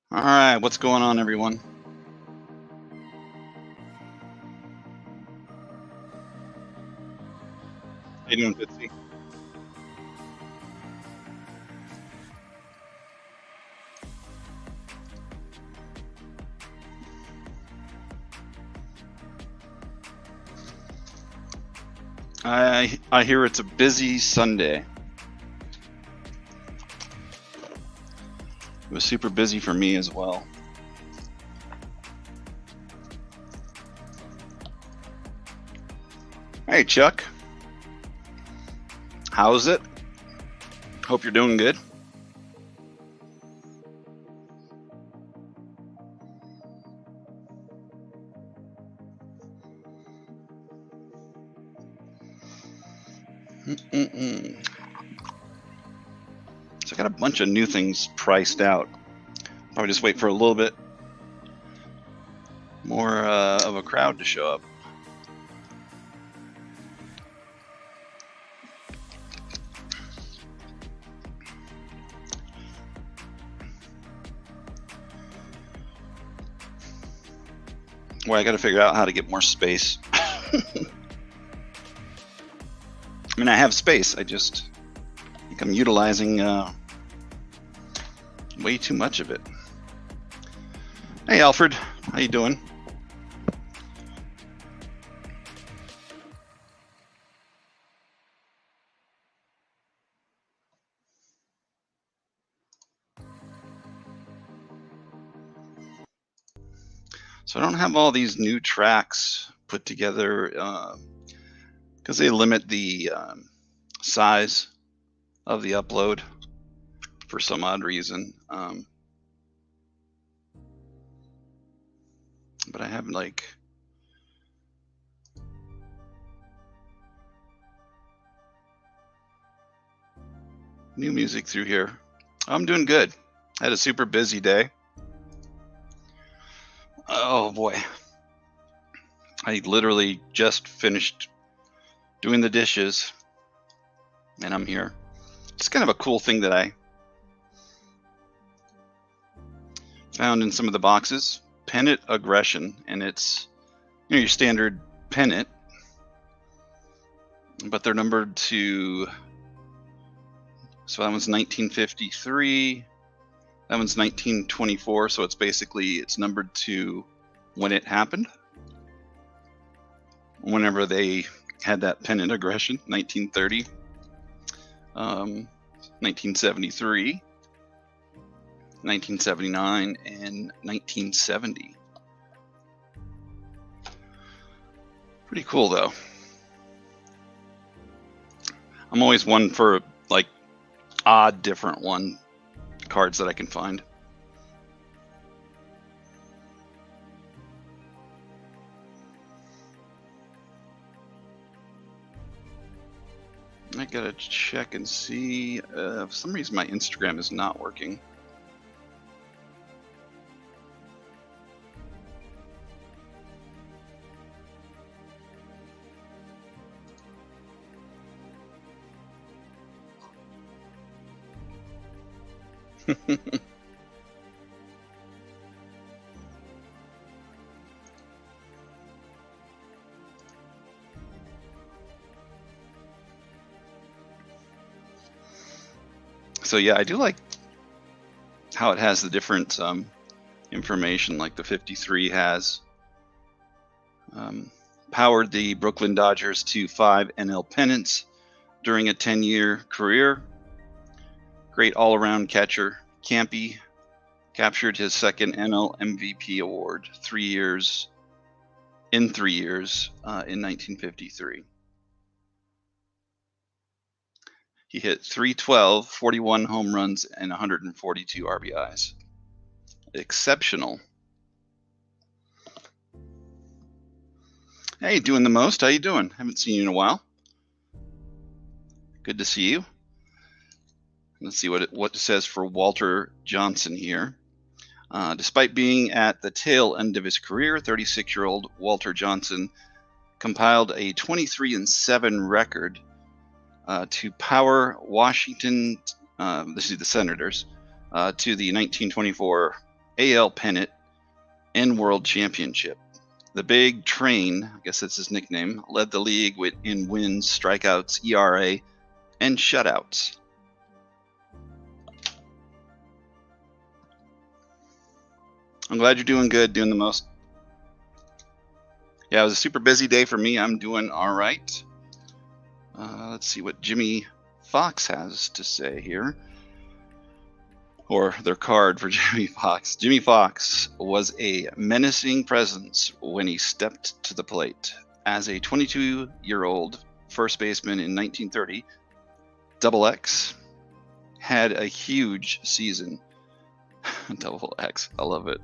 All right, what's going on, everyone? How you doing, Bitsy? I hear it's a busy Sunday. It was super busy for me as well. Hey, Chuck. How's it? Hope you're doing good. So I got a bunch of new things priced out. Probably just wait for a little bit more of a crowd to show up. Well, I got to figure out how to get more space. I mean, I have space. I just think I'm utilizing way too much of it. Hey, Alfred, how you doing? So I don't have all these new tracks put together because they limit the size of the upload for some odd reason. But I have like new music through here. I'm doing good. I had a super busy day. Oh boy. I literally just finished doing the dishes and I'm here. It's kind of a cool thing that I found in some of the boxes. Pennant aggression, and it's your standard pennant, but they're numbered to. So that one's 1953. That one's 1924. So it's numbered to when it happened. Whenever they had that pennant aggression, 1930, 1973. 1979 and 1970. Pretty cool though. I'm always one for like odd different cards that I can find. I gotta check and see. For some reason my Instagram is not working. So yeah, I do like how it has the different information, like the 53 has. Powered the Brooklyn Dodgers to 5 NL pennants during a 10-year career. Great all-around catcher. Campy captured his second NL MVP award 3 years in 1953. He hit .312, 41 home runs, and 142 RBIs. Exceptional. Hey, doing the most. How you doing? Haven't seen you in a while. Good to see you. Let's see what it says for Walter Johnson here. Despite being at the tail end of his career, 36-year-old Walter Johnson compiled a 23-7 record to power Washington, this is the Senators, to the 1924 AL pennant and World Championship. The Big Train, I guess that's his nickname, led the league in wins, strikeouts, ERA, and shutouts. I'm glad you're doing good, doing the most. Yeah, it was a super busy day for me. I'm doing all right. Let's see what Jimmy Fox has to say here. Or their card for Jimmy Fox. Jimmy Fox was a menacing presence when he stepped to the plate. As a 22-year-old first baseman in 1930, Double X had a huge season. Double X, I love it.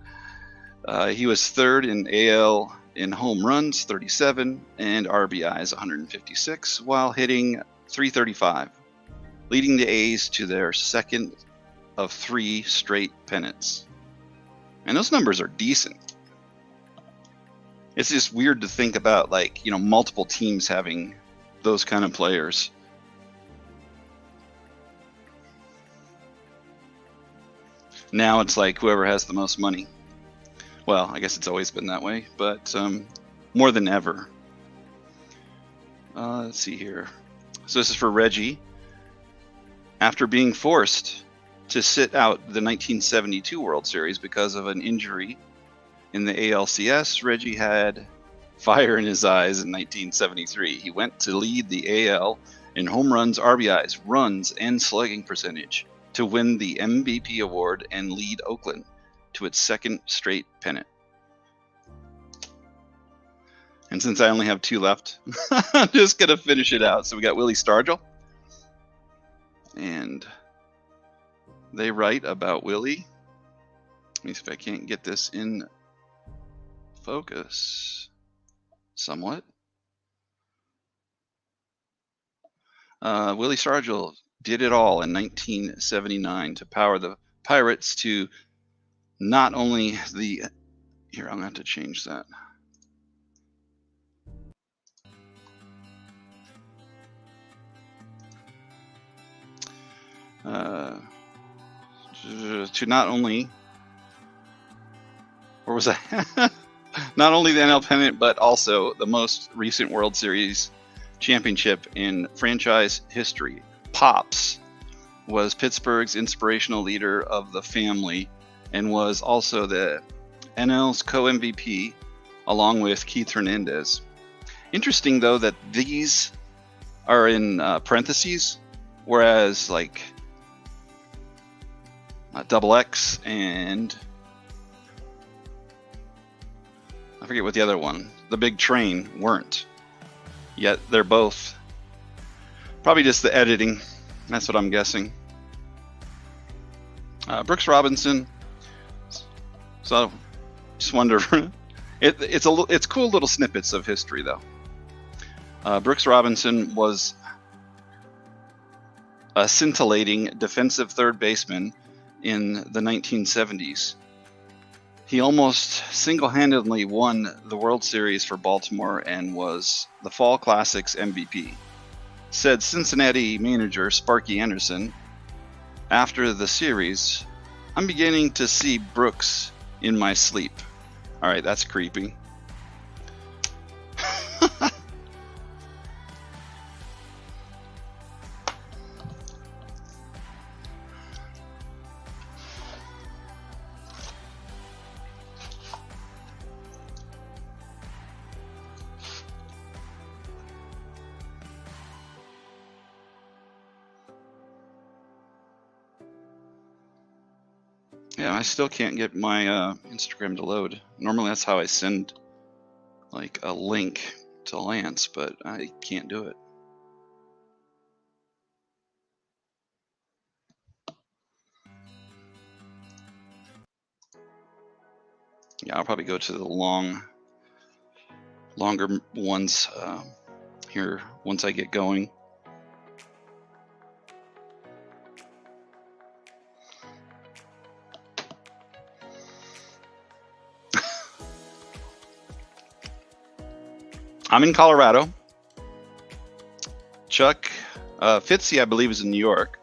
He was third in AL in home runs, 37, and RBIs, 156, while hitting .335, leading the A's to their second of 3 straight pennants. And those numbers are decent. It's just weird to think about, like, multiple teams having those kind of players. Now it's like whoever has the most money. Well, I guess it's always been that way, but more than ever. Let's see here. So this is for Reggie. After being forced to sit out the 1972 World Series because of an injury in the ALCS, Reggie had fire in his eyes in 1973. He went to lead the AL in home runs, RBIs, runs, and slugging percentage to win the MVP award and lead Oakland to its second straight pennant. And since I only have 2 left, I'm just going to finish it out. So we got Willie Stargell. And they write about Willie. Let me see if I can't get this in focus somewhat. Willie Stargell did it all in 1979 to power the Pirates to not only the... Here, I'm going to have to change that. To not only... Or was that? Not only the NL pennant, but also the most recent World Series championship in franchise history. Pops was Pittsburgh's inspirational leader of the family and was also the NL's co-MVP along with Keith Hernandez. Interesting, though, that these are in parentheses, whereas like Double X and I forget what the other one, the Big Train, weren't. Yet they're both probably just the editing. That's what I'm guessing. Brooks Robinson. So just wonder. It's cool little snippets of history though. Brooks Robinson was a scintillating defensive third baseman in the 1970s. He almost single-handedly won the World Series for Baltimore and was the Fall Classics MVP. Said Cincinnati manager Sparky Anderson, after the series, I'm beginning to see Brooks in my sleep. All right, that's creepy. Yeah, I still can't get my Instagram to load. Normally that's how I send like a link to Lance, but I can't do it. Yeah, I'll probably go to the longer ones here once I get going. I'm in Colorado. Chuck Fitzy, I believe, is in New York.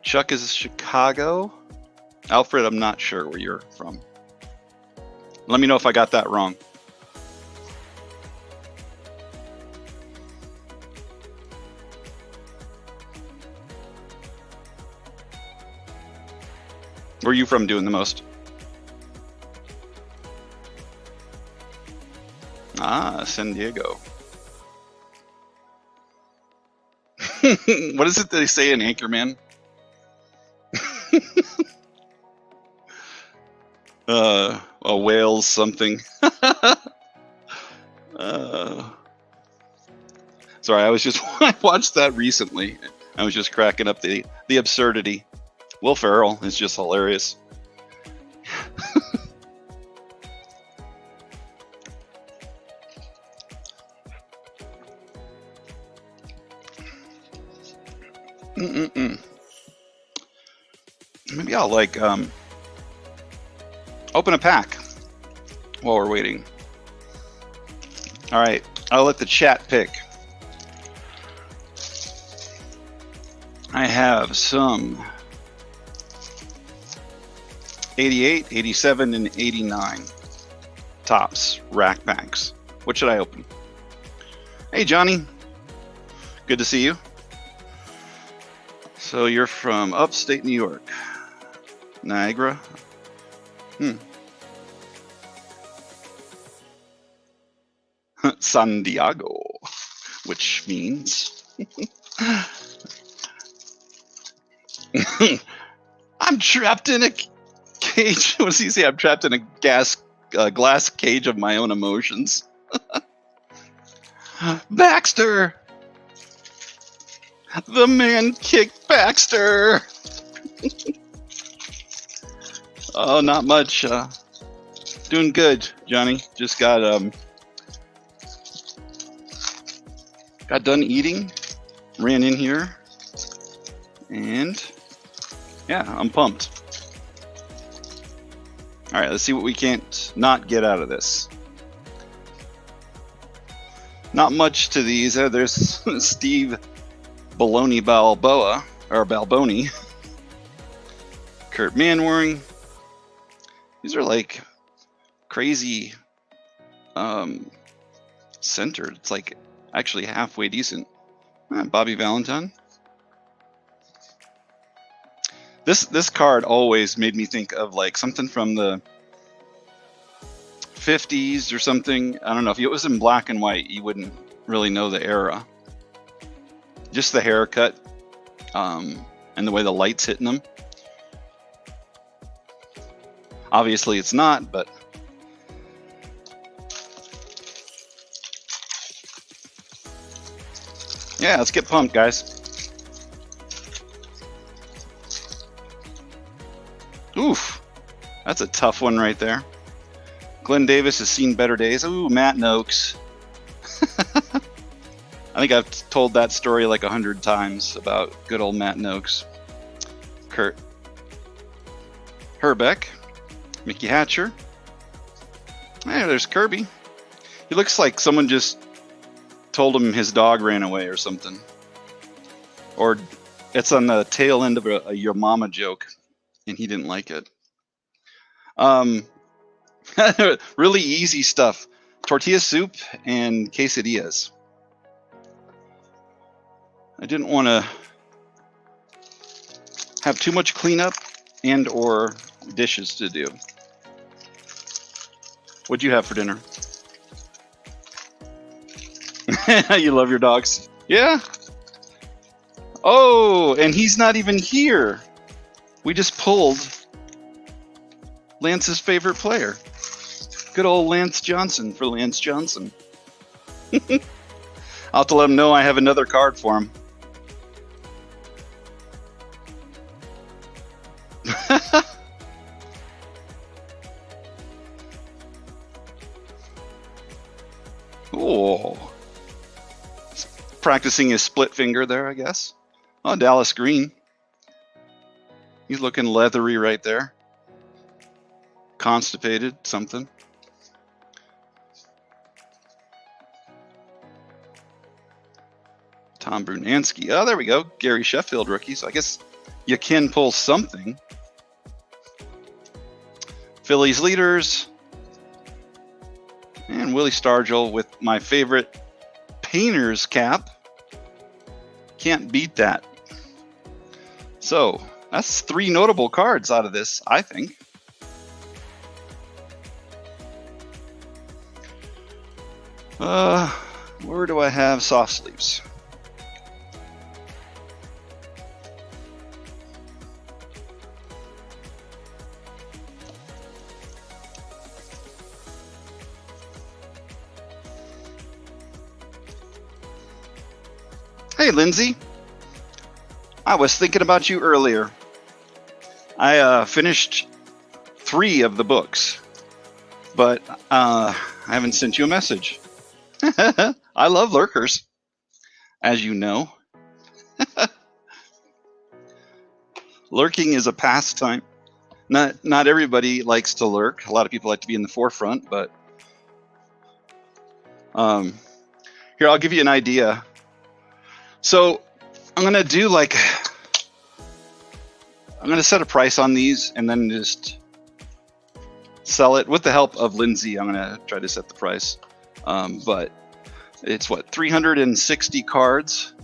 Chuck is Chicago. Alfred, I'm not sure where you're from. Let me know if I got that wrong. Where are you from doing the most? Ah, San Diego. What is it they say in Anchorman? A whale's something. Sorry, I watched that recently. I was just cracking up the absurdity. Will Ferrell is just hilarious. Maybe I'll like open a pack while we're waiting. All right, I'll let the chat pick. I have some 88, 87, and 89 tops rack packs. What should I open? Hey, Johnny. Good to see you. So you're from upstate New York. Niagara? San Diego, which means I'm trapped in a cage. What does he say? I'm trapped in a glass cage of my own emotions. Baxter! The man kicked Baxter! Oh, not much. Doing good, Johnny. Just got done eating, ran in here, and yeah, I'm pumped. All right, let's see what we can't not get out of this. Not much to these. There's Steve Baloney Balboa, or Balboni. Kurt Manwaring. These are like crazy centered. It's like actually halfway decent. Bobby Valentine. This card always made me think of like something from the 50s or something. I don't know, if it was in black and white, you wouldn't really know the era. Just the haircut and the way the light's hitting them. Obviously it's not, but yeah, let's get pumped, guys. Oof, that's a tough one right there. Glenn Davis has seen better days. Ooh, Matt Noakes. I think I've told that story like 100 times about good old Matt Noakes. Kurt Herbeck. Mickey Hatcher. Hey, there's Kirby. He looks like someone just told him his dog ran away or something. Or it's on the tail end of a your mama joke. and he didn't like it. Really easy stuff. Tortilla soup and quesadillas. I didn't want to have too much cleanup and or dishes to do. What'd you have for dinner? You love your dogs? Yeah? Oh, and he's not even here. We just pulled Lance's favorite player. Good old Lance Johnson for Lance Johnson. I'll have to let him know I have another card for him. Oh, practicing his split finger there, I guess. Oh, Dallas Green. He's looking leathery right there. Constipated, something. Tom Brunansky. Oh, there we go. Gary Sheffield rookie. So I guess you can pull something. Phillies leaders. And Willie Stargell with my favorite painter's cap. Can't beat that. So that's 3 notable cards out of this, I think. Where do I have soft sleeves? Hey, Lindsay. I was thinking about you earlier. I finished 3 of the books, but I haven't sent you a message. I love lurkers, as you know. Lurking is a pastime. Not everybody likes to lurk. A lot of people like to be in the forefront, but here, I'll give you an idea. So I'm going to do I'm going to set a price on these and then just sell it with the help of Lindsay. I'm going to try to set the price. But it's 360 cards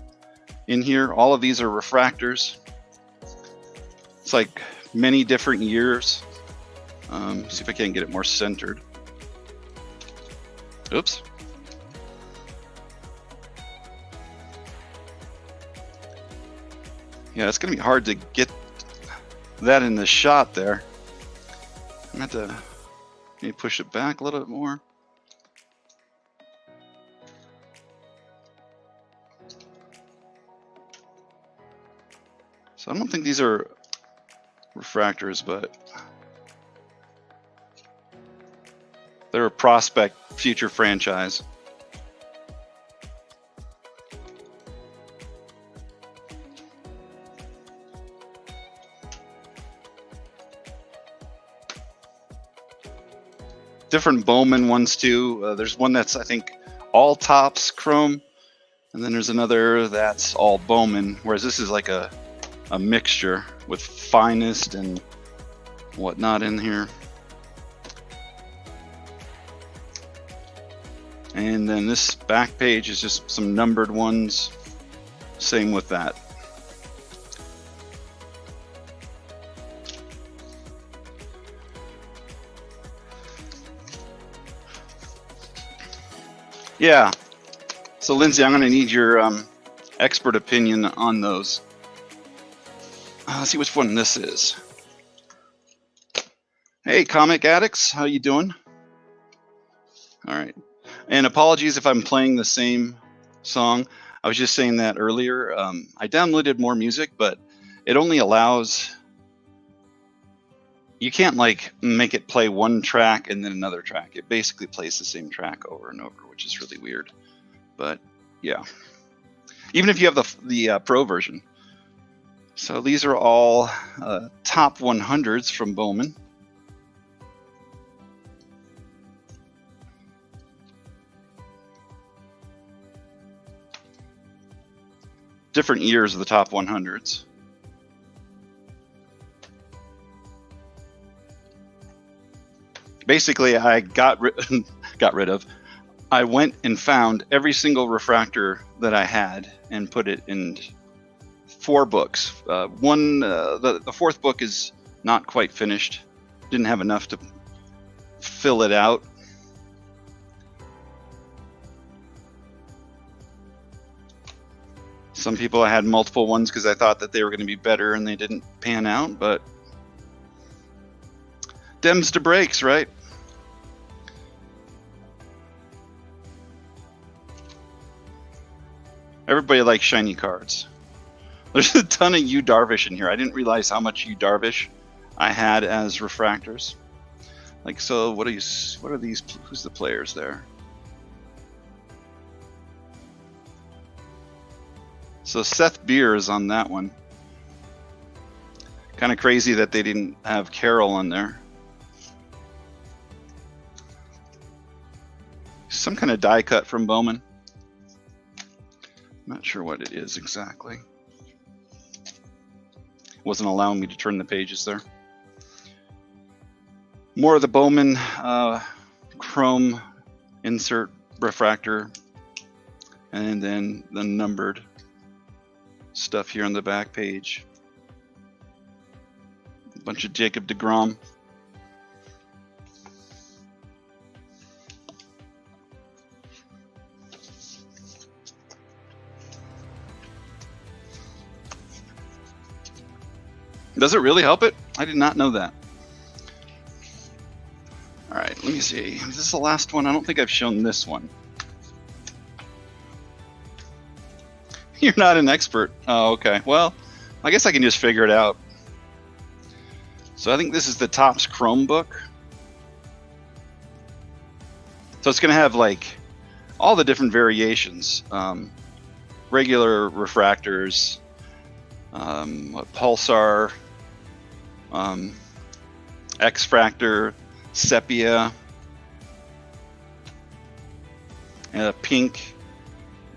in here. All of these are refractors. It's like many different years. See if I can get it more centered. Oops. Yeah, it's going to be hard to get that in the shot there. I'm going to have to maybe push it back a little bit more. So I don't think these are refractors, but they're a prospect future franchise. Different Bowman ones too. There's one that's, I think, all tops chrome, and then there's another that's all Bowman, whereas this is like a mixture with finest and whatnot in here. And then this back page is just some numbered ones. Same with that. Yeah. So Lindsay, I'm going to need your expert opinion on those. Let's see which one this is. Hey, comic addicts, how you doing? All right. And apologies if I'm playing the same song. I was just saying that earlier. I downloaded more music, but it only allows... You can't like make it play one track and then another track. It basically plays the same track over and over, which is really weird. But yeah, even if you have the pro version. So these are all top 100s from Bowman. Different years of the top 100s. Basically, I got rid of. I went and found every single refractor that I had and put it in 4 books. The 4th book is not quite finished. Didn't have enough to fill it out. Some people I had multiple ones because I thought that they were going to be better and they didn't pan out, but dems to breaks, right? Everybody likes shiny cards. There's a ton of Yu Darvish in here. I didn't realize how much Yu Darvish I had as refractors. Like, so what are these? Who's the players there? So Seth Beer is on that one. Kind of crazy that they didn't have Carroll on there. Some kind of die cut from Bowman. Not sure what it is exactly. Wasn't allowing me to turn the pages there. More of the Bowman chrome insert refractor, and then the numbered stuff here on the back page. A bunch of Jacob deGrom. Does it really help it? I did not know that. All right, let me see. Is this the last one? I don't think I've shown this one. You're not an expert. Oh, okay. Well, I guess I can just figure it out. So I think this is the Topps Chromebook. So it's going to have like all the different variations. Regular refractors, pulsar, X-fractor, sepia, pink,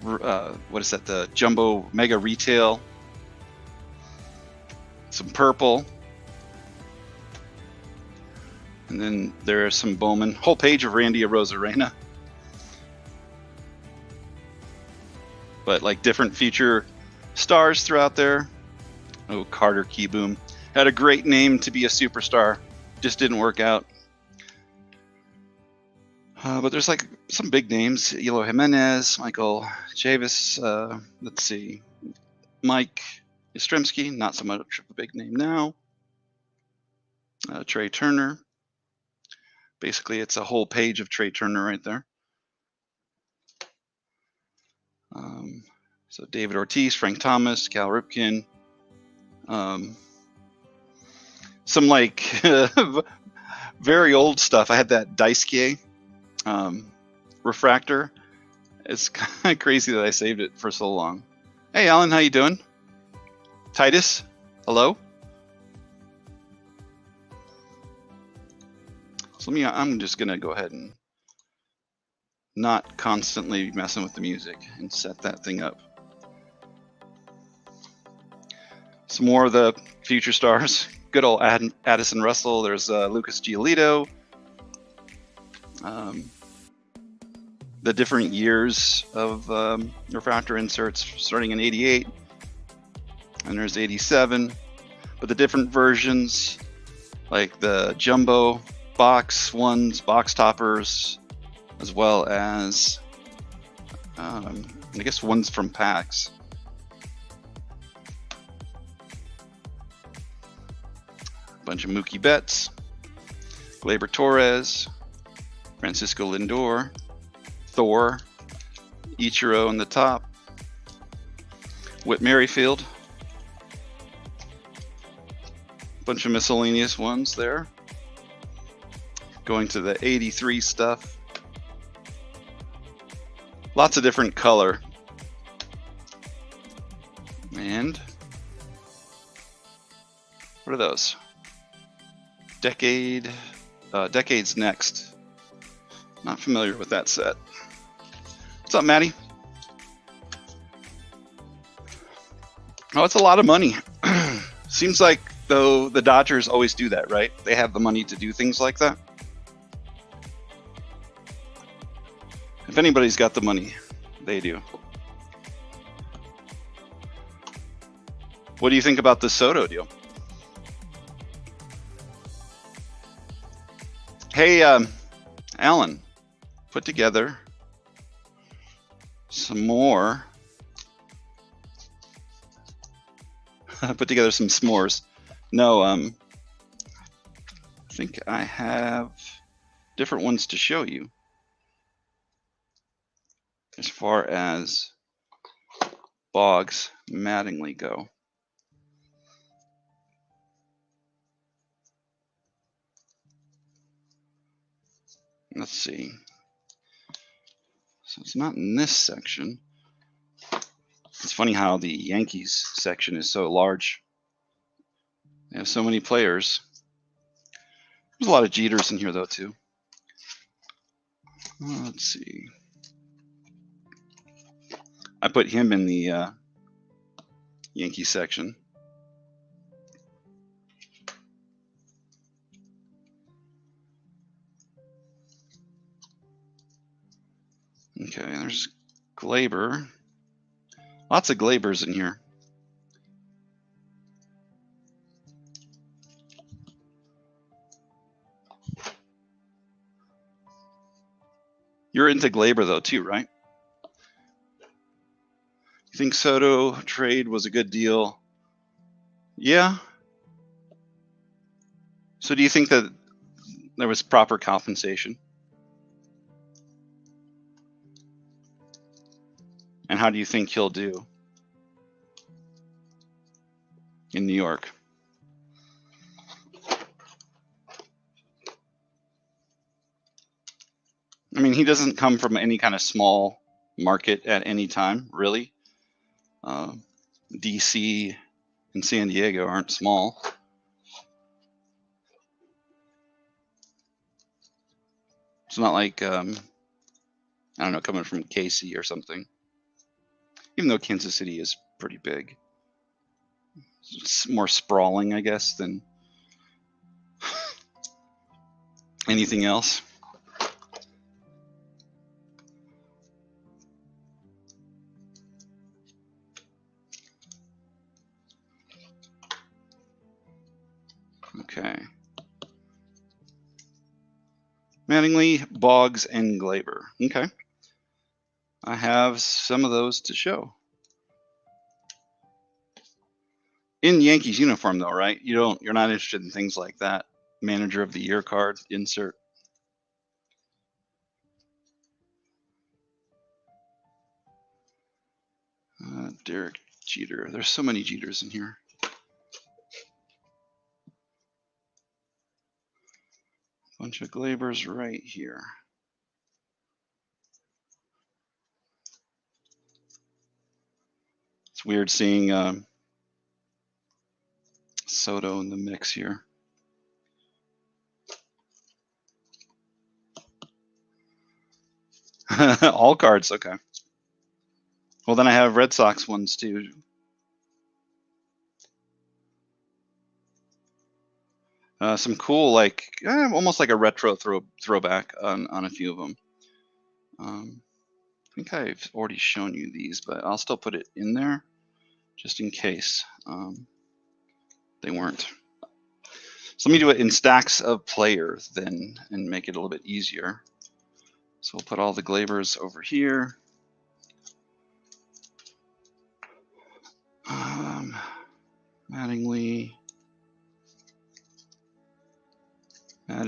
what is that, the jumbo mega retail, some purple, and then there's some Bowman. Whole page of Randy Arozarena, but like different future stars throughout there. Oh, Carter Keyboom had a great name to be a superstar, just didn't work out. But there's like some big names: Eloy Jimenez, Michael Chavis. Let's see, Mike Yastrzemski, not so much of a big name now. Trey Turner. Basically, it's a whole page of Trey Turner right there. So David Ortiz, Frank Thomas, Cal Ripken. Some like very old stuff. I had that Daisuke refractor. It's kind of crazy that I saved it for so long. Hey, Alan, how you doing? Titus, hello. So I'm just gonna go ahead and not constantly messing with the music and set that thing up. Some more of the future stars. Good old Addison Russell. There's Lucas Giolito. The different years of refractor inserts, starting in '88, and there's '87. But the different versions, like the jumbo box ones, box toppers, as well as I guess ones from packs. Bunch of Mookie Betts, Gleyber Torres, Francisco Lindor, Thor, Ichiro on the top, Whit Merrifield, bunch of miscellaneous ones there. Going to the '83 stuff. Lots of different color. And what are those? Decades Next. Not familiar with that set. What's up, Maddie? Oh, it's a lot of money. Seems like, though, the Dodgers always do that, right? They have the money to do things like that. If anybody's got the money, they do. What do you think about the Soto deal? Hey, Alan, put together some more. Put together some s'mores. No, I think I have different ones to show you as far as Boggs Mattingly go. Let's see. So it's not in this section. It's funny how the Yankees section is so large. They have so many players. There's a lot of Jeters in here though too. Let's see. I put him in the Yankee section. Okay, there's Glaber. Lots of Glabers in here. You're into Glaber though too, right? You think Soto trade was a good deal? Yeah. So do you think that there was proper compensation? And how do you think he'll do in New York? I mean, he doesn't come from any kind of small market at any time, really. DC and San Diego aren't small. It's not like, I don't know, coming from KC or something. Even though Kansas City is pretty big. It's more sprawling, I guess, than anything else. Okay. Mattingly, Boggs, and Glaber. Okay. I have some of those to show. In Yankees uniform though, right? You're not interested in things like that. Manager of the Year card, insert. Derek Jeter. There's so many Jeters in here. Bunch of Glabers right here. It's weird seeing Soto in the mix here. All cards, okay. Well, then I have Red Sox ones too. Some cool, like almost like a retro throwback on a few of them. I think I've already shown you these, but I'll still put it in there just in case they weren't. So let me do it in stacks of players then and make it a little bit easier. So we'll put all the Glabers over here. Mattingly. I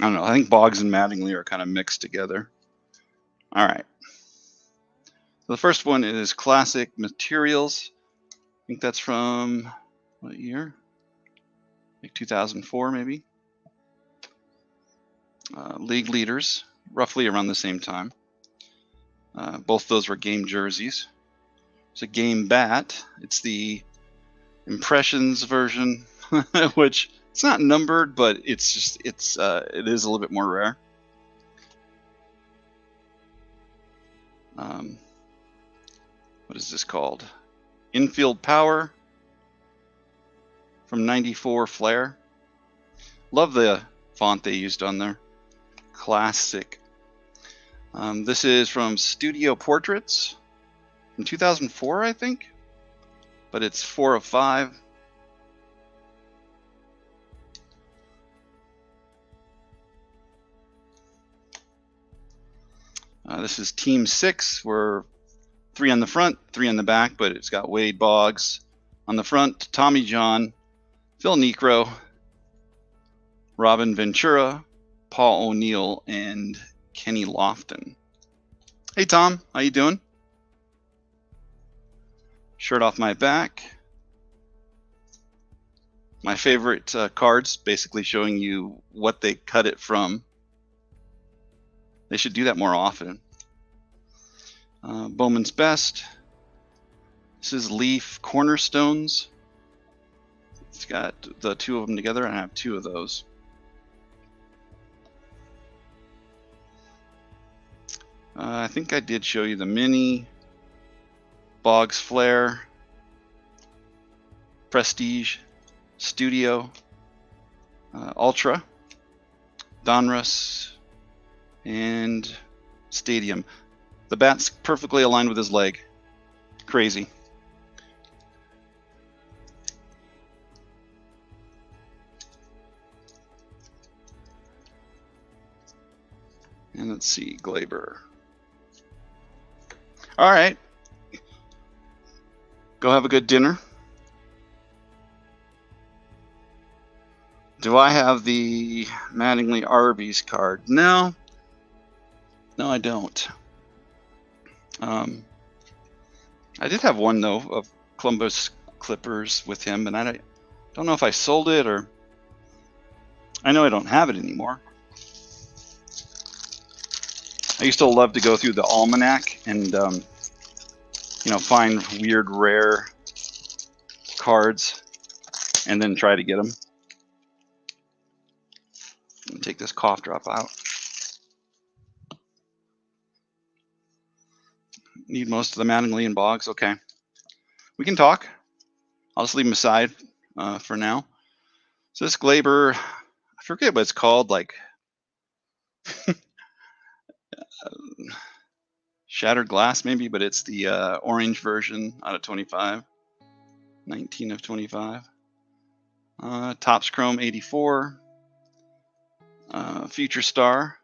don't know. I think Boggs and Mattingly are kind of mixed together. All right. So the first one is Classic Materials. I think that's from what year? Like 2004, maybe. League leaders, roughly around the same time. Both those were game jerseys. It's a game bat. It's the Impressions version, which it's not numbered, but it is a little bit more rare. What is this called? Infield Power from '94 Flair. Love the font they used on there. classic. This is from Studio Portraits from 2004, I think, but it's 4 of 5. This is Team 6. We're 3 on the front, 3 on the back, but it's got Wade Boggs on the front, Tommy John, Phil Necro, Robin Ventura, Paul O'Neill, and Kenny Lofton. Hey Tom, how you doing? Shirt off my back. My favorite cards, basically showing you what they cut it from. They should do that more often. Bowman's Best. This is Leaf Cornerstones. It's got the 2 of them together, and I have 2 of those. I think I did show you the Mini, Boggs Flare, Prestige, Studio, Ultra, Donruss, and Stadium. The bat's perfectly aligned with his leg. Crazy. And let's see, Glaber. All right. Go have a good dinner. Do I have the Mattingly Arby's card? No. No, I don't. I did have one, though, of Columbus Clippers with him, and I don't know if I sold it or... I know I don't have it anymore. I used to love to go through the almanac and, you know, find weird, rare cards and then try to get them. Let me take this cough drop out. Need most of the Mattingly and Boggs. Okay. We can talk. I'll just leave them aside for now. So this Glaber, I forget what it's called, like... Shattered Glass maybe, but it's the orange version out of 25. 19 of 25. Topps Chrome 84. Future Star.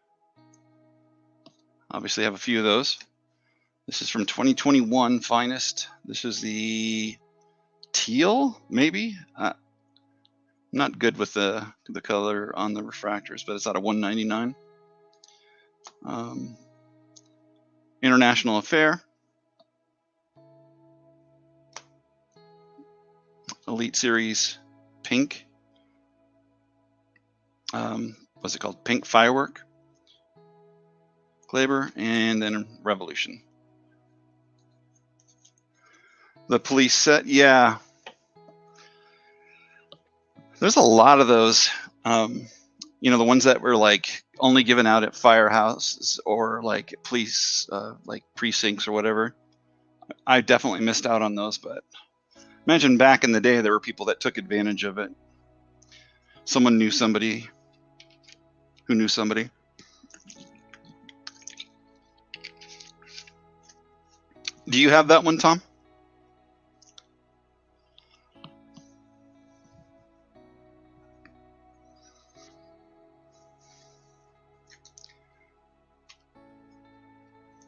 Obviously have a few of those. This is from 2021 Finest. This is the teal, maybe? I'm not good with the color on the refractors, but it's out of 199. International Affair. Elite Series Pink. What's it called? Pink Firework. Glaber, and then Revolution. The police set, yeah. There's a lot of those. You know, the ones that were like only given out at firehouses or like police, like precincts or whatever. I definitely missed out on those, but imagine back in the day there were people that took advantage of it. Someone knew somebody who knew somebody. Do you have that one, Tom?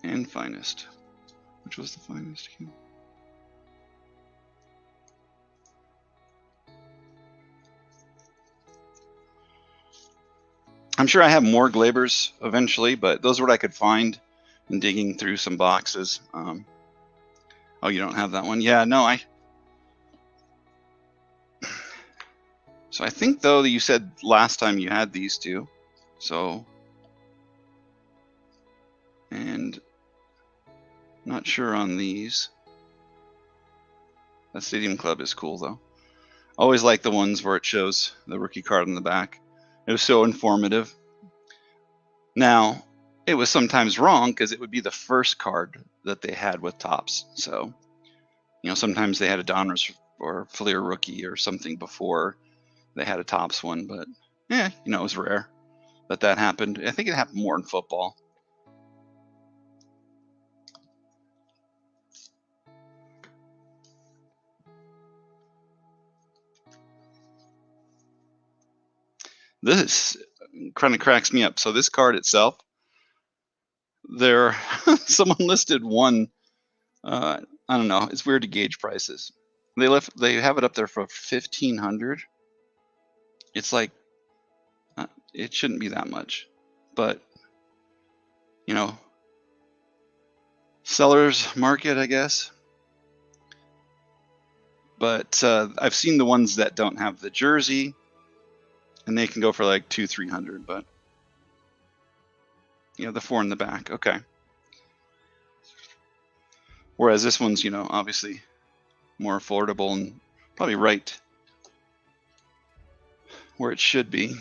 And Finest. Which was the Finest again? I'm sure I have more Glabers eventually, but those are what I could find in digging through some boxes. Oh, you don't have that one? Yeah, no, So I think, though, that you said last time you had these two. So... And... Not sure on these. That Stadium Club is cool, though. Always like the ones where it shows the rookie card on the back. It was so informative. Now, it was sometimes wrong because it would be the first card that they had with Topps. So, you know, sometimes they had a Donruss or Fleer rookie or something before they had a Topps one. But, yeah, you know, it was rare. that happened. I think it happened more in football. This kind of cracks me up. So this card itself, there, someone listed one. I don't know. It's weird to gauge prices. They have it up there for 1,500. It's like it shouldn't be that much, but you know, seller's market, I guess. But I've seen the ones that don't have the jersey, and they can go for like 200-300. But you know, the 4 in the back, okay. Whereas this one's, you know, obviously more affordable and probably right where it should be.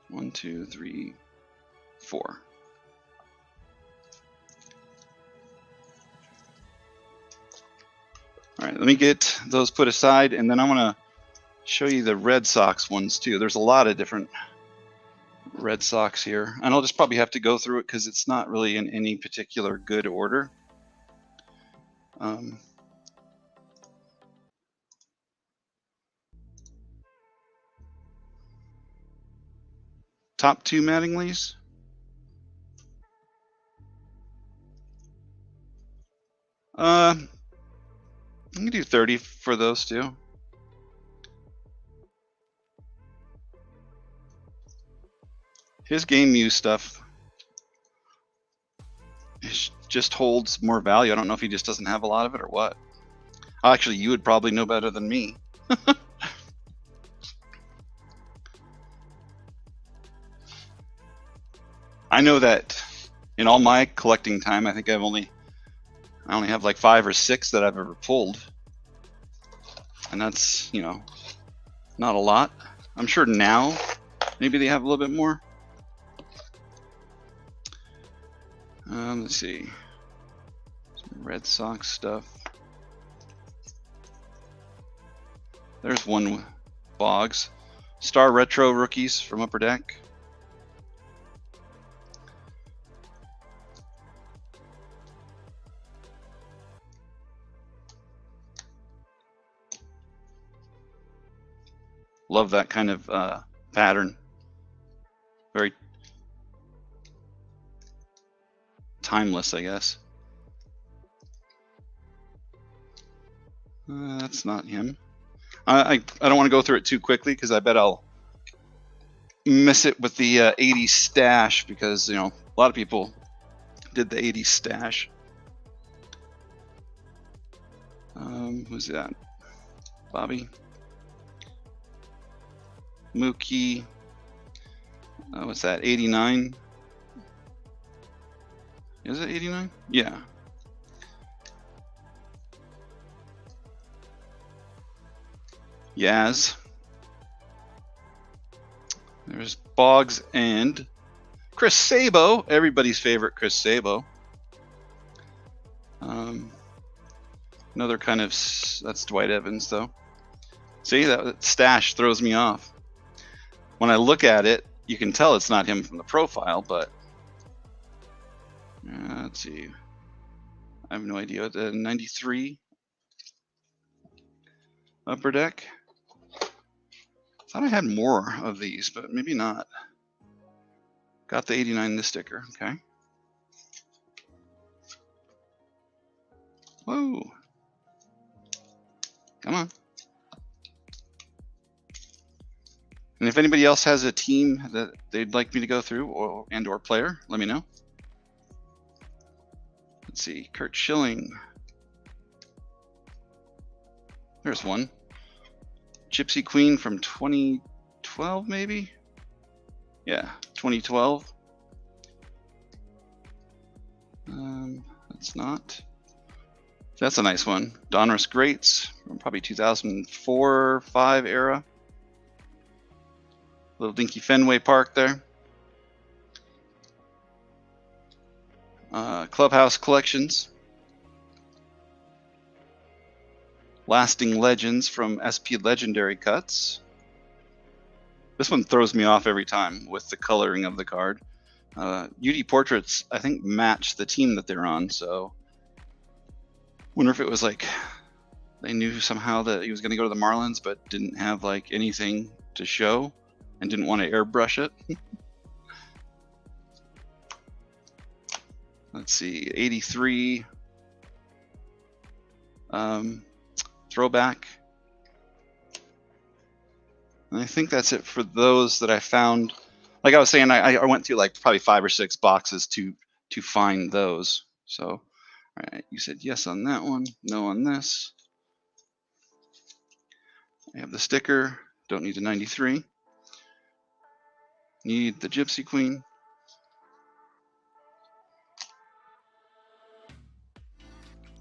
1, 2, 3, 4. All right, let me get those put aside, and then I want to show you the Red Sox ones too. There's a lot of different Red Sox here, and I'll just probably have to go through it because it's not really in any particular good order. Top 2 Mattinglys. I'm gonna do 30 for those two. His game use stuff just holds more value. I don't know if he just doesn't have a lot of it or what. Actually, you would probably know better than me. I know that in all my collecting time, I think I only have like 5 or 6 that I've ever pulled, and that's, you know, not a lot. I'm sure now maybe they have a little bit more. Let's see, some Red Sox stuff. There's one Boggs. Star Retro rookies from Upper Deck. Love that kind of pattern. Very timeless, I guess. That's not him. I don't want to go through it too quickly because I bet I'll miss it with the 80s stash, because, you know, a lot of people did the 80s stash. Who's that? Bobby. Mookie. What's that? 89. Is it 89? Yeah. Yaz. There's Boggs and Chris Sabo, everybody's favorite Chris Sabo. Another kind of, that's Dwight Evans though. See, that stash throws me off. When I look at it, you can tell it's not him from the profile, but let's see. I have no idea. 93 Upper Deck. Thought I had more of these, but maybe not. Got the 89 this sticker. Okay. Whoa. Come on. And if anybody else has a team that they'd like me to go through, or player, let me know. Let's see, Kurt Schilling. There's one. Gypsy Queen from 2012, maybe? Yeah, 2012. That's not. That's a nice one. Donruss Greats from probably 2004-5 era. Little dinky Fenway Park there. Clubhouse Collections. Lasting Legends from SP Legendary Cuts. This one throws me off every time with the coloring of the card. UD Portraits, I think, match the team that they're on, so wonder if it was like they knew somehow that he was going to go to the Marlins but didn't have like anything to show and didn't want to airbrush it. Let's see, 83 throwback. And I think that's it for those that I found. Like I was saying, I went through like probably 5 or 6 boxes to find those. So, all right, you said yes on that one, no on this. I have the sticker, don't need the 93. Need the Gypsy Queen.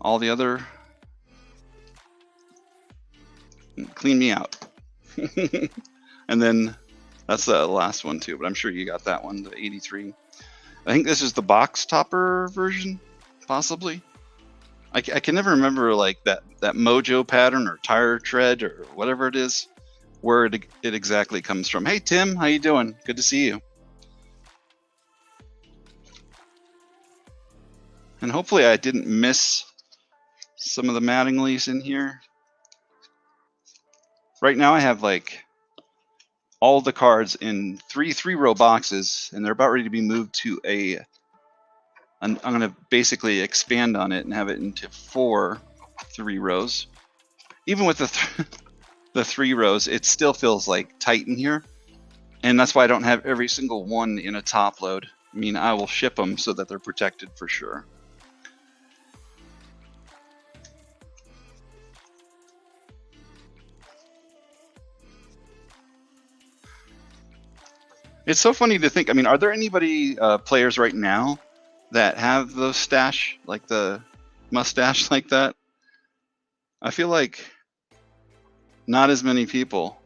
All the other, clean me out. And then that's the last one too, but I'm sure you got that one, the 83. I think this is the box topper version, possibly. I can never remember like that mojo pattern or tire tread or whatever it is, where it exactly comes from. Hey Tim, how you doing? Good to see you. And hopefully I didn't miss some of the Mattingly's in here. Right now I have like all the cards in three-row boxes, and they're about ready to be moved to I'm going to basically expand on it and have it into 4 3-rows. Even with the 3 rows, it still feels like tight in here, and that's why I don't have every single one in a top load. I mean, I will ship them so that they're protected for sure. It's so funny to think. I mean, are there anybody players right now that have those stash, like the mustache like that? I feel like not as many people.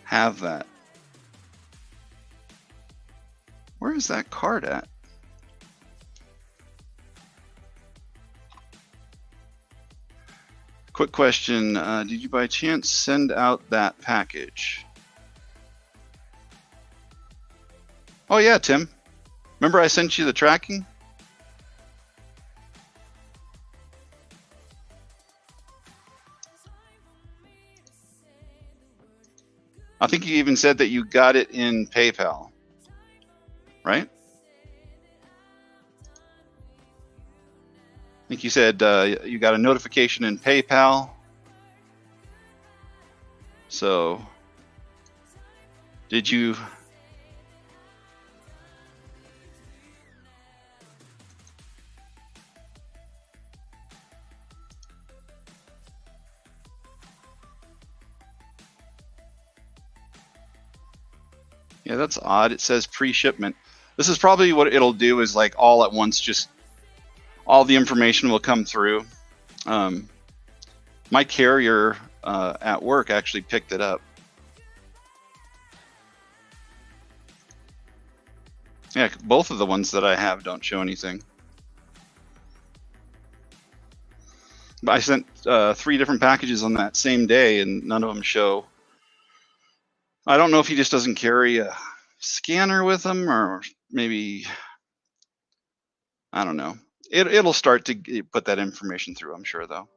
Have that. Where is that card at? Quick question, did you by chance send out that package? Oh yeah, Tim. Remember I sent you the tracking? I think you even said that you got it in PayPal, right? I think you said you got a notification in PayPal. So, did you? Yeah, that's odd. It says pre-shipment. This is probably what it'll do is like all at once, just all the information will come through. My carrier at work actually picked it up. Yeah, both of the ones that I have don't show anything. But I sent 3 different packages on that same day, and none of them show. I don't know if he just doesn't carry a scanner with him, or maybe, I don't know. It'll start to put that information through, I'm sure, though.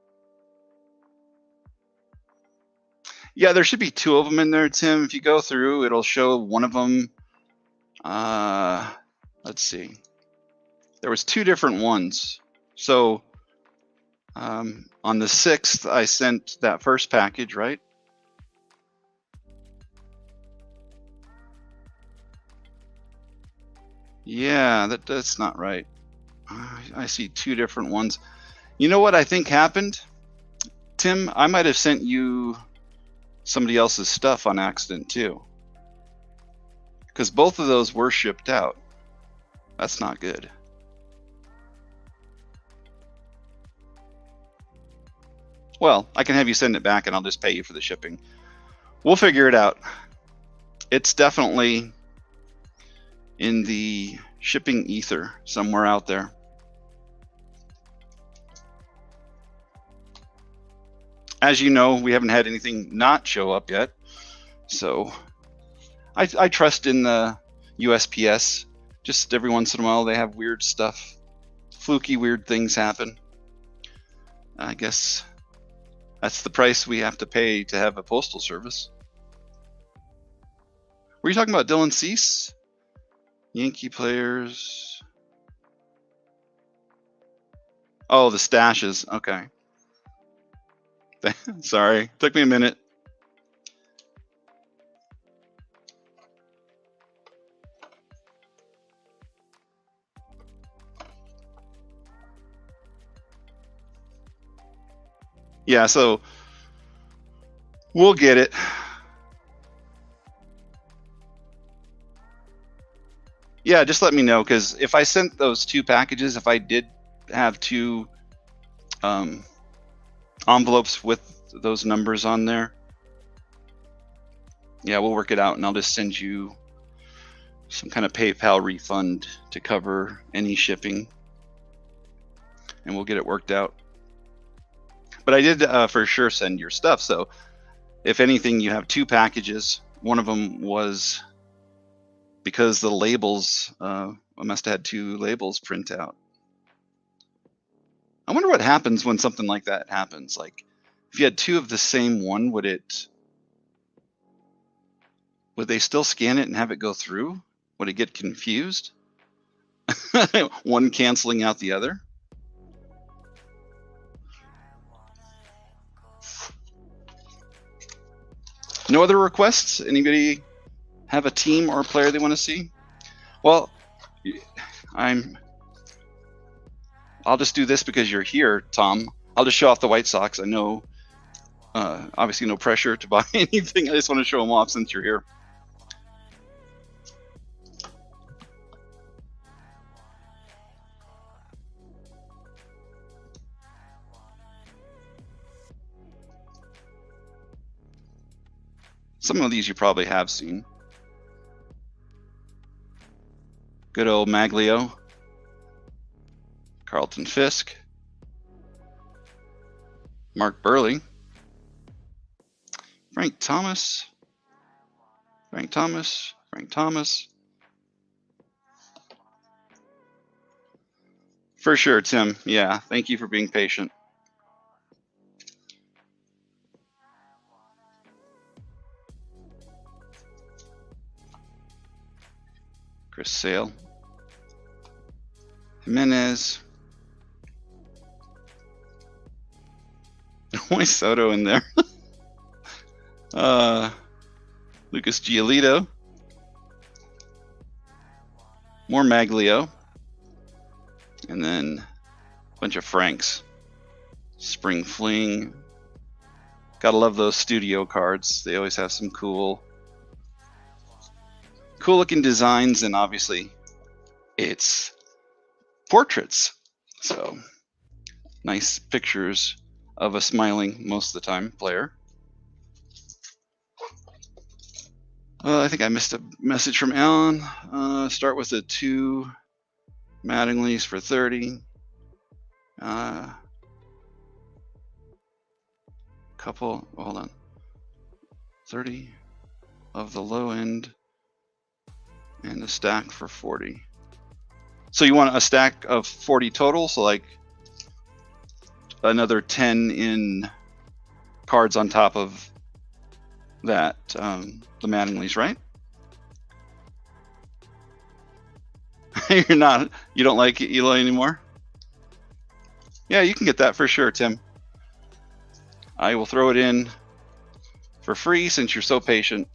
Yeah, there should be 2 of them in there, Tim. If you go through, it'll show one of them. Let's see. There was 2 different ones. So on the 6th, I sent that first package, right? Yeah, that's not right. I see 2 different ones. You know what I think happened? Tim, I might have sent you somebody else's stuff on accident too. Because both of those were shipped out. That's not good. Well, I can have you send it back and I'll just pay you for the shipping. We'll figure it out. It's definitely in the shipping ether somewhere out there. As you know, we haven't had anything not show up yet. So I trust in the USPS. Just every once in a while they have weird stuff. Fluky weird things happen. I guess that's the price we have to pay to have a postal service. Were you talking about Dylan Cease? Yankee players. Oh, the stashes. Okay. Sorry. Took me a minute. Yeah, so we'll get it. Yeah, just let me know, because if I sent those 2 packages, if I did have 2 envelopes with those numbers on there, yeah, we'll work it out, and I'll just send you some kind of PayPal refund to cover any shipping, and we'll get it worked out. But I did for sure send your stuff, so if anything, you have 2 packages. One of them was because the labels, I must have had 2 labels print out. I wonder what happens when something like that happens. Like, if you had 2 of the same one, would they still scan it and have it go through? Would it get confused? One canceling out the other? No other requests? Anybody have a team or a player they want to see? Well, I'll just do this because you're here, Tom. I'll just show off the White Sox. I know, obviously no pressure to buy anything. I just want to show them off since you're here. Some of these you probably have seen. Good old Maglio. Carlton Fisk. Mark Burley. Frank Thomas. Frank Thomas. Frank Thomas. For sure, Tim. Yeah, thank you for being patient. Chris Sale. Jimenez. Why Soto in there? Lucas Giolito. More Maglio. And then a bunch of Franks. Spring Fling. Gotta love those studio cards. They always have some cool looking designs, and obviously it's portraits. So nice pictures of a smiling, most of the time, player. I think I missed a message from Alan. Start with the 2 Mattingly's for 30. Couple, hold on. 30 of the low end and a stack for 40. So you want a stack of 40 total, so like another 10 in cards on top of that, the Mattingly's, right? You don't like Eloy anymore? Yeah, you can get that for sure, Tim. I will throw it in for free since you're so patient.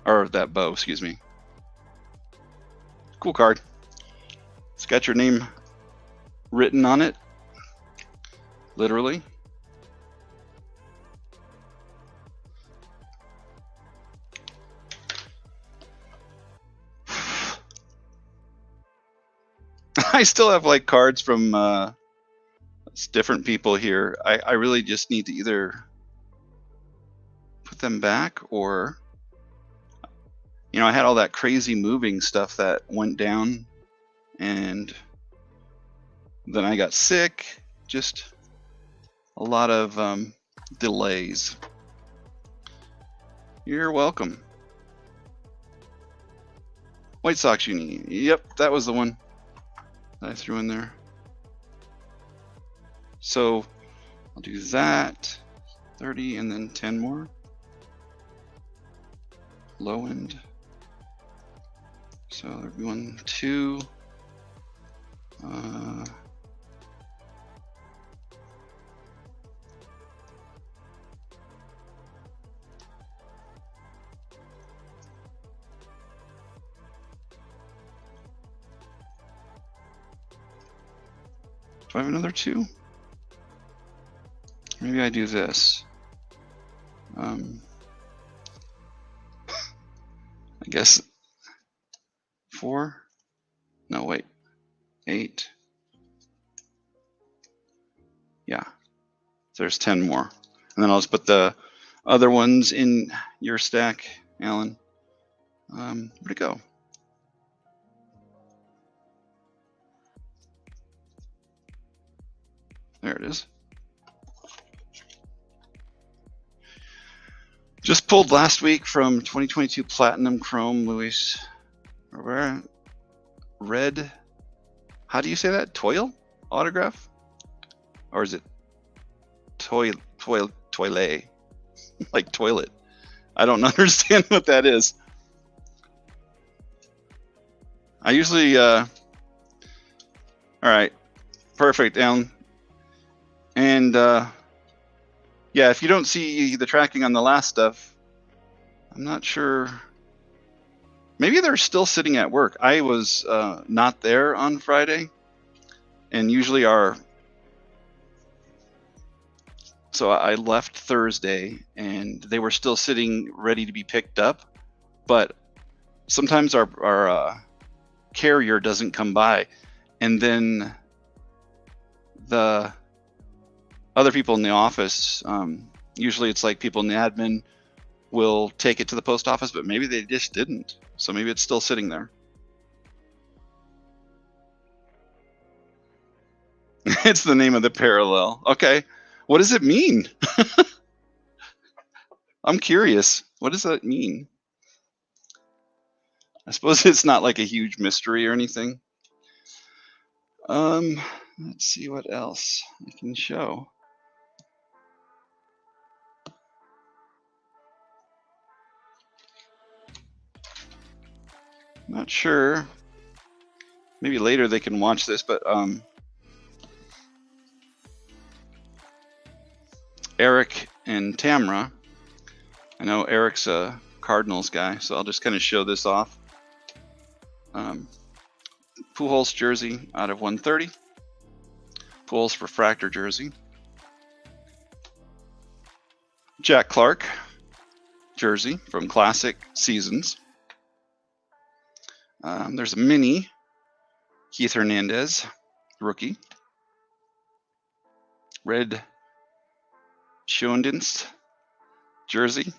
Or that bow, excuse me. Cool card. It's got your name written on it, literally. I still have like cards from different people here. I really just need to either put them back, or, you know, I had all that crazy moving stuff that went down, and then I got sick, just a lot of delays. You're welcome. White Sox uni. Yep, that was the one that I threw in there. So I'll do that. 30 and then 10 more. Low end. So there'll be 1, 2. Do I have another 2? Maybe I do this. I guess 4. No, wait. 8. Yeah. There's 10 more. And then I'll just put the other ones in your stack, Alan. Where'd it go? There it is. Just pulled last week from 2022 Platinum Chrome Luis Red. How do you say that? Toil autograph? Or is it toilet? Like toilet. I don't understand what that is. I usually, all right, perfect, Alan. And yeah, if you don't see the tracking on the last stuff, I'm not sure. Maybe they're still sitting at work. I was not there on Friday, and usually so I left Thursday, and they were still sitting ready to be picked up. But sometimes our carrier doesn't come by, and then the other people in the office, usually it's like people in the admin will take it to the post office, but maybe they just didn't. So maybe it's still sitting there. It's the name of the parallel. Okay. What does it mean? I'm curious. What does that mean? I suppose it's not like a huge mystery or anything. Let's see what else I can show. Not sure. Maybe later they can watch this, but Eric and Tamra. I know Eric's a Cardinals guy, so I'll just kind of show this off. Pujols jersey out of 130. Pujols refractor jersey. Jack Clark jersey from Classic Seasons. There's a mini Keith Hernandez rookie. Red Schoendienst jersey.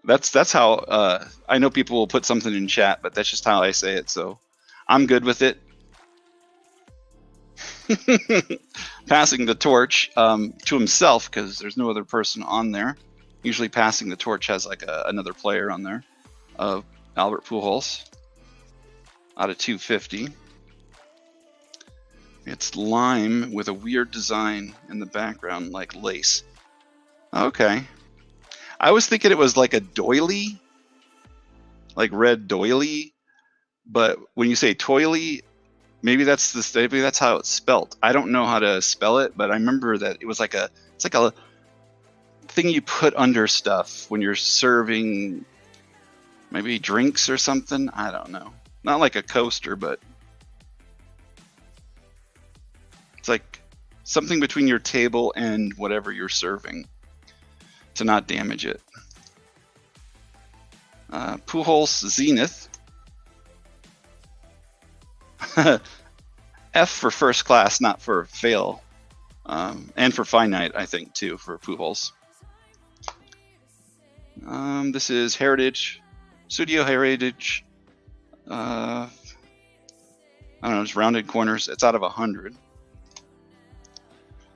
That's how I know people will put something in chat, but that's just how I say it, so I'm good with it. Passing the torch to himself, because there's no other person on there. Usually passing the torch has like another player on there. Albert Pujols out of 250. It's lime with a weird design in the background, like lace. Okay. I was thinking it was like a doily, like red doily, but when you say toily, maybe that's how it's spelt. I don't know how to spell it, but I remember that it was like it's like a thing you put under stuff when you're serving maybe drinks or something. I don't know. Not like a coaster, but it's like something between your table and whatever you're serving to not damage it. Pujols Zenith. F for first class, not for fail. And for finite, I think, too, for Pujols. This is Heritage. Studio Heritage. I don't know, just rounded corners. It's out of 100.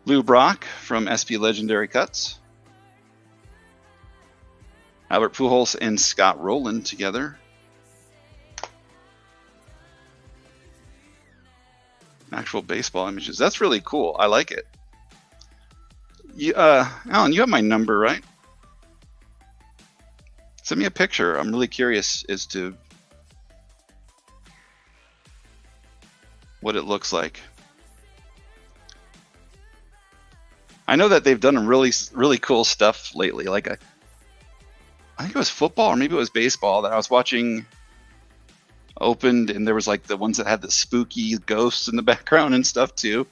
Lou Brock from SP Legendary Cuts. Albert Pujols and Scott Rowland together. Actual baseball images. That's really cool. I like it. Alan, you have my number, right? Send me a picture. I'm really curious as to what it looks like. I know that they've done really, really cool stuff lately. Like I think it was football or maybe it was baseball that I was watching opened, and there was like the ones that had the spooky ghosts in the background and stuff too.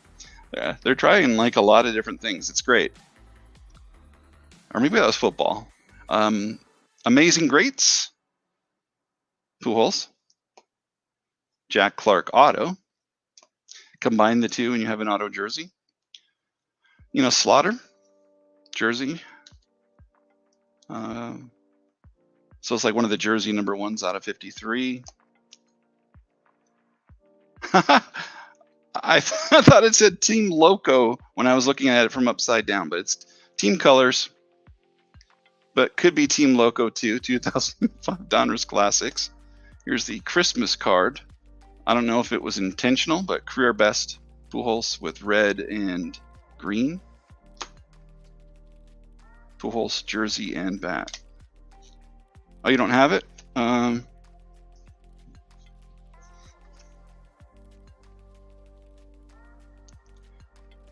Yeah, they're trying like a lot of different things. It's great. Or maybe that was football. Amazing Greats. Pujols. Jack Clark auto. Combine the two and you have an auto jersey. You know, Slaughter jersey. So it's like one of the jersey number ones out of 53. I thought it said Team Loco when I was looking at it from upside down, but it's team colors. But could be Team Loco too. 2005 Donruss Classics. Here's the Christmas card. I don't know if it was intentional, but career best Pujols with red and green. Pujols jersey and bat. Oh, you don't have it?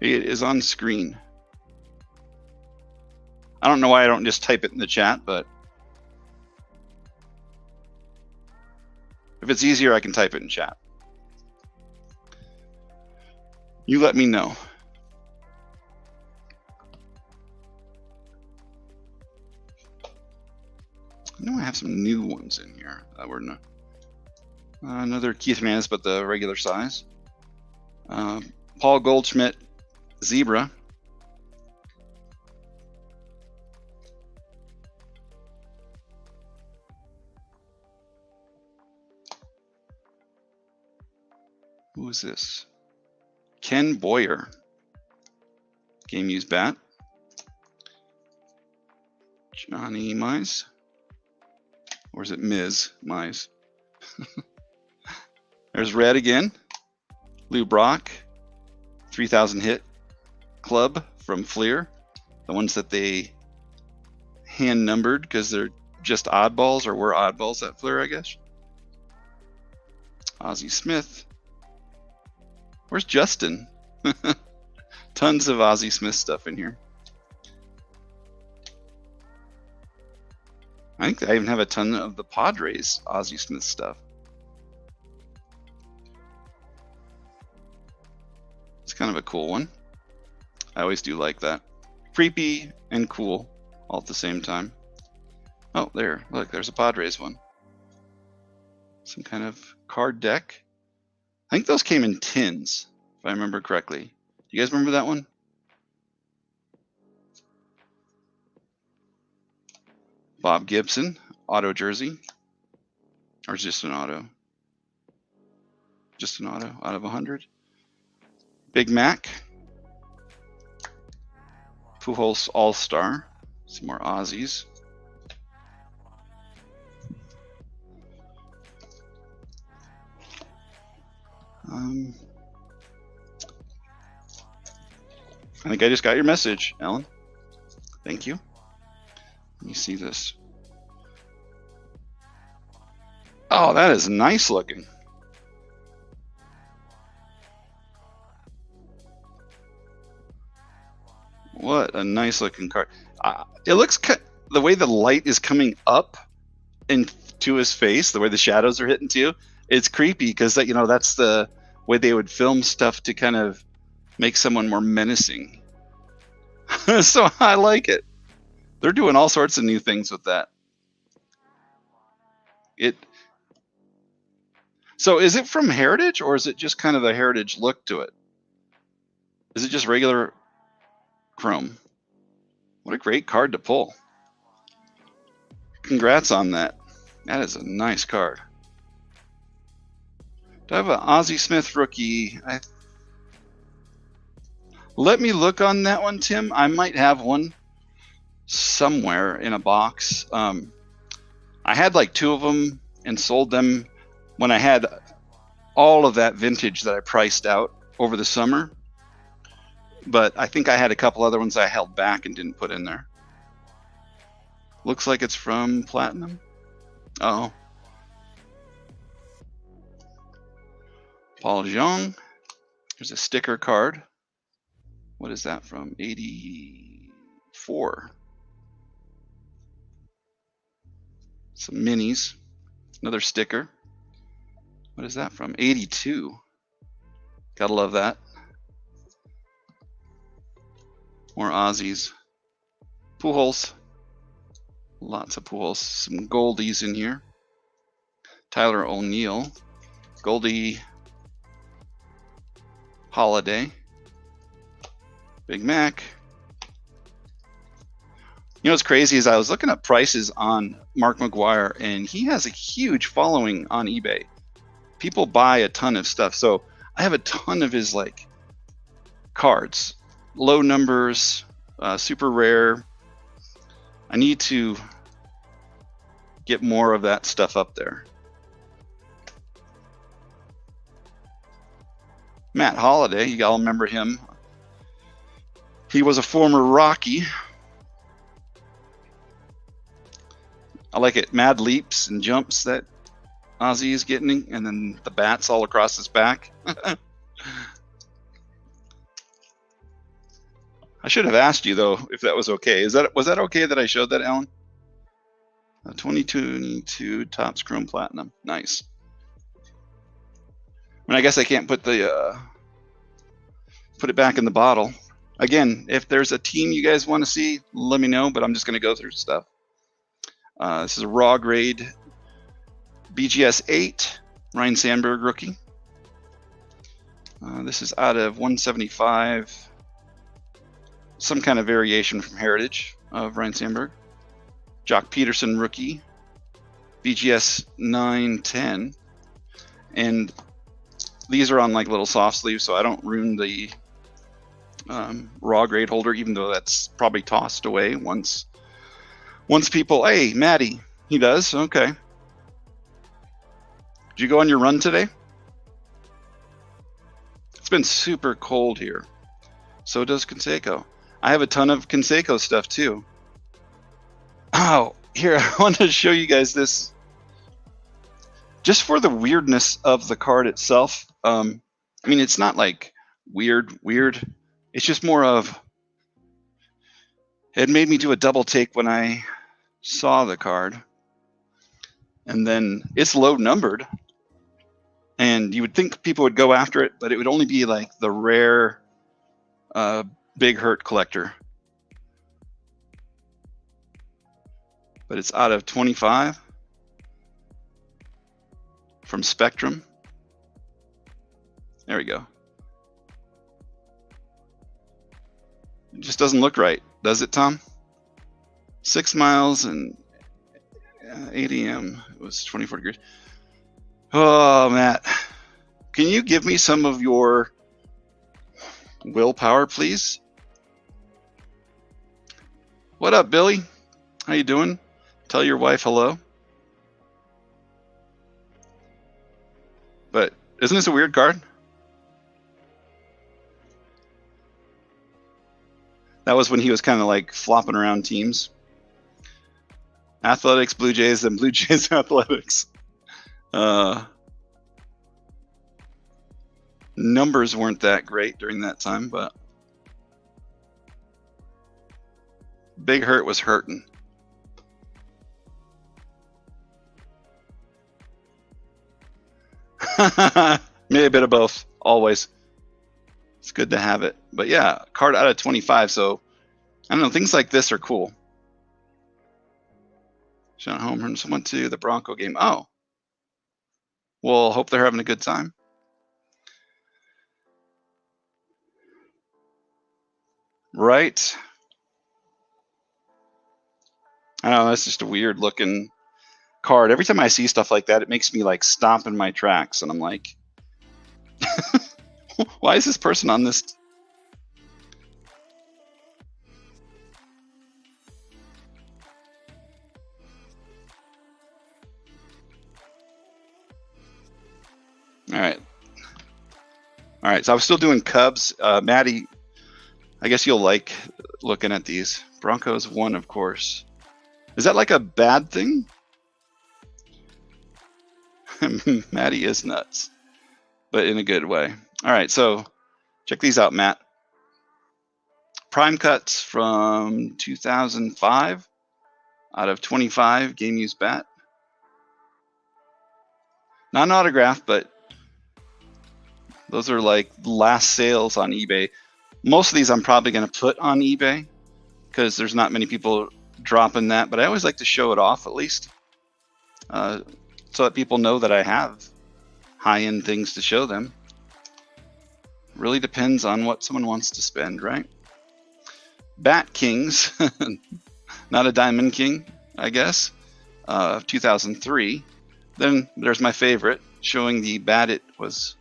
It is on screen. I don't know why I don't just type it in the chat, but if it's easier, I can type it in chat. You let me know. I know I have some new ones in here that were not. Another Keith Hernandez, but the regular size. Paul Goldschmidt, Zebra. Who is this? Ken Boyer. Game used bat. Johnny Mize. Or is it Ms. Mize? There's red again. Lou Brock. 3,000 hit club from Fleer. The ones that they hand numbered because they're just oddballs, or were oddballs at Fleer, I guess. Ozzie Smith. Where's Justin? Tons of Ozzie Smith stuff in here. I think I even have a ton of the Padres Ozzie Smith stuff. It's kind of a cool one. I always do like that. Creepy and cool all at the same time. Oh, there. Look, there's a Padres one. Some kind of card deck. I think those came in tins, if I remember correctly. Do you guys remember that one? Bob Gibson, auto jersey. Or just an auto? Just an auto out of 100. Big Mac. Pujols All-Star. Some more Aussies. I think I just got your message, Ellen. Thank you. Let me see this. Oh, that is nice looking. What a nice looking card. It looks the way the light is coming up into his face, the way the shadows are hitting too. It's creepy because that, you know, that's the way they would film stuff to kind of make someone more menacing. So I like it. They're doing all sorts of new things with that. So is it from Heritage, or is it just kind of a Heritage look to it? Is it just regular chrome? What a great card to pull. Congrats on that. That is a nice card. Do I have an Ozzie Smith rookie? Let me look on that one, Tim. I might have one somewhere in a box. I had like 2 of them and sold them when I had all of that vintage that I priced out over the summer. But I think I had a couple other ones I held back and didn't put in there. Looks like it's from Platinum. Oh. Paul Jeong. There's a sticker card. What is that from? 84. Some minis. Another sticker. What is that from? 82. Gotta love that. More Aussies. Pujols. Lots of Pujols. Some Goldies in here. Tyler O'Neill. Goldie Holiday. Big Mac. You know what's crazy is I was looking up prices on Mark McGwire, and he has a huge following on eBay. People buy a ton of stuff. So I have a ton of his like cards, low numbers, super rare. I need to get more of that stuff up there. Matt Holliday, you all remember him. He was a former Rocky. I like it. Mad leaps and jumps that Ozzy is getting, and then the bats all across his back. I should have asked you though if that was okay. Was that okay that I showed that, Alan? 22 Topps Chrome Platinum. Nice. I mean, I guess I can't put the put it back in the bottle. Again, if there's a team you guys want to see, let me know. But I'm just going to go through stuff. This is a raw grade BGS 8 Ryan Sandberg rookie. This is out of 175. Some kind of variation from Heritage of Ryan Sandberg. Jock Peterson rookie, BGS 910, and these are on like little soft sleeves, so I don't ruin the raw grade holder, even though that's probably tossed away once people. Hey, Maddie, he does. Okay. Did you go on your run today? It's been super cold here. So does Canseco. I have a ton of Canseco stuff too. Oh, here, I want to show you guys this. Just for the weirdness of the card itself. I mean, it's not like weird. It's just more of, it made me do a double take when I saw the card. And then it's low numbered. And you would think people would go after it, but it would only be like the rare Big Hurt collector. But it's out of 25 from Spectrum. There we go. It just doesn't look right, does it, Tom? 6 miles and 8 a.m. It was 24 degrees. Oh, Matt, can you give me some of your willpower, please? What up, Billy? How you doing? Tell your wife hello. But isn't this a weird card? That was when he was kind of like flopping around teams. Athletics, Blue Jays, and Blue Jays Athletics. Numbers weren't that great during that time, but Big Hurt was hurting. Maybe a bit of both, always. It's good to have it. But yeah, card out of 25, so I don't know, things like this are cool. Sean Holmgren went to the Bronco game. Oh. Well, hope they're having a good time. Right. I don't know, that's just a weird looking card. Every time I see stuff like that, it makes me like stomp in my tracks, and I'm like, why is this person on this? right. All right, so I was still doing Cubs. Maddie, I guess you'll like looking at these. Broncos 1, of course. Is that like a bad thing? Maddie is nuts, but in a good way. All right, so check these out, Matt. Prime cuts from 2005 out of 25 game used bat. Not an autograph, but those are like last sales on eBay. Most of these I'm probably going to put on eBay because there's not many people dropping that, but I always like to show it off at least so that people know that I have high-end things to show them. Really depends on what someone wants to spend, right? Bat Kings, not a Diamond King, I guess, 2003. Then there's my favorite, showing the bat it was,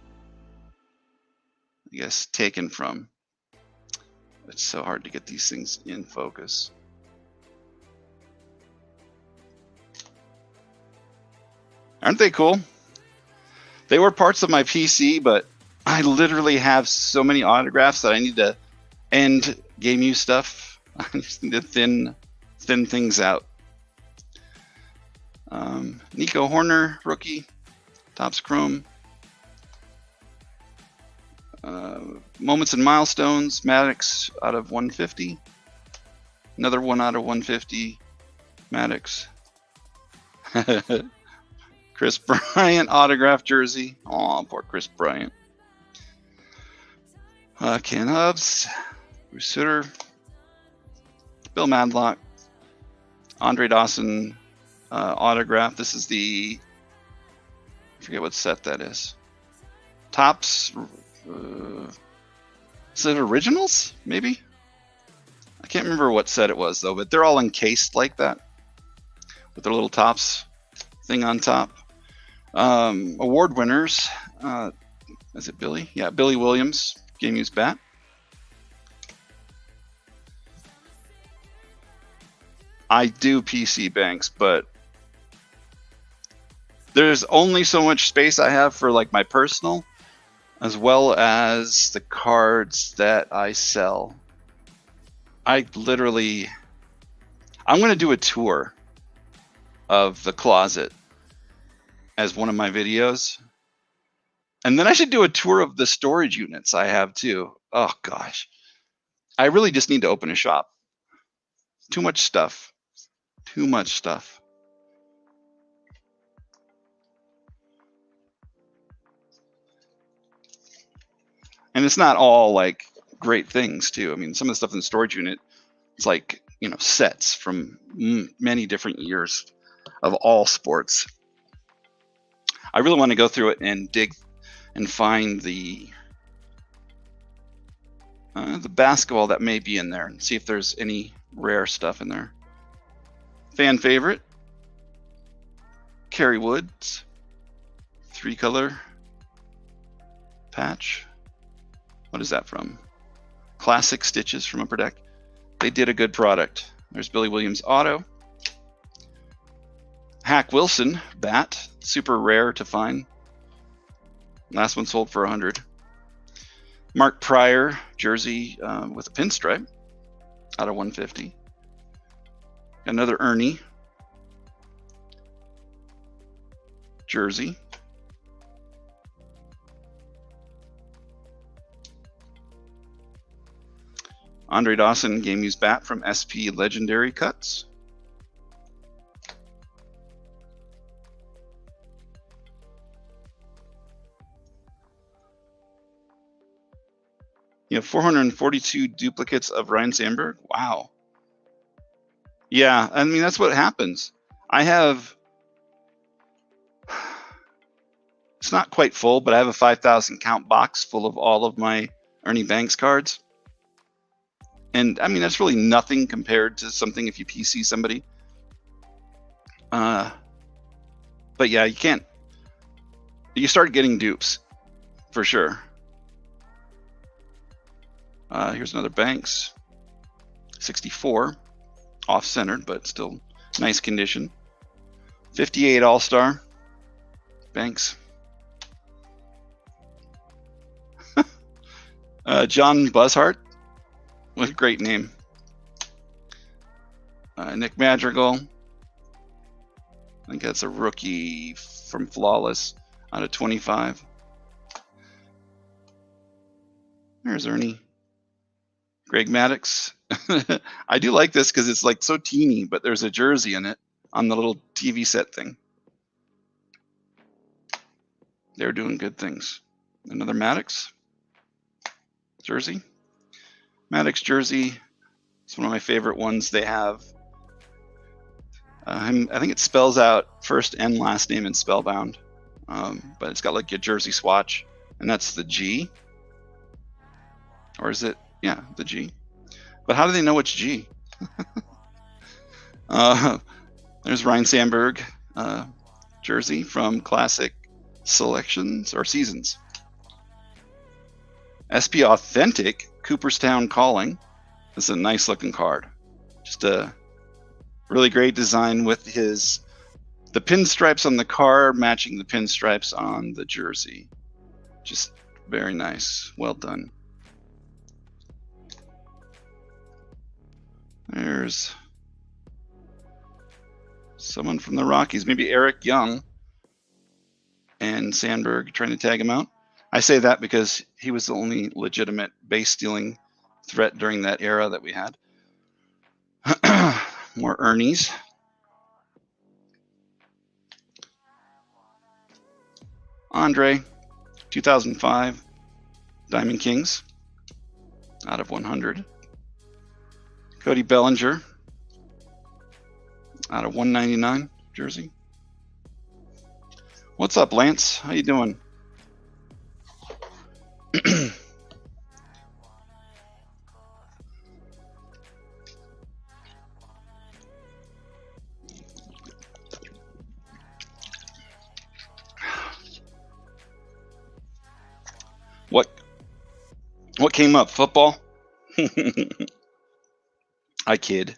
I guess, taken from. It's so hard to get these things in focus. Aren't they cool? They were parts of my PC, but I literally have so many autographs that I need to end game use stuff. I just need to thin things out. Nico Horner, rookie, Topps Chrome. Moments and Milestones, Maddox out of 150. Another one out of 150, Maddox. Chris Bryant autograph jersey. Oh, poor Chris Bryant. Ken Hubbs, Bruce Sutter, Bill Madlock, Andre Dawson autograph. This is the, I forget what set that is. Topps. Is it originals? Maybe? I can't remember what set it was though, but they're all encased like that with their little Topps thing on top. Award winners. Is it Billy? Yeah, Billy Williams, game used bat. I do PC banks, but there's only so much space I have for like my personal, as well as the cards that I sell. I'm going to do a tour of the closet as one of my videos. And then I should do a tour of the storage units I have too. Oh gosh. I really just need to open a shop. Too much stuff. Too much stuff. And it's not all like great things too. I mean, some of the stuff in the storage unit, it's like, you know, sets from many different years of all sports. I really want to go through it and dig and find the basketball that may be in there and see if there's any rare stuff in there. Fan favorite, Kerry Woods, 3-color patch. What is that from? Classic Stitches from Upper Deck. They did a good product. There's Billy Williams auto. Hack Wilson bat, super rare to find. Last one sold for 100. Mark Pryor jersey with a pinstripe out of 150. Another Ernie jersey. Andre Dawson game used bat from SP Legendary Cuts. You have 442 duplicates of Ryan Sandberg. Wow. Yeah, I mean, that's what happens. I have, it's not quite full, but I have a 5,000 count box full of all of my Ernie Banks cards. And I mean, that's really nothing compared to something if you PC somebody. But yeah, you start getting dupes for sure. Here's another Banks, 64, off-centered, but still nice condition. 58 All-Star, Banks. John Buzzhart, what a great name. Nick Madrigal, I think that's a rookie from Flawless out of 25. There's Ernie. Greg Maddux. I do like this because it's like so teeny, but there's a jersey in it on the little TV set thing. They're doing good things. Another Maddux jersey. Maddux jersey. It's one of my favorite ones they have. I think it spells out first and last name in Spellbound, but it's got like a jersey swatch, and that's the G. Or is it? Yeah, the G. But how do they know it's G? There's Ryan Sandberg jersey from Classic Selections or Seasons. SP Authentic Cooperstown Calling. This is a nice looking card. Just a really great design with the pinstripes on the car matching the pinstripes on the jersey. Just very nice. Well done. There's someone from the Rockies, maybe Eric Young, and Sandberg trying to tag him out. I say that because he was the only legitimate base stealing threat during that era that we had. More Ernies. Andre, 2005, Diamond Kings, out of 100. Cody Bellinger, out of 199, jersey. What's up, Lance? How you doing? What came up? Football? I kid.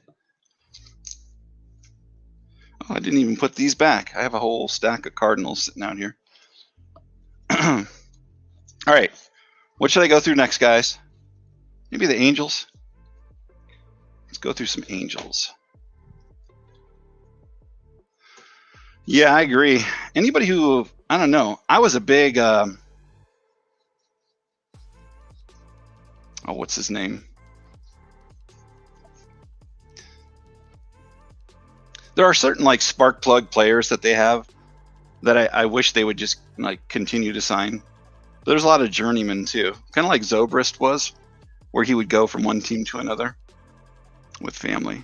Oh, I didn't even put these back. I have a whole stack of Cardinals sitting out here. All right. What should I go through next, guys? Maybe the Angels? Let's go through some Angels. Yeah, I agree. Anybody who, I don't know, I was a big, what's his name? There are certain like spark plug players that they have that I wish they would just like continue to sign. But there's a lot of journeymen too, kind of like Zobrist was, where he would go from one team to another with family.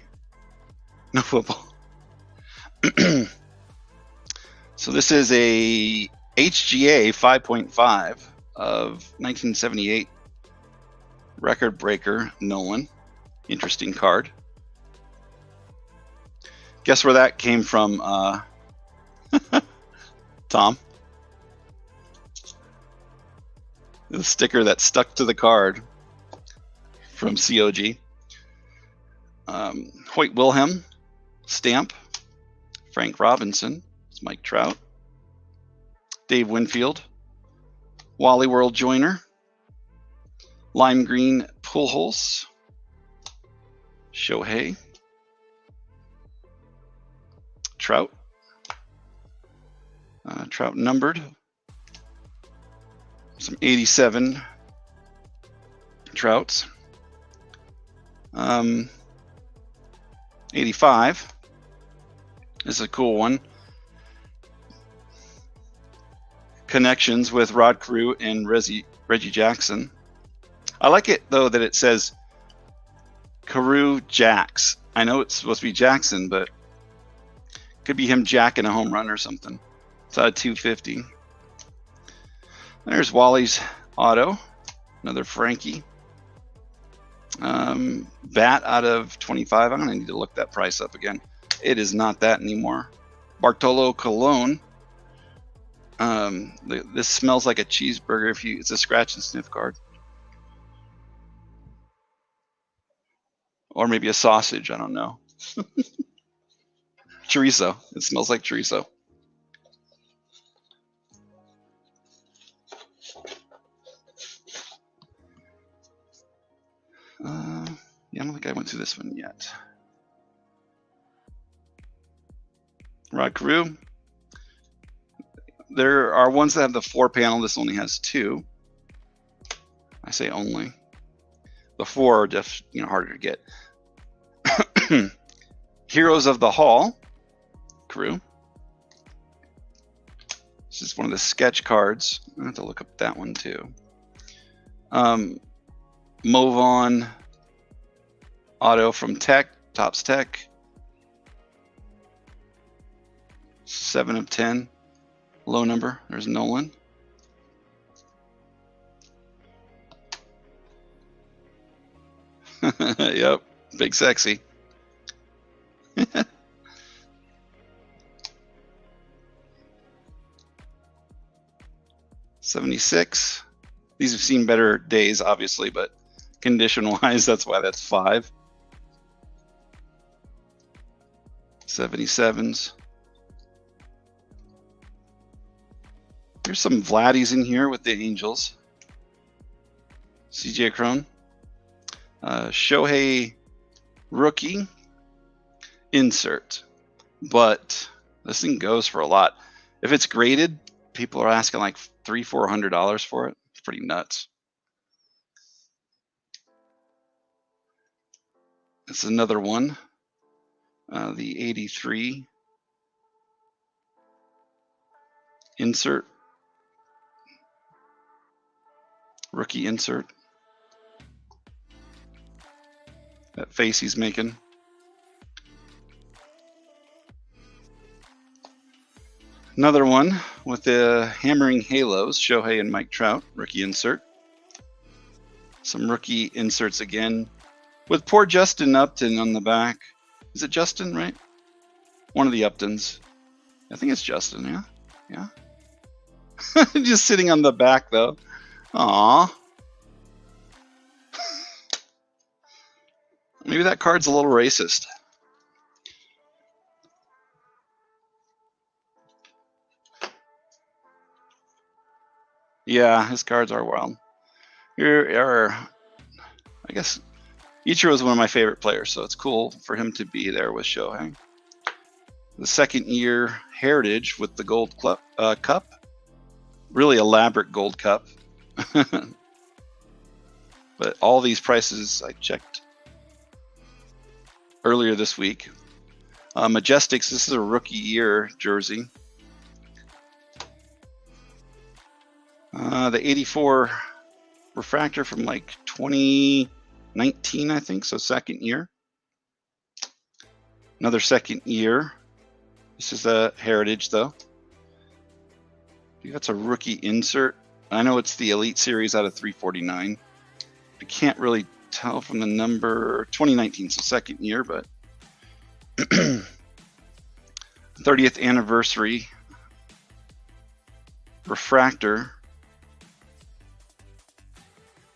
No football. So this is a HGA 5.5 of 1978 record breaker Nolan. Interesting card. Guess where that came from, Tom? The sticker that stuck to the card from COG. Hoyt Wilhelm stamp. Frank Robinson. It's Mike Trout. Dave Winfield. Wally World Joiner. Lime Green Pujols. Shohei. Trout. Trout numbered. Some 87 Trouts. 85. This is a cool one. Connections with Rod Carew and Reggie Jackson. I like it though that it says Carew Jacks. I know it's supposed to be Jackson, but could be him jacking a home run or something. It's out of 250. There's Wally's auto. Another Frankie. Bat out of 25. I'm going to need to look that price up again. It is not that anymore. Bartolo Colon. This smells like a cheeseburger. It's a scratch and sniff card. Or maybe a sausage. I don't know. Chorizo. It smells like chorizo. to this one yet. Rod Carew. There are ones that have the 4 panel. This only has 2. I say only. The 4 are just harder to get. Heroes of the Hall. Carew. This is one of the sketch cards. I have to look up that one too. Movon auto from Tech, Topps Tech. 7 of 10. Low number. There's Nolan. Yep. Big sexy. 76. These have seen better days, obviously, but condition-wise, that's why that's 5. 77s. There's some Vladdies in here with the Angels. CJ Cron. Shohei rookie insert. But this thing goes for a lot. If it's graded, people are asking like $300-400 for it. It's pretty nuts. It's another one. The 83 insert. Rookie insert. That face he's making. Another one with the hammering halos, Shohei and Mike Trout, rookie insert. Some rookie inserts again, with poor Justin Upton on the back. Is it Justin, right? One of the Uptons. I think it's Justin, yeah? Yeah. Just sitting on the back, though. Aww. Maybe that card's a little racist. Yeah, his cards are wild. I guess Ichiro is one of my favorite players, so it's cool for him to be there with Shohei. The second year heritage with the gold cup. Really elaborate gold cup. But all these prices I checked earlier this week. Majestics, this is a rookie year jersey. The 84 refractor from like 2019, I think, so second year. Another second year. This is a heritage, though. I think that's a rookie insert. I know it's the Elite Series out of 349. I can't really tell from the number. 2019, so second year, but 30th anniversary refractor.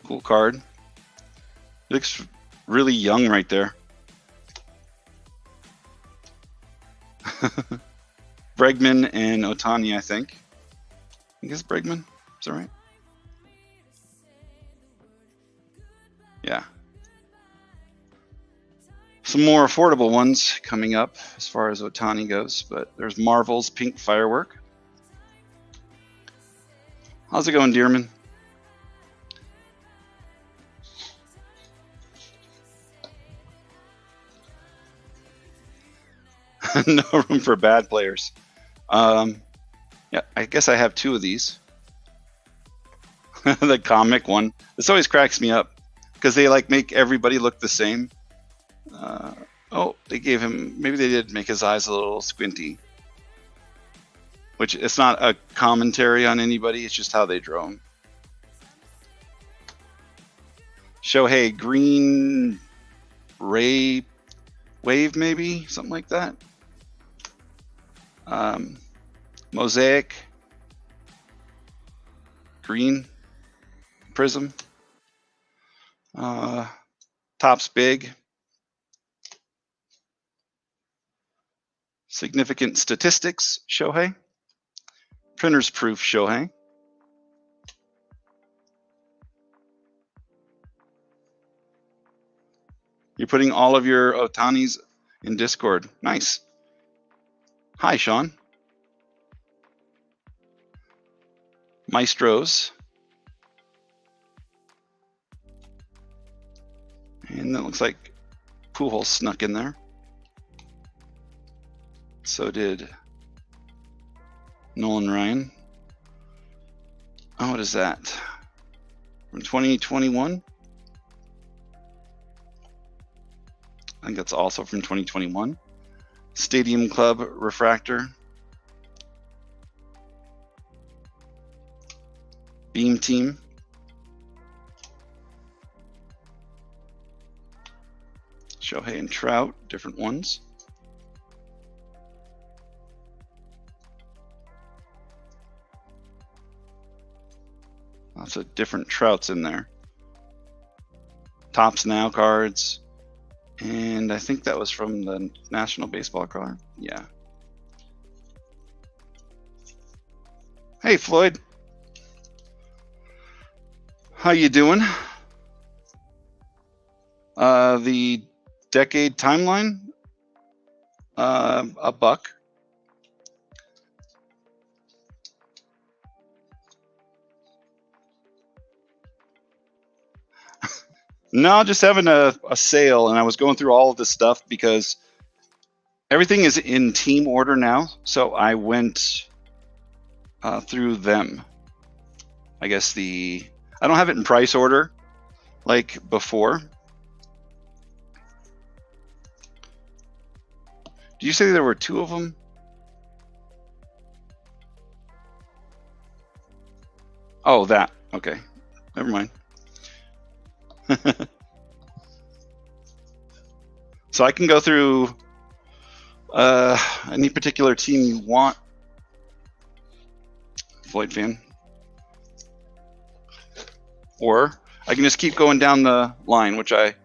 Cool card. It looks really young right there. Bregman and Otani, I think. I think it's Bregman. Is that right? Yeah. Some more affordable ones coming up as far as Otani goes, but there's Marvel's Pink Firework. How's it going, Dearman? No room for bad players. Yeah, I guess I have 2 of these. The comic one. This always cracks me up because they like make everybody look the same. Oh, they gave him. Maybe they did make his eyes a little squinty. Which it's not a commentary on anybody. It's just how they draw him. Shohei green ray wave, maybe something like that. Mosaic green prism. Topps big. Significant statistics Shohei. Printer's proof Shohei. You're putting all of your Otanis in Discord. Nice. Hi, Sean. Maestros. And that looks like Pujols snuck in there. So did Nolan Ryan. Oh, what is that? From 2021? I think that's also from 2021. Stadium Club Refractor. Beam Team. Shohei and Trout, different ones. Lots of different Trouts in there. Tops Now cards. And I think that was from the National Baseball card. Yeah. Hey, Floyd. How you doing? The decade timeline? A buck. No, just having a sale, and I was going through all of this stuff because everything is in team order now. So I went through them. I guess I don't have it in price order like before. Did you say there were 2 of them? Oh, that. Okay. Never mind. So I can go through any particular team you want, Floyd fan. Or I can just keep going down the line, which I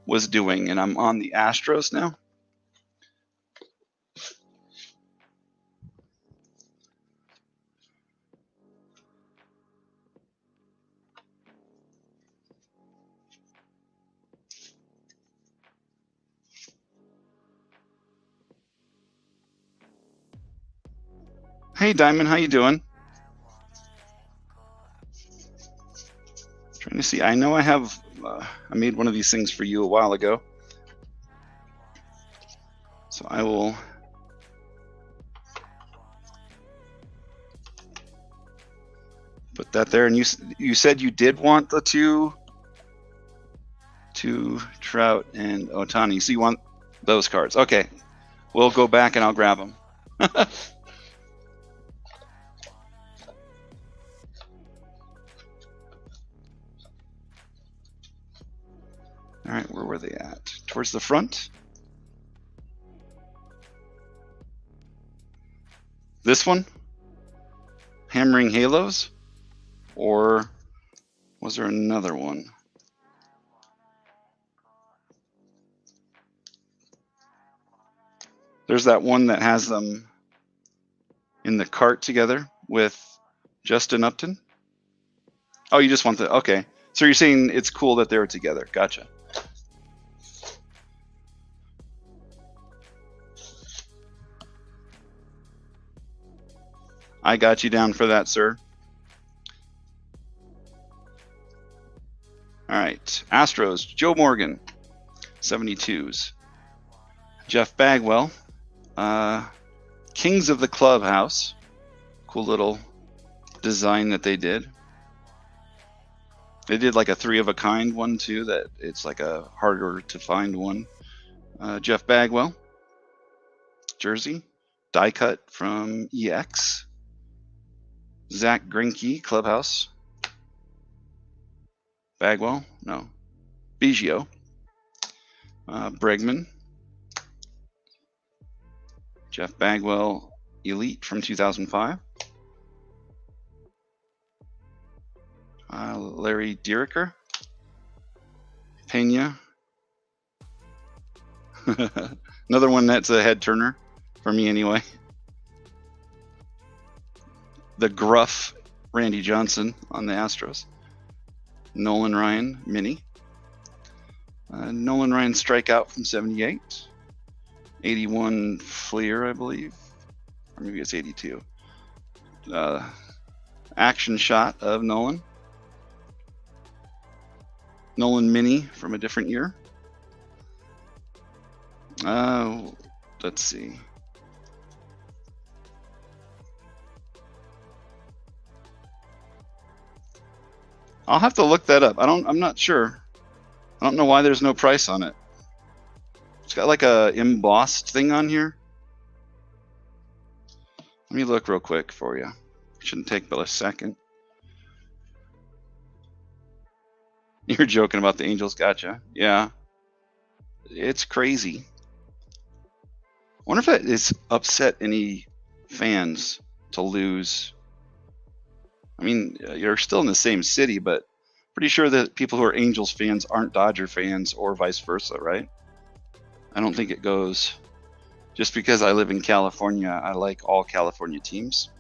was doing, and I'm on the Astros now. Hey, Diamond, how you doing? Trying to see. I know I have. I made one of these things for you a while ago, so I will. Put that there. And you said you did want the two Trout and Ohtani. So you want those cards? Okay, we'll go back and I'll grab them. All right, where were they at? Towards the front. This one? Hammering Halos? Or was there another one? There's that one that has them in the cart together with Justin Upton. Oh, you just want the, okay. So you're saying it's cool that they're together. Gotcha. I got you down for that, sir. All right, Astros, Joe Morgan, 72s. Jeff Bagwell, Kings of the Clubhouse. Cool little design that they did. They did like a 3 of a kind one too, that it's like a harder to find one. Jeff Bagwell, jersey, die cut from EX. Zach Greinke, Clubhouse. Bagwell, no. Biggio. Bregman. Jeff Bagwell, Elite from 2005. Larry Diricker. Pena. Another one that's a head turner for me anyway. The gruff Randy Johnson on the Astros. Nolan Ryan, mini. Nolan Ryan strikeout from 78. 81 Fleer, I believe. Or maybe it's 82. Action shot of Nolan. Nolan Mini from a different year. Let's see. I'll have to look that up. I'm not sure. I don't know why there's no price on it. It's got like a embossed thing on here. Let me look real quick for you. Shouldn't take but a second. You're joking about the Angels, gotcha. Yeah. It's crazy. I wonder if that is upset any fans to lose. I mean, you're still in the same city, but pretty sure that people who are Angels fans aren't Dodger fans or vice versa, right? I don't think it goes. Just because I live in California, I like all California teams.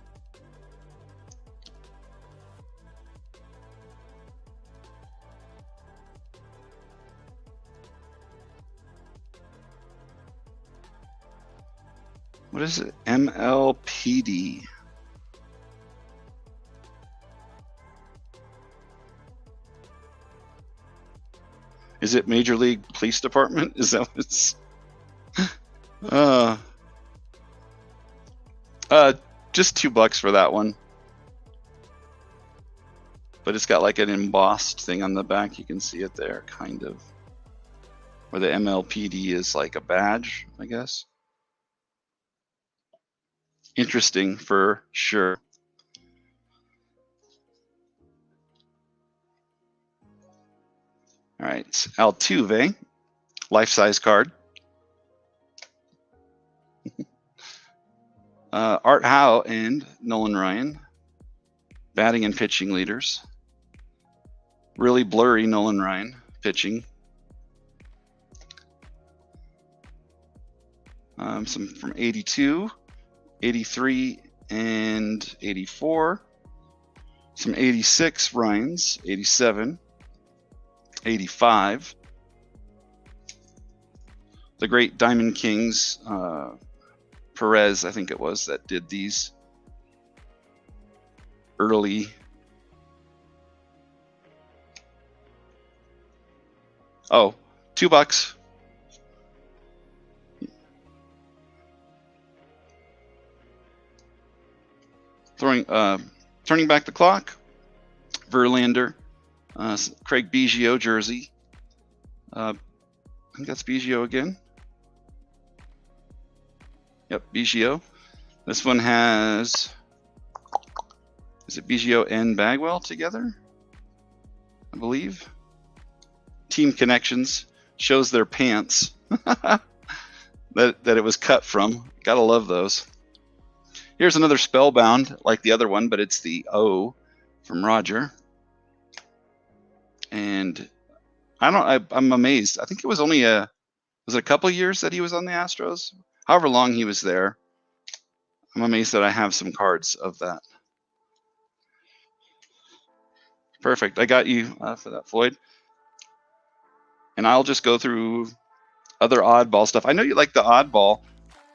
What is it? MLPD. Is it Major League Police Department? Is that what it's? Just $2 for that one. But it's got like an embossed thing on the back. You can see it there, kind of. Where the MLPD is like a badge, I guess. Interesting for sure. All right, Altuve, life-size card. Art Howe and Nolan Ryan, batting and pitching leaders. Really blurry Nolan Ryan pitching. Some from 82, 83, and 84. Some 86 Ryans, 87, 85. The great Diamond Kings, Perez, I think it was, that did these early. Oh, $2. Turning back the clock. Verlander, Craig Biggio jersey. I think that's Biggio again. Yep, Biggio. This one has, is it Biggio and Bagwell together? I believe. Team Connections shows their pants that it was cut from. Gotta love those. Here's another Spellbound like the other one, but it's the O from Roger. And I'm amazed. I think it was only was it a couple years that he was on the Astros? However long he was there. I'm amazed that I have some cards of that. Perfect. I got you for that, Floyd. And I'll just go through other oddball stuff. I know you like the oddball.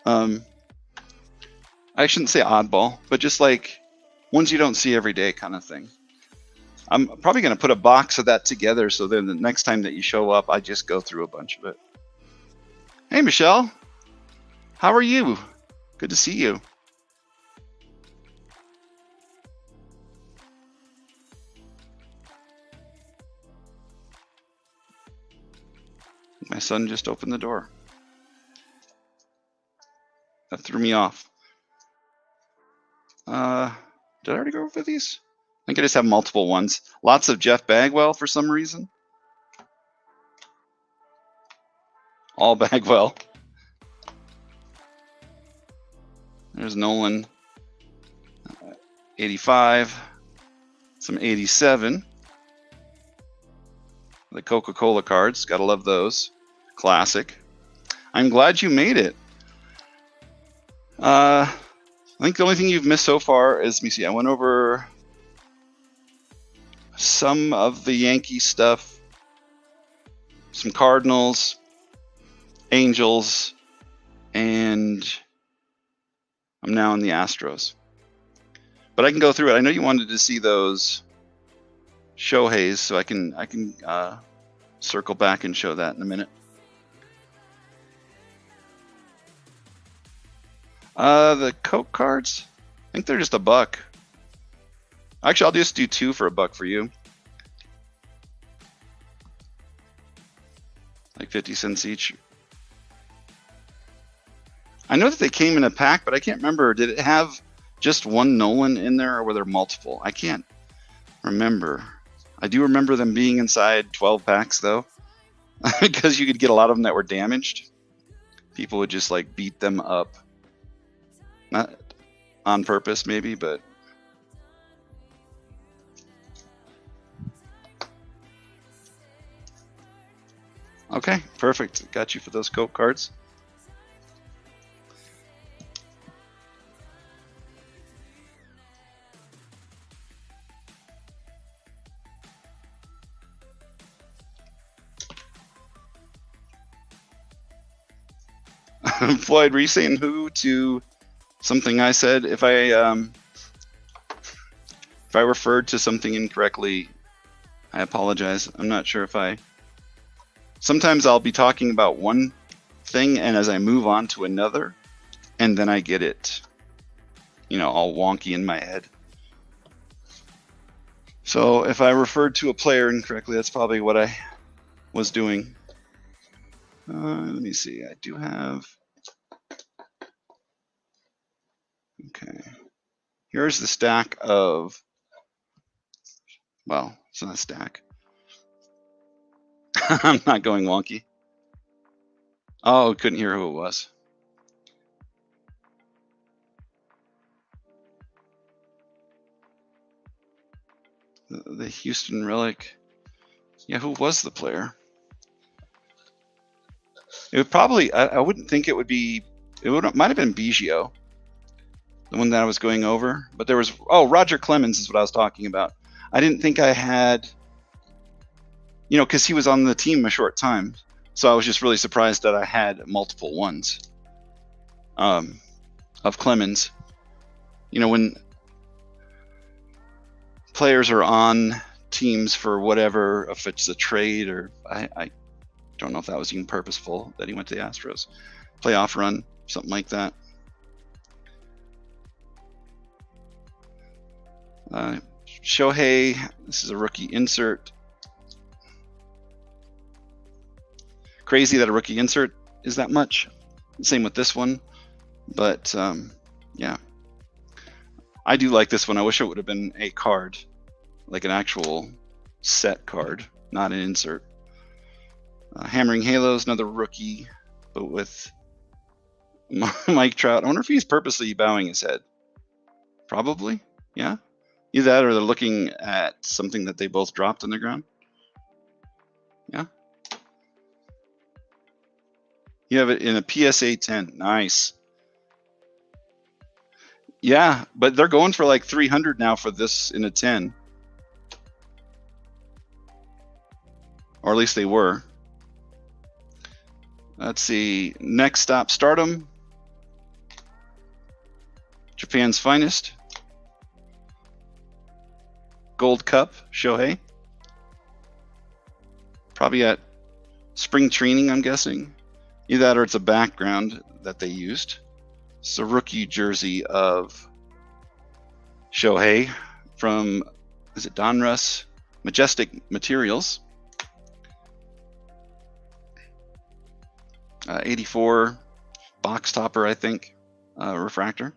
I shouldn't say oddball, but just like ones you don't see every day kind of thing. I'm probably going to put a box of that together so then the next time that you show up, I just go through a bunch of it. Hey, Michelle. How are you? Good to see you. My son just opened the door. That threw me off. Did I already go over these? I think I just have multiple ones. Lots of Jeff Bagwell for some reason. All Bagwell. There's Nolan. 85. Some 87. The Coca-Cola cards. Gotta love those. Classic. I'm glad you made it. I think the only thing you've missed so far is, let me see, I went over some of the Yankee stuff, some Cardinals, Angels, and I'm now in the Astros. But I can go through it. I know you wanted to see those Shoheis, so I can circle back and show that in a minute. The Coke cards, I think they're just $1. Actually, I'll just do 2 for $1 for you. Like 50 cents each. I know that they came in a pack, but I can't remember. Did it have just one Nolan in there, or were there multiple? I can't remember. I do remember them being inside 12 packs, though, because you could get a lot of them that were damaged. People would just like beat them up. Not on purpose, maybe, but... Okay, perfect. Got you for those Coke cards. Floyd, were you saying who to something I said? If I referred to something incorrectly, I apologize. I'm not sure if I... Sometimes I'll be talking about one thing, and as I move on to another, and then I get it, all wonky in my head. So if I referred to a player incorrectly, that's probably what I was doing. Let me see. I do have... Okay. Here's the stack of... Well, it's not a stack. I'm not going wonky. Oh, couldn't hear who it was. The Houston Relic. Yeah, who was the player? It would probably... I wouldn't think it would be... might have been Biggio, the one that I was going over. But there was... Oh, Roger Clemens is what I was talking about. I didn't think I had... because he was on the team a short time. So I was just really surprised that I had multiple ones of Clemens. When players are on teams for whatever, if it's a trade or... I don't know if that was even purposeful that he went to the Astros. Playoff run, something like that. Shohei, this is a rookie insert. Crazy that a rookie insert is that much. Same with this one, but yeah, I do like this one. I wish it would have been a card, like an actual set card, not an insert. Hammering Halos, another rookie, but with Mike Trout. I wonder if he's purposely bowing his head. Probably, yeah. Either that or they're looking at something that they both dropped on the ground. Yeah. You have it in a PSA 10. Nice. Yeah, but they're going for like 300 now for this in a 10. Or at least they were. Let's see. Next stop, Stardom. Japan's finest. Gold Cup, Shohei. Probably at spring training, I'm guessing. Either that or it's a background that they used. It's a rookie jersey of Shohei from, is it Donruss? Majestic Materials. 84 box topper, I think, refractor.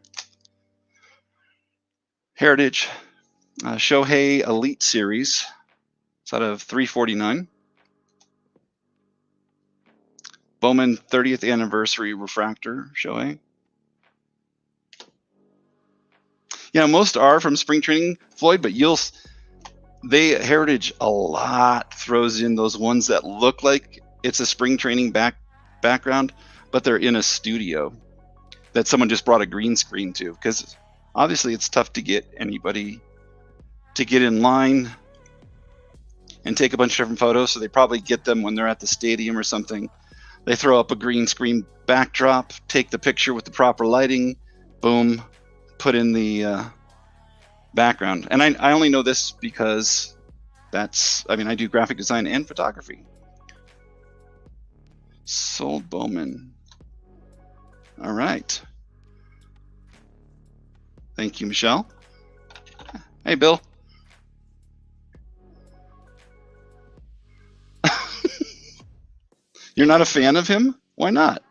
Heritage Shohei Elite Series. It's out of 349. Bowman 30th anniversary refractor Shohei. Yeah, most are from spring training, Floyd, but Heritage a lot throws in those ones that look like it's a spring training background, but they're in a studio that someone just brought a green screen to, because obviously it's tough to get anybody to get in line and take a bunch of different photos. So they probably get them when they're at the stadium or something. They throw up a green screen backdrop, take the picture with the proper lighting, boom, put in the background. And I only know this because I do graphic design and photography. Sold Bowman. All right. Thank you, Michelle. Hey, Bill. You're not a fan of him? Why not?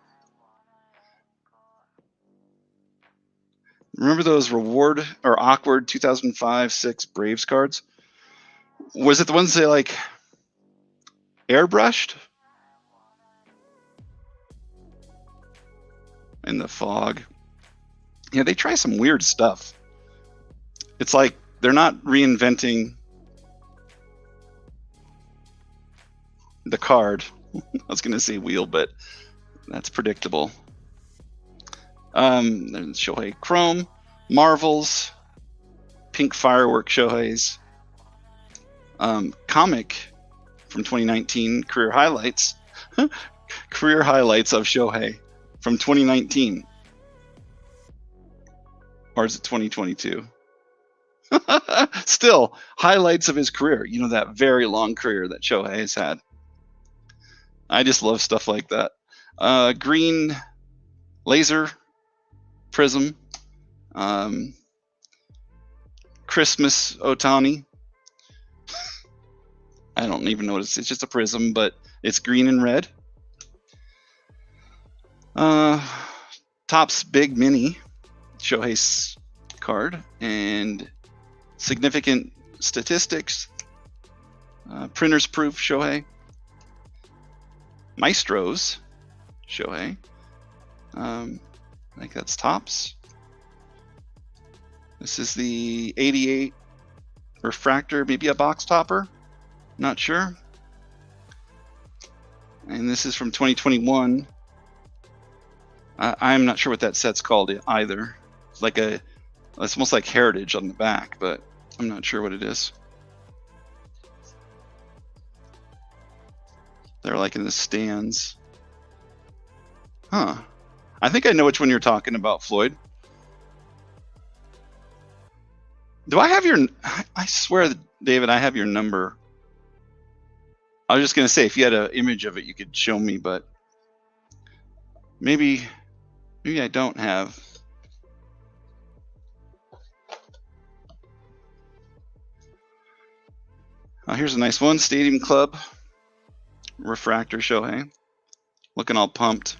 Remember those reward or awkward 2005-06 Braves cards? Was it the ones they like airbrushed in the fog? Yeah, they try some weird stuff. It's like they're not reinventing the card. I was going to say wheel, but that's predictable. There's Shohei Chrome, Marvels, Pink Firework Shoheis, comic from 2019, career highlights. Career highlights of Shohei from 2019. Or is it 2022? Still, highlights of his career. You know, that very long career that Shohei has had. I just love stuff like that. Green laser prism. Christmas Otani. I don't even know what it's just a prism, but it's green and red. Topps Big Mini Shohei's card and significant statistics. Printer's proof Shohei. Maestros Shohei. I think that's Topps. This is the 88 refractor, maybe a box topper. Not sure. And this is from 2021. I'm not sure what that set's called either. It's like it's almost like Heritage on the back, but I'm not sure what it is. They're like in the stands. Huh. I think I know which one you're talking about, Floyd. Do I have your... I swear, David, I have your number. I was just going to say, if you had an image of it, you could show me, but maybe I don't have. Here's a nice one. Stadium Club refractor Shohei. Looking all pumped.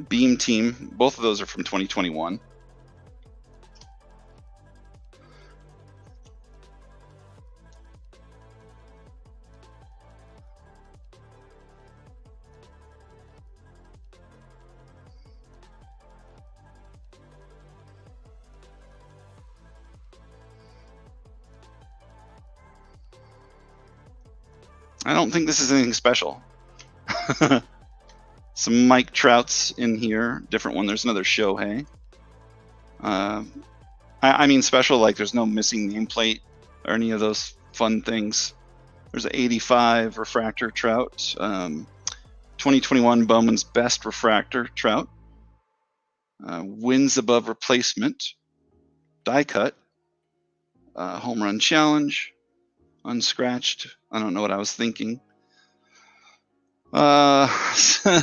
Beam Team. Both of those are from 2021. I don't think this is anything special. Some Mike Trouts in here. Different one. There's another Shohei. I mean special, like there's no missing nameplate or any of those fun things. There's an 85 refractor Trout. 2021 Bowman's best refractor Trout. Wins above replacement. Die cut. Home run challenge. Unscratched. I don't know what I was thinking.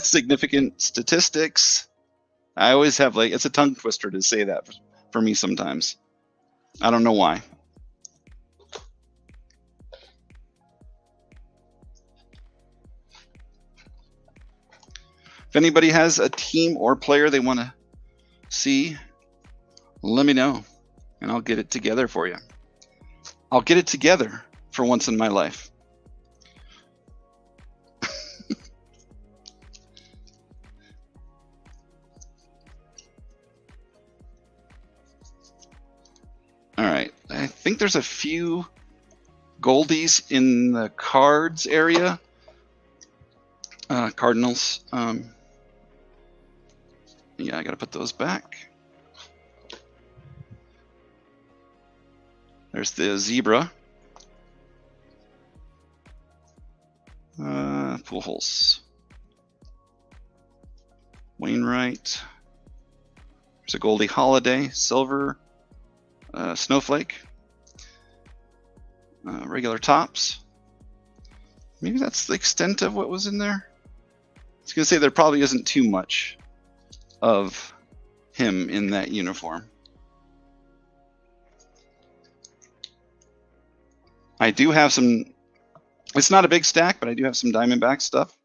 Significant statistics. I always have it's a tongue twister to say that for me sometimes. I don't know why. If anybody has a team or player they want to see, let me know and I'll get it together for you. I'll get it together for once in my life. All right, I think there's a few goldies in the cards area. Cardinals. Yeah, I gotta put those back. There's the zebra. Pujols. Wainwright. There's a Goldie Holiday, silver, snowflake, regular tops. Maybe that's the extent of what was in there. I was gonna say there probably isn't too much of him in that uniform. I do have some, it's not a big stack, but I do have some Diamondback stuff.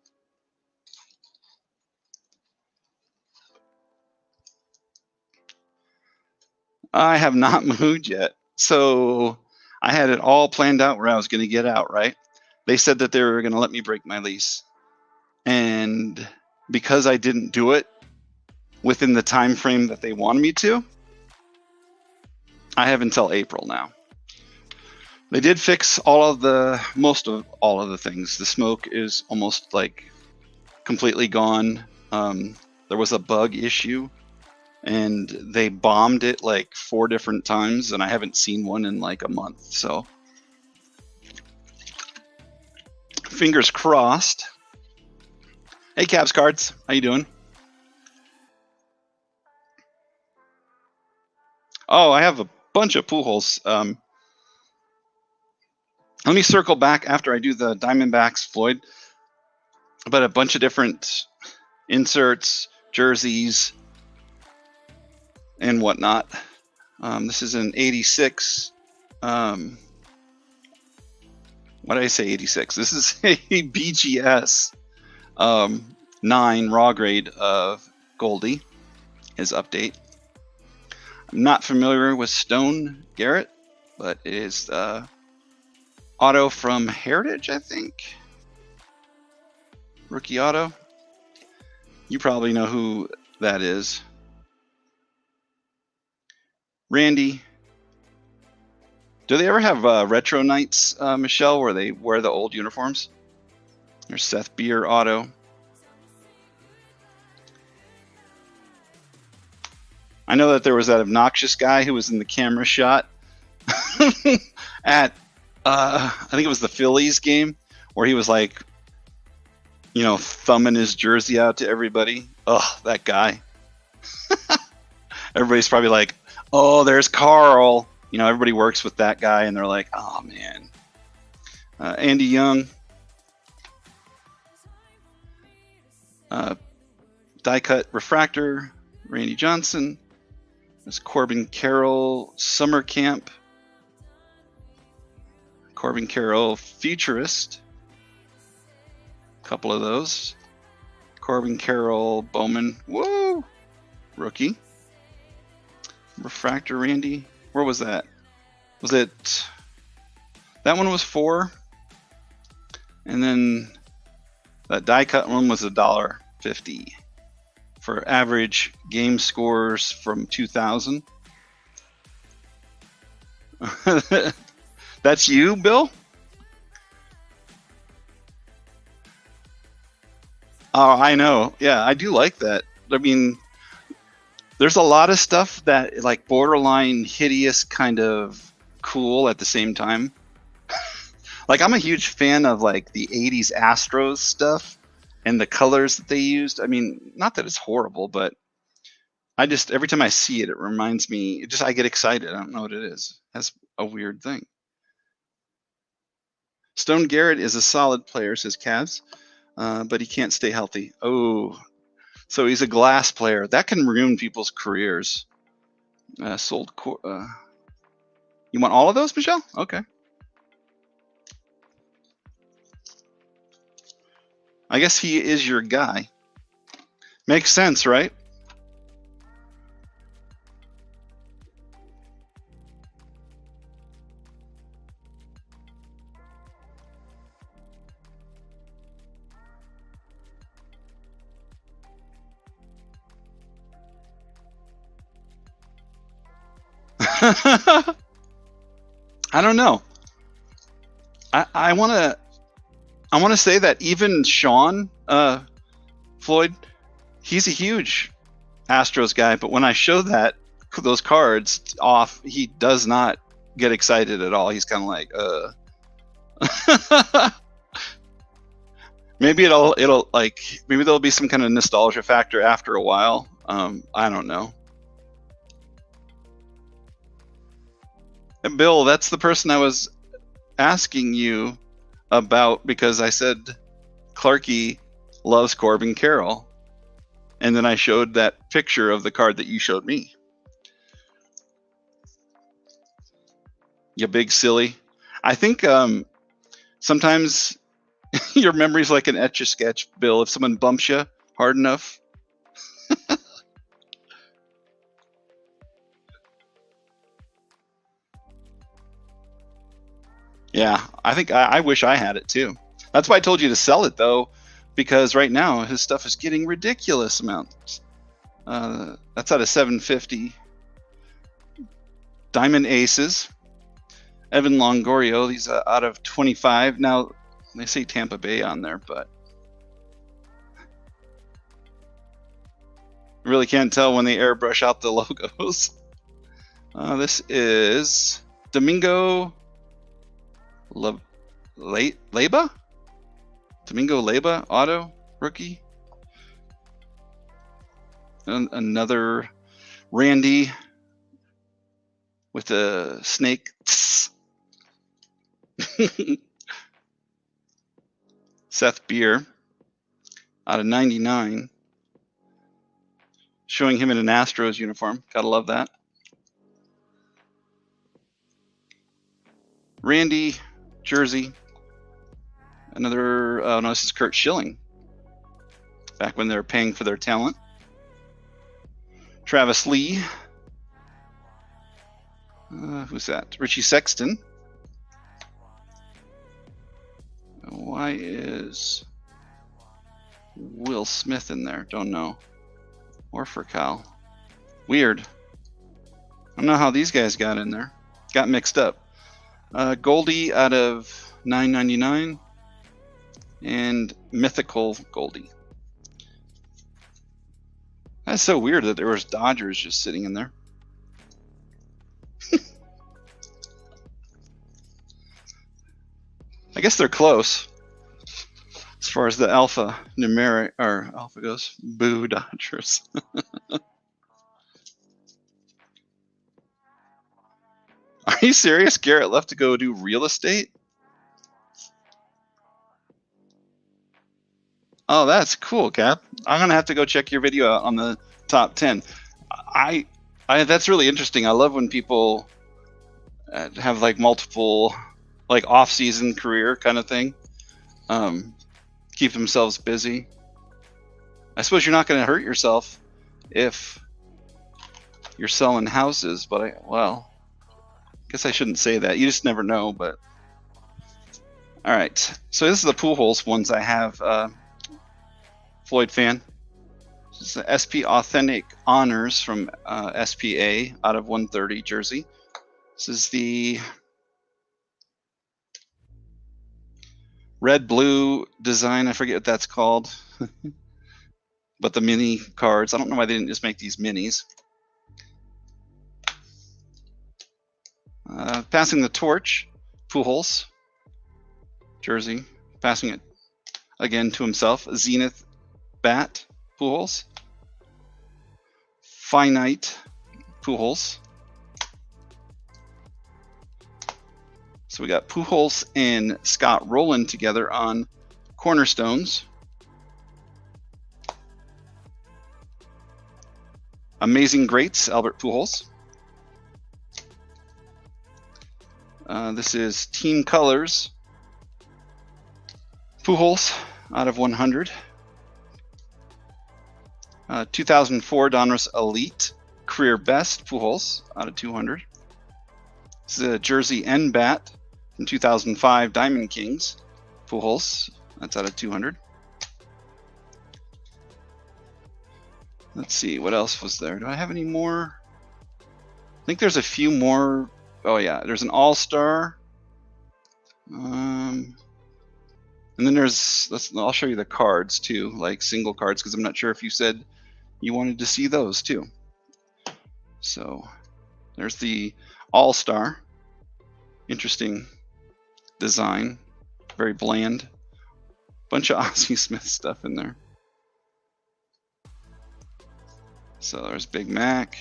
I have not moved yet. So I had it all planned out where I was going to get out, right? They said that they were going to let me break my lease. And because I didn't do it within the time frame that they wanted me to, I have until April now. They did fix most of all of the things. The smoke is almost like completely gone. There was a bug issue and they bombed it like 4 different times, and I haven't seen one in like a month. So fingers crossed. Hey, Cavs Cards, how you doing? Oh, I have a bunch of Pujols. Let me circle back after I do the Diamondbacks, Floyd. But a bunch of different inserts, jerseys, and whatnot. This is an 86. Why did I say 86? This is a BGS 9 raw grade of Goldie, his update. I'm not familiar with Stone Garrett, but it is auto from Heritage, I think. Rookie auto. You probably know who that is. Randy. Do they ever have retro nights, Michelle, where they wear the old uniforms? There's Seth Beer auto. I know that there was that obnoxious guy who was in the camera shot at, I think it was the Phillies game, where he was like, you know, thumbing his jersey out to everybody. Oh, that guy. Everybody's probably like, oh, there's Carl. You know, everybody works with that guy, and they're like, oh, man. Andy Young. Die cut refractor, Randy Johnson. There's Corbin Carroll Summer Camp. Corbin Carroll Futurist. A couple of those. Corbin Carroll Bowman. Whoa! Rookie. Refractor Randy. Where was that? Was it... That one was 4. And then that die cut one was $1.50 for average game scores from 2000. That's you, Bill? Oh, I know. Yeah, I do like that. I mean, there's a lot of stuff that like borderline hideous kind of cool at the same time. Like, I'm a huge fan of like the 80s Astros stuff and the colors that they used. I mean, not that it's horrible, but I just, every time I see it, it reminds me, I get excited. I don't know what it is. That's a weird thing. Stone Garrett is a solid player, says Cavs, but he can't stay healthy. Oh, so he's a glass player. That can ruin people's careers. You want all of those, Michelle? Okay. I guess he is your guy. Makes sense, right? I don't know. I want to say that even Sean Floyd, he's a huge Astros guy, but when I show those cards off, he does not get excited at all. He's kind of like, maybe it'll like, maybe there'll be some kind of nostalgia factor after a while. I don't know. And Bill, that's the person I was asking you about, because I said Clarky loves Corbin Carroll, and then I showed that picture of the card that you showed me. You big silly. I think sometimes your memory's like an Etch-a-Sketch, Bill. If someone bumps you hard enough. Yeah, I think I wish I had it too. That's why I told you to sell it though, because right now his stuff is getting ridiculous amounts. That's out of 750. Diamond Aces. Evan Longoria, these out of 25. Now, they say Tampa Bay on there, but really can't tell when they airbrush out the logos. This is Domingo Leyba? Domingo Leyba, auto, rookie. And another Randy with a snake. Seth Beer out of 99. Showing him in an Astros uniform. Gotta love that. Randy, jersey. Another, oh no, this is Kurt Schilling. Back when they were paying for their talent. Travis Lee. Who's that? Richie Sexton. Why is Will Smith in there? Don't know. Or for Cal. Weird. I don't know how these guys got in there. Got mixed up. Goldie out of 9.99. And Mythical Goldie. That's so weird that there was Dodgers just sitting in there. I guess they're close as far as the alpha numeric or alpha goes. Boo, Dodgers. Are you serious? Garrett left to go do real estate? Oh, that's cool, Cap. I'm gonna have to go check your video out on the top 10. I that's really interesting. I love when people have like multiple, like off-season career kind of thing. Keep themselves busy. I suppose you're not going to hurt yourself if you're selling houses, but well, I guess I shouldn't say that. You just never know. But all right, so this is the Pujols ones I have. Floyd fan. This is the SP Authentic Honors from SPA out of 130 jersey. This is the red blue design. I forget what that's called. But the mini cards. I don't know why they didn't just make these minis. Passing the torch. Pujols jersey. Passing it again to himself. Zenith bat. Pujols. Finite Pujols. So we got Pujols and Scott Rowland together on Cornerstones. Amazing Greats, Albert Pujols. This is Team Colors. Pujols out of 100. 2004 Donruss Elite Career Best Pujols out of 200. This is a jersey N bat from 2005 Diamond Kings Pujols. That's out of 200. Let's see, what else was there? Do I have any more? I think there's a few more. Oh yeah, there's an All-Star. And then there's, I'll show you the cards too, like single cards, because I'm not sure if you said you wanted to see those too. So there's the All-Star. Interesting design, very bland. Bunch of Ozzie Smith stuff in there. So there's Big Mac.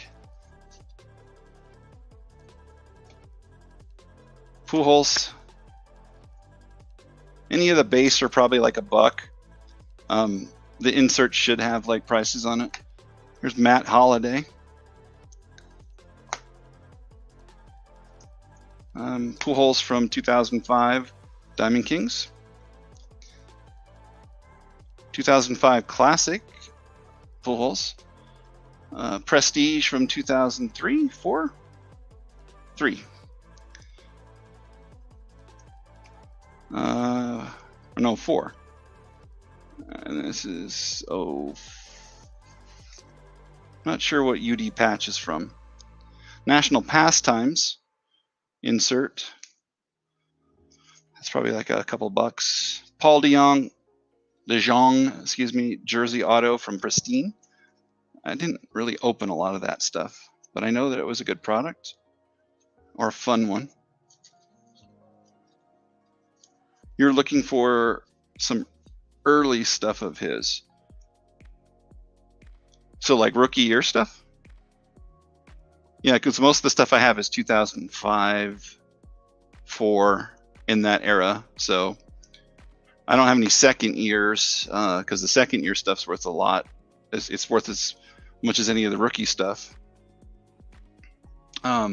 Pujols. Any of the base are probably like $1. The insert should have like prices on it. Here's Matt Holliday. Pujols from 2005 Diamond Kings. 2005 Classic Pujols. Prestige from 2003, 4? 3. No, 4. And this is, not sure what UD patch is from. National Pastimes insert. That's probably like a couple bucks. Paul DeJong, jersey auto from Pristine. I didn't really open a lot of that stuff, but I know that it was a good product or a fun one. You're looking for some early stuff of his. So like rookie year stuff? Yeah, because most of the stuff I have is 2005, 4 in that era. So I don't have any second years because the second year stuff's worth a lot. It's worth as much as any of the rookie stuff. But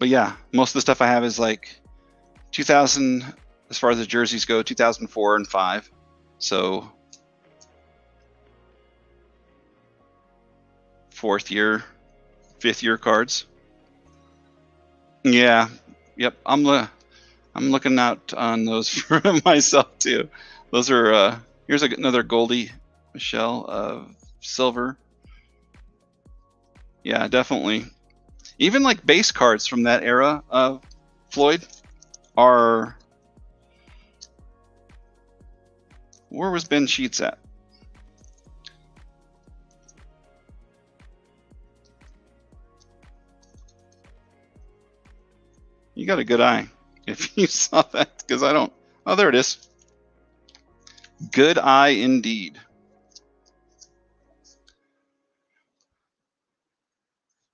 yeah, most of the stuff I have is like 2000, as far as the jerseys go, 2004 and 5. So 4th year, 5th year cards. Yeah, yep. I'm looking out on those for myself too. Those are here's another Goldie Michelle of silver. Yeah, definitely. Even like base cards from that era of Floyd are. Where was Ben Sheets at? You got a good eye if you saw that, because I don't. Oh, there it is. Good eye indeed.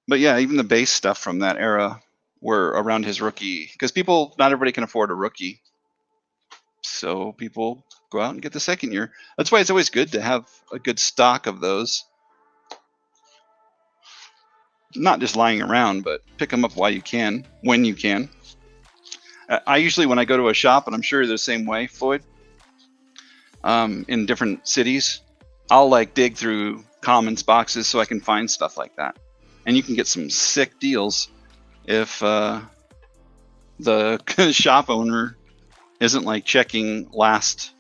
But yeah, even the base stuff from that era were around his rookie, because not everybody can afford a rookie. So people go out and get the second year. That's why it's always good to have a good stock of those. Not just lying around, but pick them up while you can, when you can. I usually, when I go to a shop, and I'm sure you're the same way, Floyd, in different cities, I'll like dig through commons boxes so I can find stuff like that. And you can get some sick deals if the shop owner isn't like checking last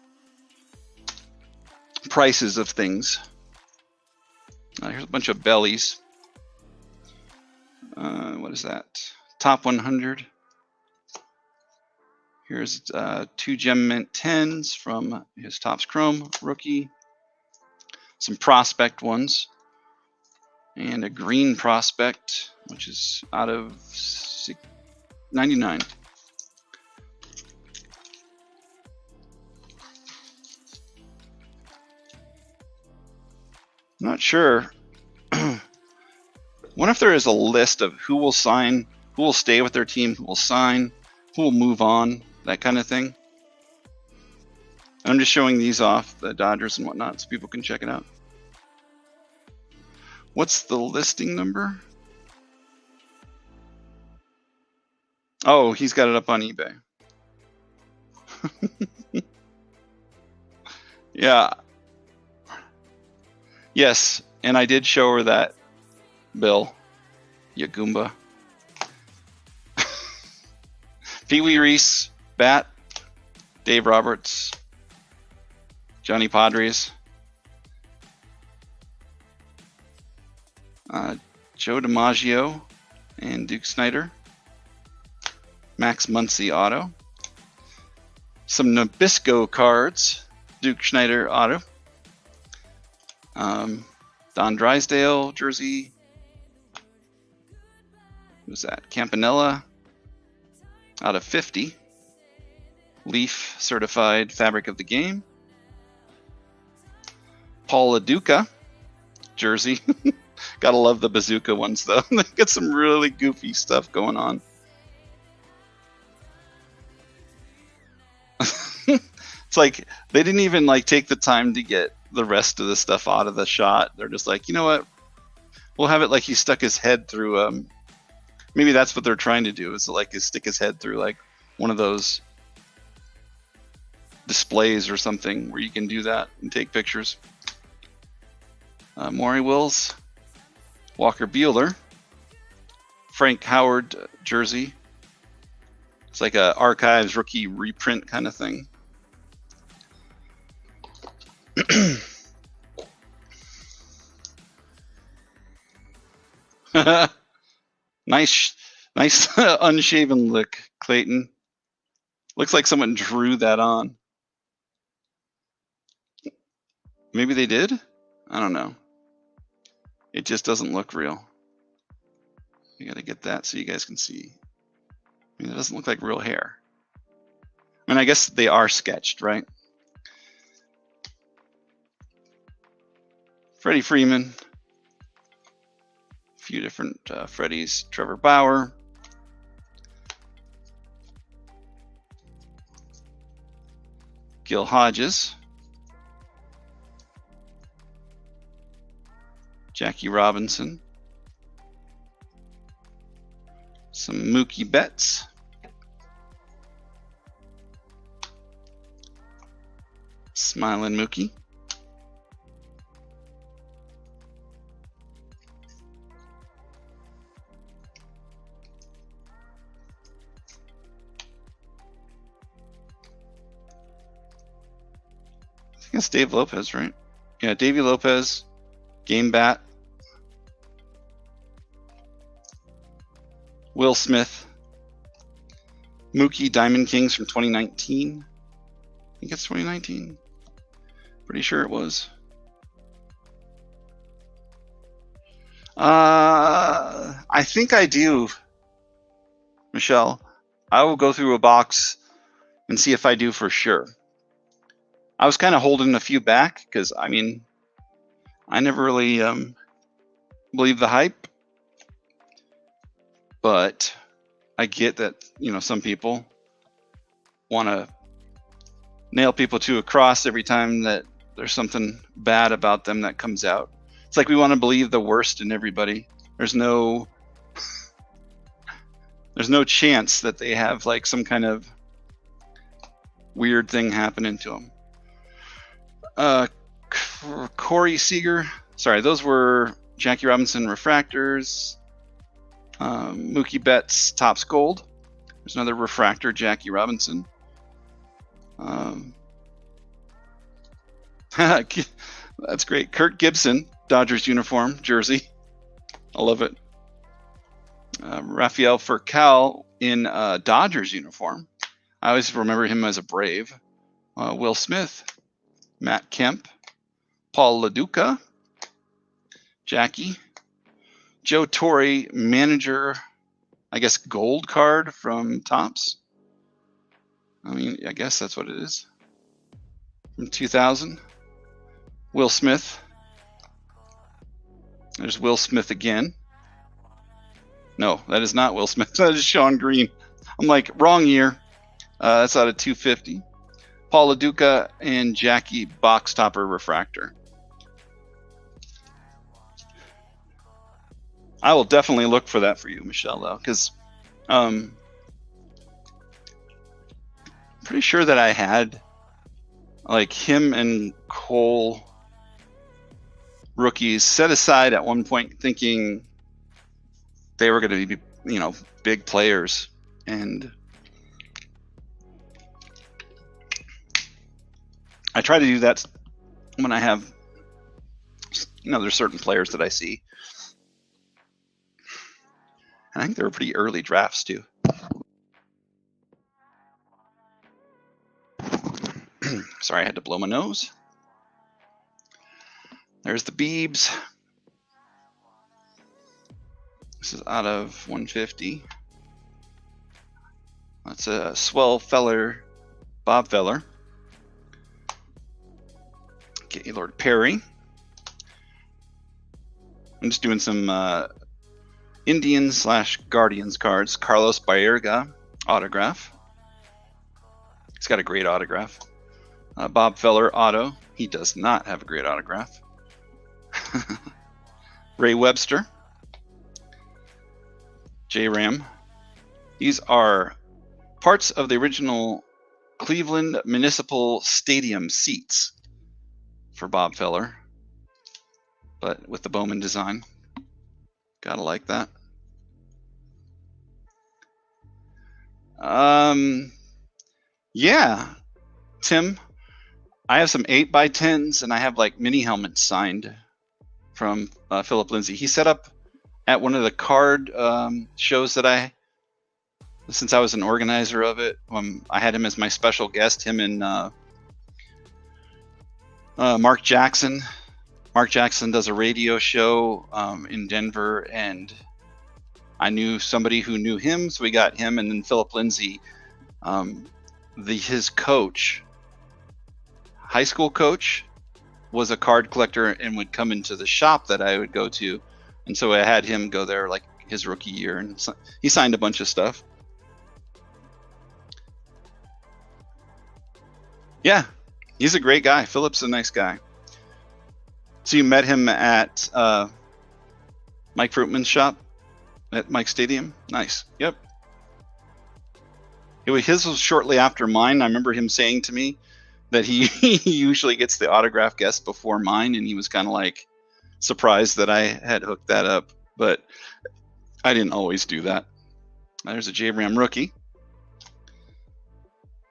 prices of things. Here's a bunch of bellies. What is that? Top 100. Here's 2 Gem Mint 10s from his Topps Chrome rookie. Some prospect ones. And a green prospect, which is out of 99. I'm not sure. What if there is a list of who will sign, who will stay with their team, who will sign, who will move on, that kind of thing? I'm just showing these off, the Dodgers and whatnot, so people can check it out. What's the listing number? Oh, he's got it up on eBay. Yeah. Yes, and I did show her that bill. Yagumba. Pee Wee Reese, bat. Dave Roberts. Johnny Padres. Joe DiMaggio and Duke Snider. Max Muncy auto. Some Nabisco cards. Duke Schneider auto. Don Drysdale jersey. Who's that? Campanella. out of 50. Leaf certified fabric of the game. Paul LaDuca jersey. Gotta love the bazooka ones though. They got some really goofy stuff going on. It's like they didn't even like take the time to get the rest of the stuff out of the shot. They're just like, you know what? We'll have it like he stuck his head through. Maybe that's what they're trying to do, is like stick his head through like one of those displays or something where you can do that and take pictures. Maury Wills, Walker Buehler, Frank Howard jersey. It's like a Archives rookie reprint kind of thing. Nice unshaven look, Clayton. Looks like someone drew that on. Maybe they did? I don't know. It just doesn't look real. You gotta get that so you guys can see. I mean, it doesn't look like real hair. I mean, I guess they are sketched, right? Freddie Freeman. A few different Freddies. Trevor Bauer. Gil Hodges. Jackie Robinson. Some Mookie Betts. Smiling Mookie. I think it's Dave Lopez, right? Yeah, Davey Lopez. Game Bat. Will Smith. Mookie Diamond Kings from 2019. I think it's 2019. Pretty sure it was. I think I do, Michelle. I will go through a box and see if I do for sure. I was kind of holding a few back because, I mean, I never really believe the hype, but I get that, you know, some people want to nail people to a cross every time that there's something bad about them that comes out. It's like we want to believe the worst in everybody. There's no chance that they have like some kind of weird thing happening to them. Corey Seager. Sorry, those were Jackie Robinson refractors. Mookie Betts Topps Gold. There's another refractor, Jackie Robinson. That's great. Kurt Gibson, Dodgers uniform, jersey. I love it. Rafael Furcal in Dodgers uniform. I always remember him as a Brave. Will Smith, Matt Kemp, Paul LaDuca, Jackie, Joe Torre, manager, I guess gold card from Topps. I mean, I guess that's what it is. From 2000. Will Smith. There's Will Smith again. No, that is not Will Smith. That is Sean Green. I'm like, wrong year. That's out of 250. Paul LaDuca and Jackie box topper refractor. I will definitely look for that for you, Michelle, though, because pretty sure that I had like him and Cole rookies set aside at one point, thinking they were going to be, you know, big players, and I try to do that when I have, you know, there's certain players that I see. And I think they were pretty early drafts too. Sorry, I had to blow my nose. There's the Beebs. This is out of 150. That's a swell feller, Bob Feller. Gaylord Perry. I'm just doing some Indians/Guardians cards. Carlos Baerga autograph. He's got a great autograph. Bob Feller auto. He does not have a great autograph. Ray Webster. J-Ram. These are parts of the original Cleveland Municipal Stadium seats for Bob Feller, but with the Bowman design. Gotta like that. Yeah, Tim, I have some 8x10s, and I have like mini helmets signed from Philip Lindsay. He set up at one of the card shows that since I was an organizer of it, I had him as my special guest, him and Mark Jackson. Mark Jackson does a radio show in Denver, and I knew somebody who knew him, so we got him, and then Philip Lindsay, his coach, high school coach, was a card collector and would come into the shop that I would go to, and so I had him go there like his rookie year, and he signed a bunch of stuff. Yeah, he's a great guy. Philip's a nice guy. So you met him at Mike Fruitman's shop at Mike Stadium? Nice. Yep. His was shortly after mine. I remember him saying to me that he usually gets the autograph guest before mine, and he was kind of like surprised that I had hooked that up, but I didn't always do that. There's a J-Ram rookie.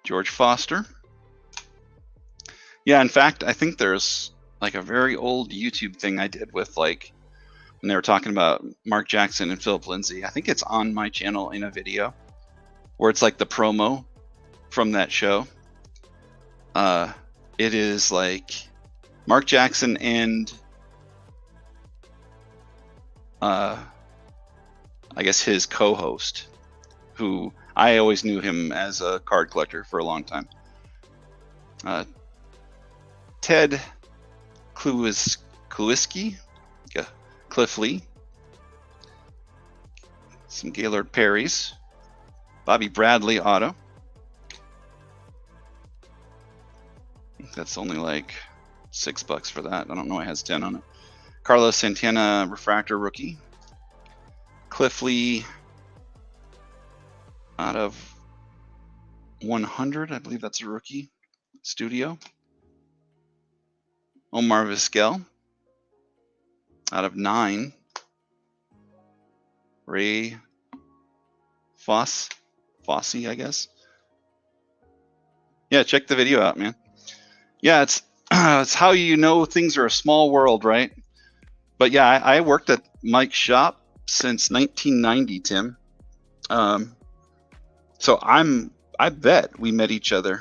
George Foster. Yeah, in fact, I think there's like a very old YouTube thing I did with like when they were talking about Mark Jackson and Philip Lindsay. I think it's on my channel in a video where it's like the promo from that show. It is like Mark Jackson and I guess his co-host, who I always knew him as a card collector for a long time. Ted Kluiski, yeah, Cliff Lee, some Gaylord Perrys, Bobby Bradley auto. That's only like $6 for that. I don't know. It has 10 on it. Carlos Santana refractor rookie. Cliff Lee out of 100. I believe that's a rookie studio. Omar Vizquel out of 9. Ray Fosse, I guess. Yeah, check the video out, man. Yeah, it's how you know things are a small world, right? But yeah, I worked at Mike's shop since 1990, Tim. So I bet we met each other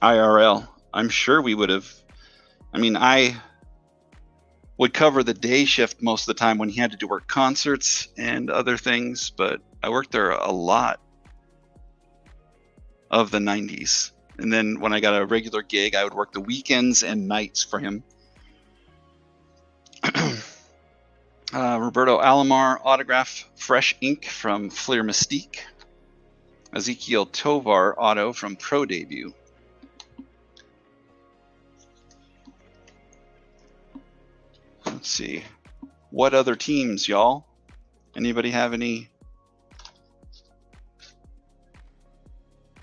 IRL. I'm sure we would have. I mean, I would cover the day shift most of the time when he had to do work concerts and other things, but I worked there a lot of the 90s. And then when I got a regular gig, I would work the weekends and nights for him. Roberto Alomar autograph, fresh ink from Flair Mystique. Ezekiel Tovar auto from Pro Debut. Let's see. What other teams, y'all? Anybody have any?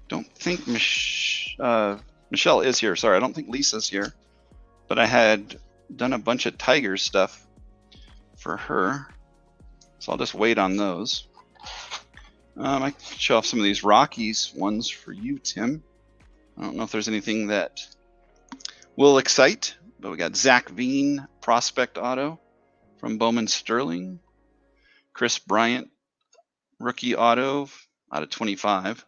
Don't think Michelle is here. Sorry, I don't think Lisa's here. But I had done a bunch of Tigers stuff for her. So I'll just wait on those. I can show off some of these Rockies ones for you, Tim. I don't know if there's anything that will excite, but we got Zach Veen prospect auto from Bowman Sterling. Chris Bryant rookie auto out of 25.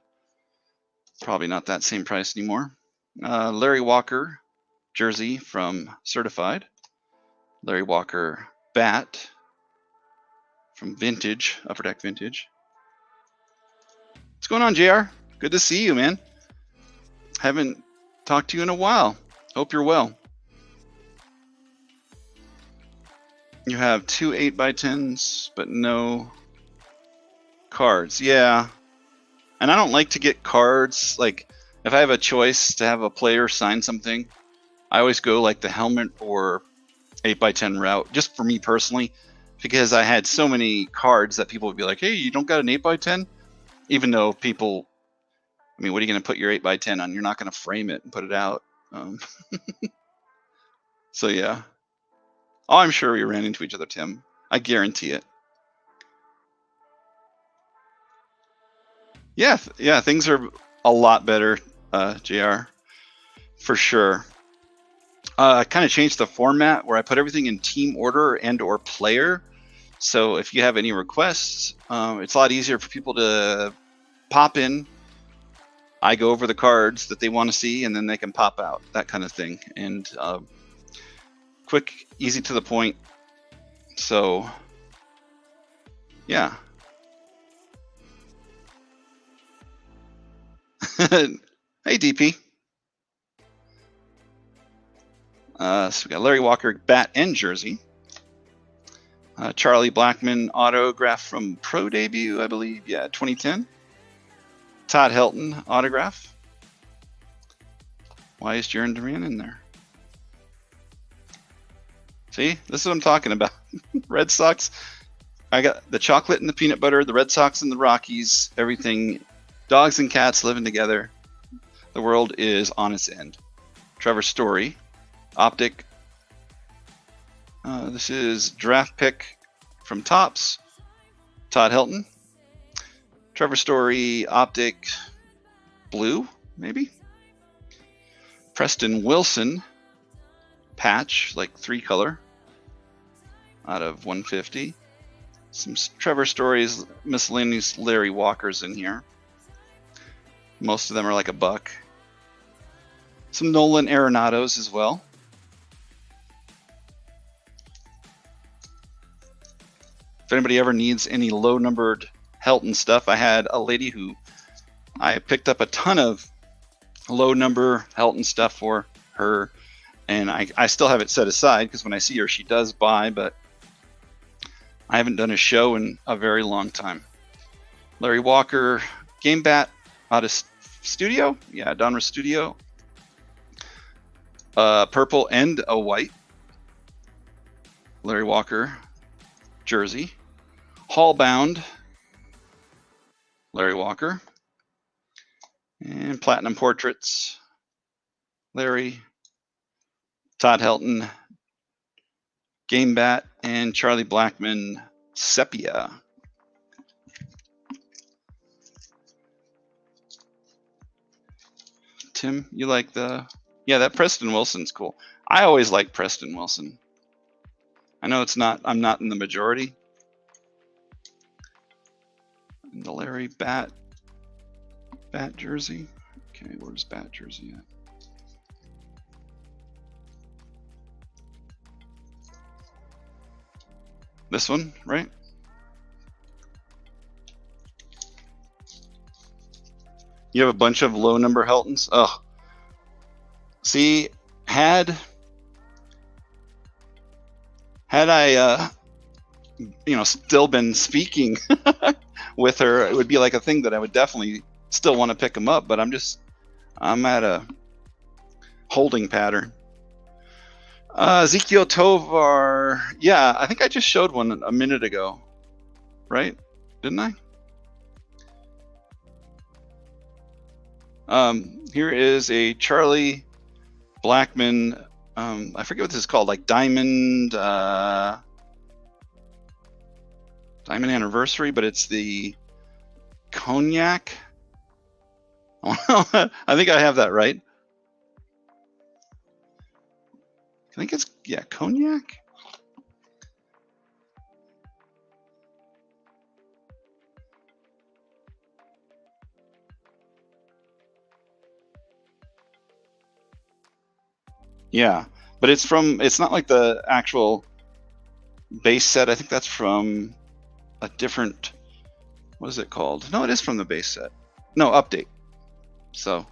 Probably not that same price anymore. Larry Walker jersey from Certified. Larry Walker bat from Vintage, Upper Deck Vintage. What's going on, JR? Good to see you, man. Haven't talked to you in a while. Hope you're well. You have 2 8x10s, but no cards. Yeah. And I don't like to get cards. Like, if I have a choice to have a player sign something, I always go like the helmet or 8x10 route, just for me personally, because I had so many cards that people would be like, hey, you don't got an 8x10? Even though people, I mean, what are you going to put your 8x10 on? You're not going to frame it and put it out. So, yeah. Oh, I'm sure we ran into each other, Tim. I guarantee it. Yeah, yeah, things are a lot better, JR, for sure. I kind of changed the format where I put everything in team order and or player. So if you have any requests, it's a lot easier for people to pop in. I go over the cards that they want to see, and then they can pop out, that kind of thing. And quick, easy to the point. So, yeah. Hey, DP. So we got Larry Walker, bat and jersey. Charlie Blackmon autograph from Pro Debut, I believe. Yeah, 2010. Todd Helton autograph. Why is Jaron Duran in there? See, this is what I'm talking about. Red Sox. I got the chocolate and the peanut butter, the Red Sox and the Rockies, everything. Dogs and cats living together. The world is on its end. Trevor Story. Optic. This is draft pick from Topps. Todd Helton. Trevor Story, Optic, blue, maybe. Preston Wilson, patch, like 3-color, out of 150. Some Trevor Story's miscellaneous Larry Walkers in here. Most of them are like $1. Some Nolan Arenados as well. If anybody ever needs any low-numbered Helton stuff, I had a lady who I picked up a ton of low-number Helton stuff for her, and I still have it set aside because when I see her, she does buy, but I haven't done a show in a very long time. Larry Walker, game bat out of studio. Yeah, Donruss Studio. Purple and a white. Larry Walker jersey. Hall bound. Larry Walker. And platinum portraits. Larry. Todd Helton. Game bat and Charlie Blackmon sepia. Tim, you like the... Yeah, that Preston Wilson's cool. I always like Preston Wilson. I know it's not... I'm not in the majority. And the Larry bat jersey. Okay, where's bat jersey at? This one, right? You have a bunch of low number Heltons. Oh, see, had I, still been speaking with her, it would be like a thing that I would definitely still want to pick them up. But I'm at a holding pattern. Ezekiel Tovar. Yeah, I think I just showed one a minute ago, right? Didn't I? Here is a Charlie Blackmon. I forget what this is called, like Diamond Anniversary, but it's the Cognac. I think I have that right. I think it's, yeah, Cognac. Yeah, but it's not like the actual base set. I think that's from a different, what is it called? No, it is from the base set. No, update. So.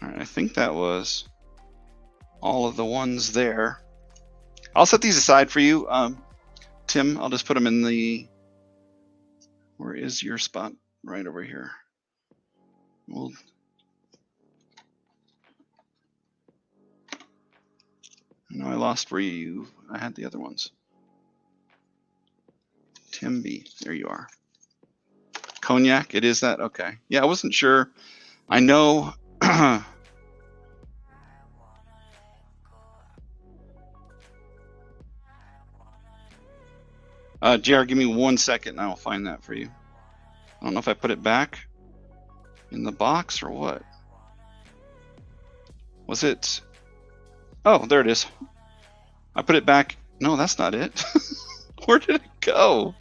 All right, I think that was all of the ones there. I'll set these aside for you, Tim. I'll just put them in the. Where is your spot? Right over here. We'll. No, I lost where you. I had the other ones. Tim B. There you are. Cognac. It is that. Okay. Yeah, I wasn't sure. I know. JR, give me 1 second and I will find that for you. I don't know if I put it back in the box or what. Was it? Oh, there it is. I put it back. No, that's not it. Where did it go?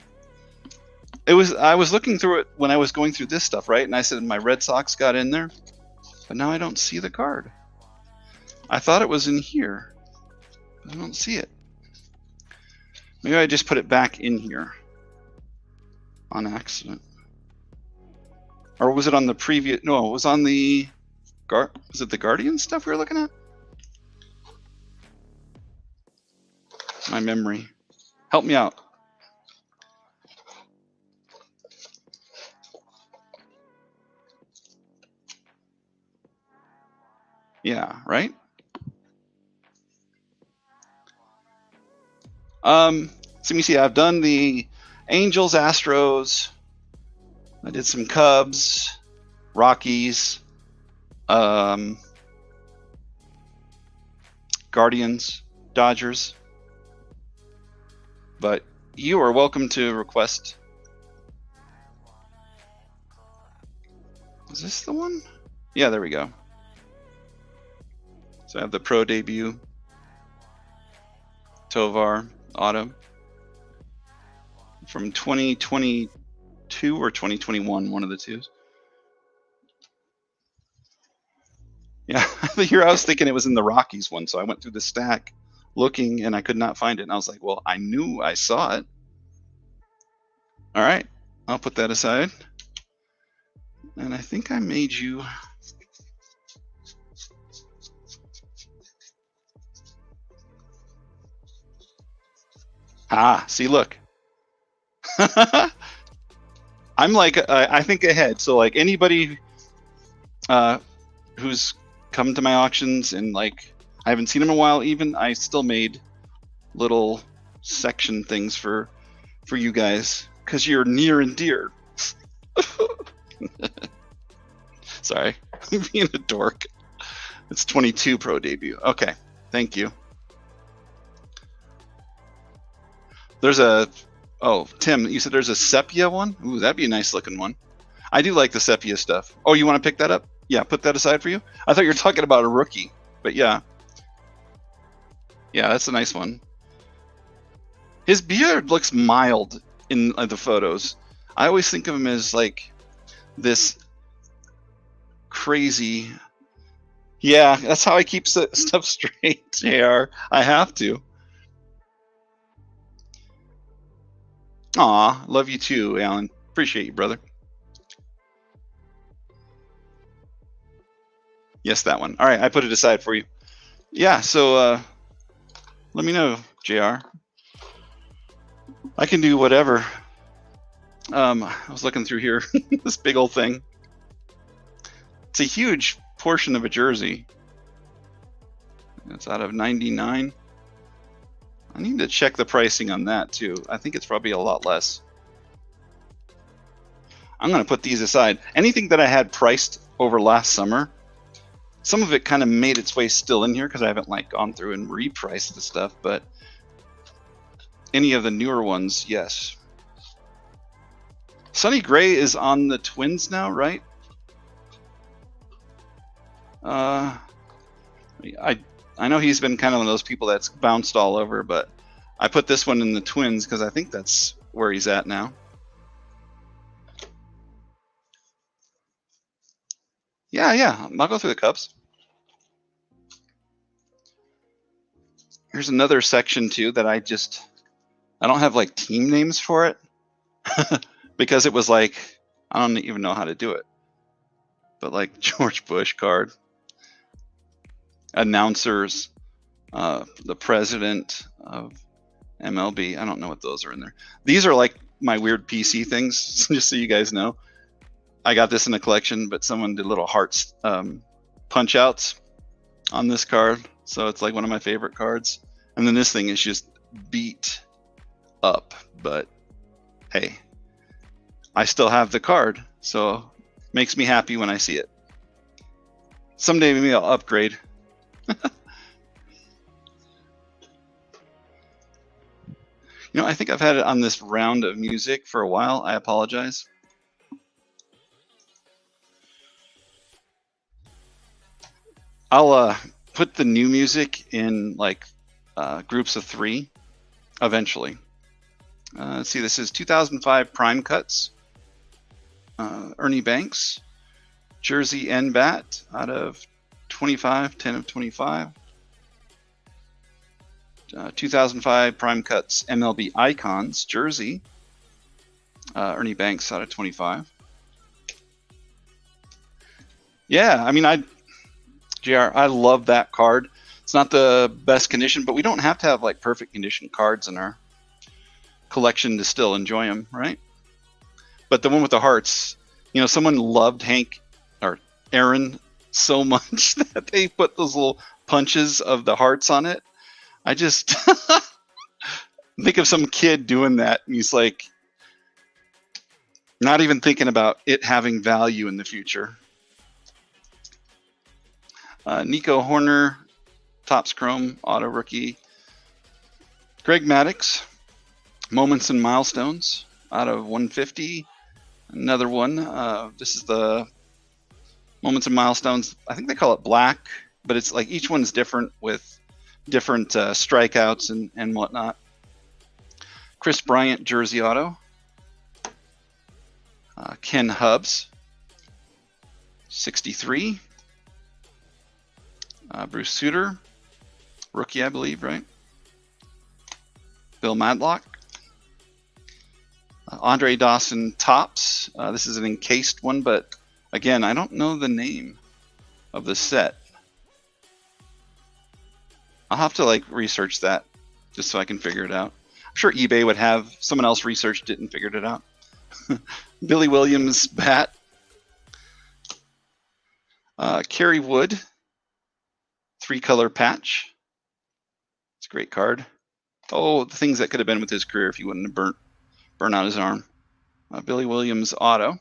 It was. I was looking through it when I was going through this stuff, right? And I said my Red Sox got in there, but now I don't see the card. I thought it was in here. I don't see it. Maybe I just put it back in here on accident. Or was it on the previous? No, it was on the. Was it the Guardian stuff we were looking at? My memory. Help me out. Yeah, right? So let me see. I've done the Angels, Astros. I did some Cubs, Rockies, Guardians, Dodgers. But you are welcome to request. Is this the one? Yeah, there we go. So I have the Pro debut, Tovar, Auto, from 2022 or 2021, one of the two. Yeah, here I was thinking it was in the Rockies one, so I went through the stack looking and I could not find it. And I was like, well, I knew I saw it. All right, I'll put that aside. And I think I made you. Ah, see, look. I'm like, I think ahead. So like anybody who's come to my auctions and like I haven't seen them in a while, even I still made little section things for you guys because you're near and dear. Sorry, I'm being a dork. It's 22 Pro debut. Okay, thank you. There's a, oh, Tim, you said there's a sepia one? Ooh, that'd be a nice looking one. I do like the sepia stuff. Oh, you want to pick that up? Yeah, put that aside for you. I thought you were talking about a rookie, but yeah. Yeah, that's a nice one. His beard looks mild in the photos. I always think of him as like this crazy. Yeah, that's how I keep stuff straight, JR. I have to. Aw, love you too, Alan. Appreciate you, brother. Yes, that one. All right, I put it aside for you. Yeah, so let me know, JR. I can do whatever. I was looking through here, this big old thing. It's a huge portion of a jersey. It's out of 99. I need to check the pricing on that too. I think it's probably a lot less. I'm going to put these aside. Anything that I had priced over last summer, some of it kind of made its way still in here because I haven't like gone through and repriced the stuff, but any of the newer ones, yes. Sonny Gray is on the Twins now, right? I know he's been kind of one of those people that's bounced all over, but I put this one in the Twins because I think that's where he's at now. Yeah, I'll go through the Cubs. Here's another section too that I don't have like team names for it because it was like, I don't even know how to do it. But like George Bush card, announcers, the president of MLB. I don't know what those are in there. These are like my weird PC things, just so you guys know. I got this in a collection, but someone did little hearts punch outs on this card. So it's like one of my favorite cards. And then this thing is just beat up. But hey, I still have the card. So makes me happy when I see it. Someday maybe I'll upgrade. You know, I think I've had it on this round of music for a while. I apologize. I'll put the new music in like groups of 3 eventually. Let's see, this is 2005 Prime Cuts. Ernie Banks, Jersey N-Bat out of 25, 10 of 25. 2005 Prime Cuts MLB Icons, Jersey. Ernie Banks out of 25. Yeah, I mean, JR, I love that card. It's not the best condition, but we don't have to have like perfect condition cards in our collection to still enjoy them, right? But the one with the hearts, you know, someone loved Hank or Aaron so much that they put those little punches of the hearts on it. I just think of some kid doing that, and he's like not even thinking about it having value in the future. Nico Horner, Topps Chrome, auto rookie. Greg Maddux, Moments and Milestones out of 150. Another one. This is the Moments and Milestones. I think they call it black, but it's like each one's different with different strikeouts and whatnot. Chris Bryant, Jersey auto. Ken Hubbs, 63. Bruce Sutter, rookie, I believe, right? Bill Madlock. Andre Dawson Topps. This is an encased one, but again, I don't know the name of the set. I'll have to like research that just so I can figure it out. I'm sure eBay would have someone else researched it and figured it out. Billy Williams bat. Kerry Wood, 3-color patch. It's a great card. Oh, the things that could have been with his career if he wouldn't have burnt out his arm. Billy Williams auto.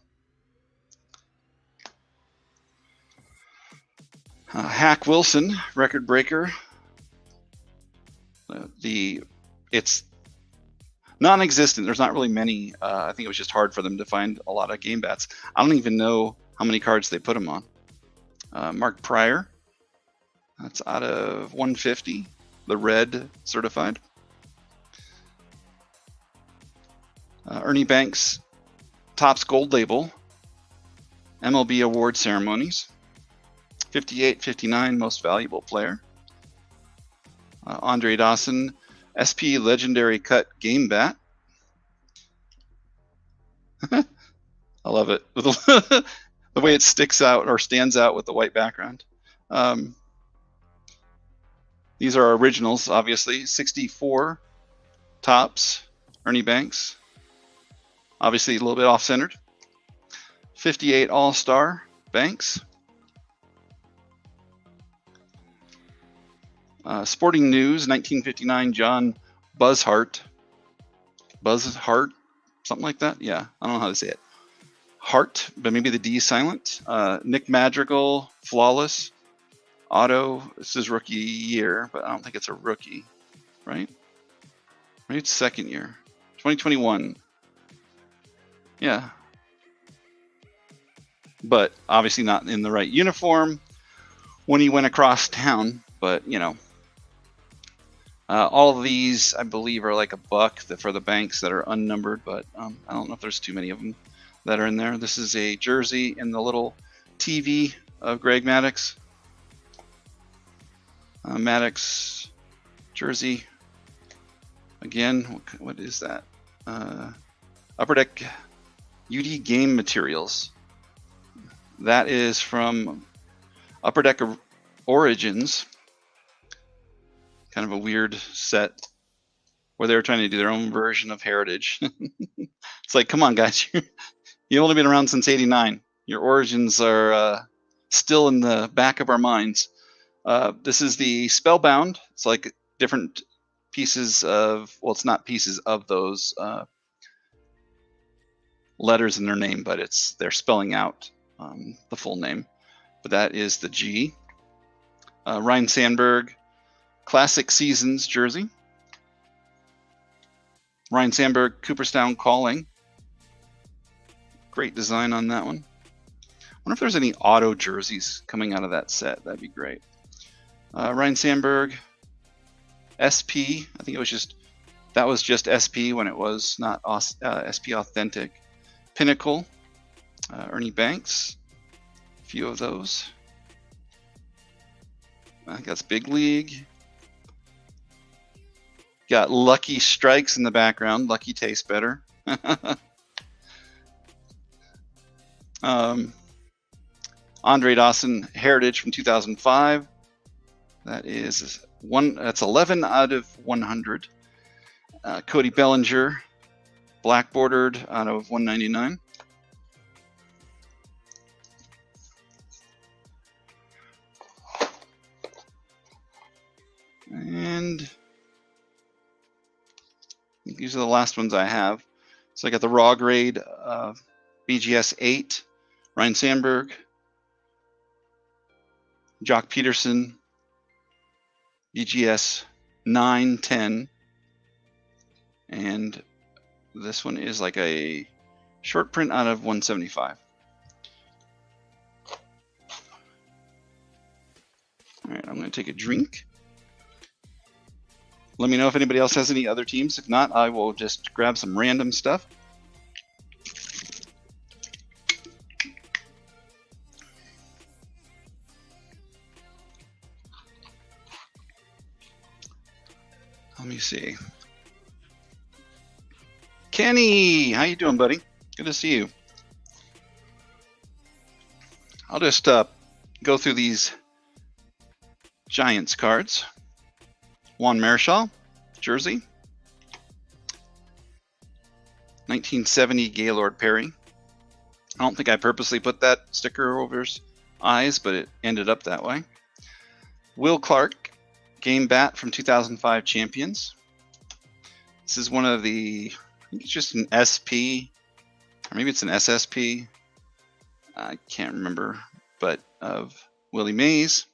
Hack Wilson, record breaker. It's non-existent. There's not really many. I think it was just hard for them to find a lot of game bats. I don't even know how many cards they put him on. Mark Pryor. That's out of 150. The red certified. Ernie Banks, Topps Gold Label. MLB award ceremonies. 58, 59, most valuable player. Andre Dawson, SP Legendary Cut Game Bat. I love it. The way it sticks out or stands out with the white background. These are originals, obviously. 64 Topps, Ernie Banks. Obviously a little bit off-centered. 58 All-Star, Banks. Sporting News, 1959, John Buzzhart. Buzzhart, something like that? Yeah, I don't know how to say it. Hart, but maybe the D is silent. Nick Madrigal, Flawless. Auto, this is rookie year, but I don't think it's a rookie, right? Maybe it's second year. 2021. Yeah. But obviously not in the right uniform when he went across town, but you know. All of these, I believe, are like $1 for the banks that are unnumbered, but I don't know if there's too many of them that are in there. This is a jersey in the little TV of Greg Maddux. Maddux jersey. Again, what is that? Upper Deck UD Game Materials. That is from Upper Deck Origins. Kind of a weird set where they were trying to do their own version of Heritage. It's like, come on, guys. You've only been around since '89. Your origins are still in the back of our minds. This is the Spellbound. It's like different pieces of, well, it's not pieces of those letters in their name, but they're spelling out the full name. But that is the G. Ryan Sandberg Classic Seasons jersey. Ryan Sandberg Cooperstown Calling. Great design on that one. I wonder if there's any auto jerseys coming out of that set. That'd be great. Ryan Sandberg SP. I think that was just SP when it was not SP Authentic. Pinnacle. Ernie Banks. A few of those. I think that's Big League. Got Lucky Strikes in the background. Lucky tastes better. Andre Dawson Heritage from 2005. That's 11 out of 100. Cody Bellinger black bordered out of 199. And these are the last ones I have. So I got the raw grade BGS 8, Ryan Sandberg, Jock Peterson, BGS 9, 10, and this one is like a short print out of 175. All right, I'm going to take a drink. Let me know if anybody else has any other teams. If not, I will just grab some random stuff. Let me see. Kenny, how you doing, buddy? Good to see you. I'll just go through these Giants cards. Juan Marichal, jersey. 1970 Gaylord Perry. I don't think I purposely put that sticker over his eyes, but it ended up that way. Will Clark, game bat from 2005 Champions. This is one of the, I think it's just an SP, or maybe it's an SSP. I can't remember, but of Willie Mays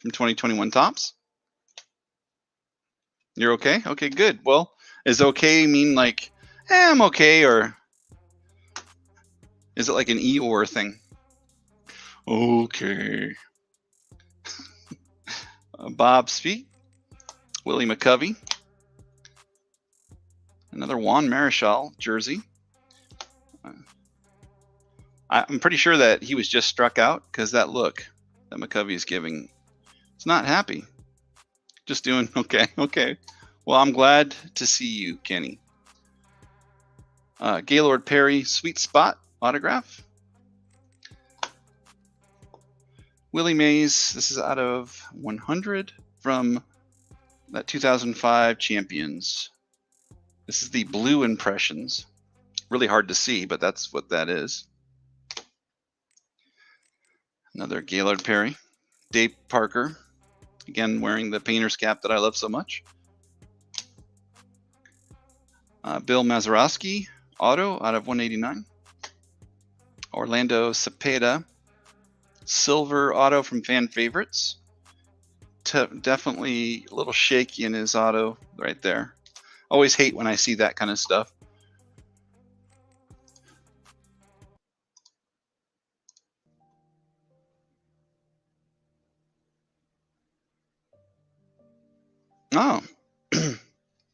from 2021 Topps. You're okay? Okay, good. Well, does okay mean like, I'm okay, or is it like an Eeyore thing? Okay. Bob Speak, Willie McCovey, another Juan Marichal jersey. I'm pretty sure that he was just struck out because that look that McCovey is giving, it's not happy. Just doing okay. Okay. Well, I'm glad to see you, Kenny. Gaylord Perry Sweet Spot autograph. Willie Mays, this is out of 100 from that 2005 Champions. This is the blue impressions. Really hard to see, but that's what that is. Another Gaylord Perry. Dave Parker, again wearing the painter's cap that I love so much. Bill Mazeroski, auto out of 189. Orlando Cepeda, silver auto from Fan Favorites. Definitely a little shaky in his auto right there. Always hate when I see that kind of stuff. Oh,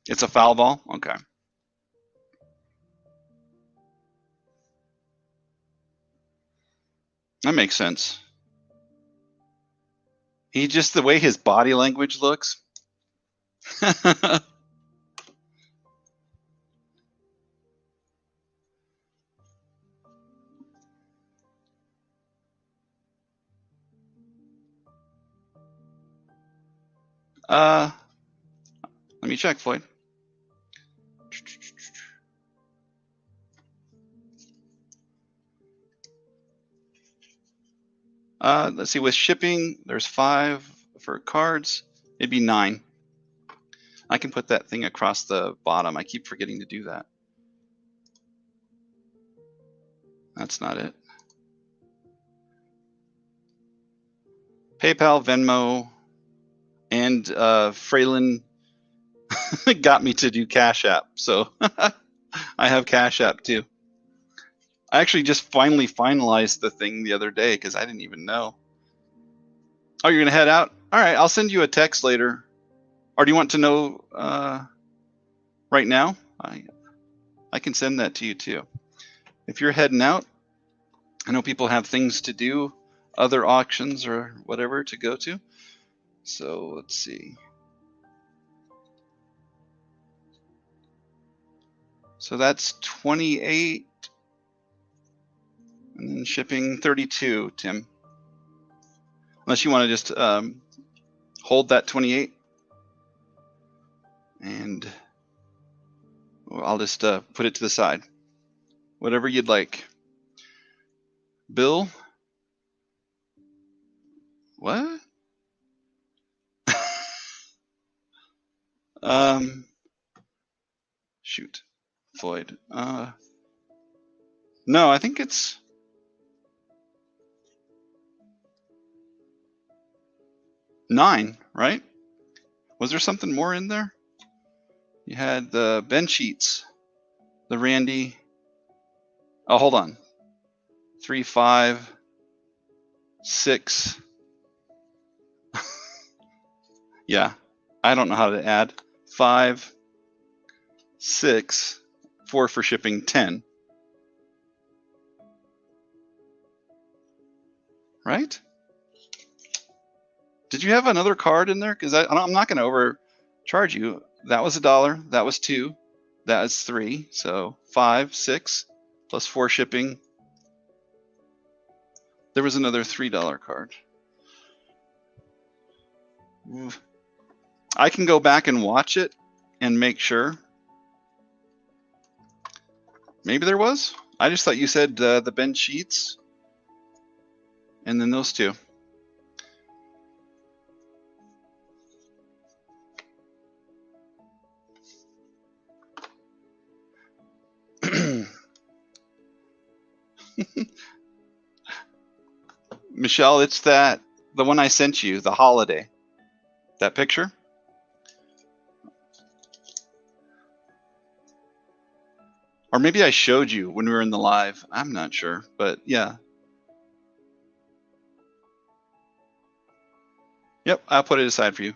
It's a foul ball? Okay. That makes sense. He just, the way his body language looks. Let me check, Floyd. Let's see, with shipping, there's 5 for cards. It'd be 9. I can put that thing across the bottom. I keep forgetting to do that. That's not it. PayPal, Venmo, and Fralin got me to do Cash App. So I have Cash App too. I actually just finally finalized the thing the other day because I didn't even know. Oh, you're going to head out? All right, I'll send you a text later. Or do you want to know right now? I can send that to you too. If you're heading out, I know people have things to do, other auctions or whatever to go to. So let's see. So that's 28 and then shipping 32, Tim. Unless you want to just hold that 28 and I'll just put it to the side. Whatever you'd like. Bill? What? Shoot. Floyd. No, I think it's 9, right? Was there something more in there? You had the Ben Sheets, the Randy. Oh, hold on. 3, 5, 6. Yeah, I don't know how to add. 5, 6, 4 for shipping, 10. Right? Did you have another card in there? Because I'm not going to overcharge you. That was $1. That was 2. That is 3. So 5, 6, plus 4 shipping. There was another $3 card. I can go back and watch it and make sure. Maybe there was. I just thought you said the Ben Sheets and then those 2. Michelle, it's the one I sent you, the holiday. That picture? Or maybe I showed you when we were in the live. I'm not sure, but yeah. Yep, I'll put it aside for you.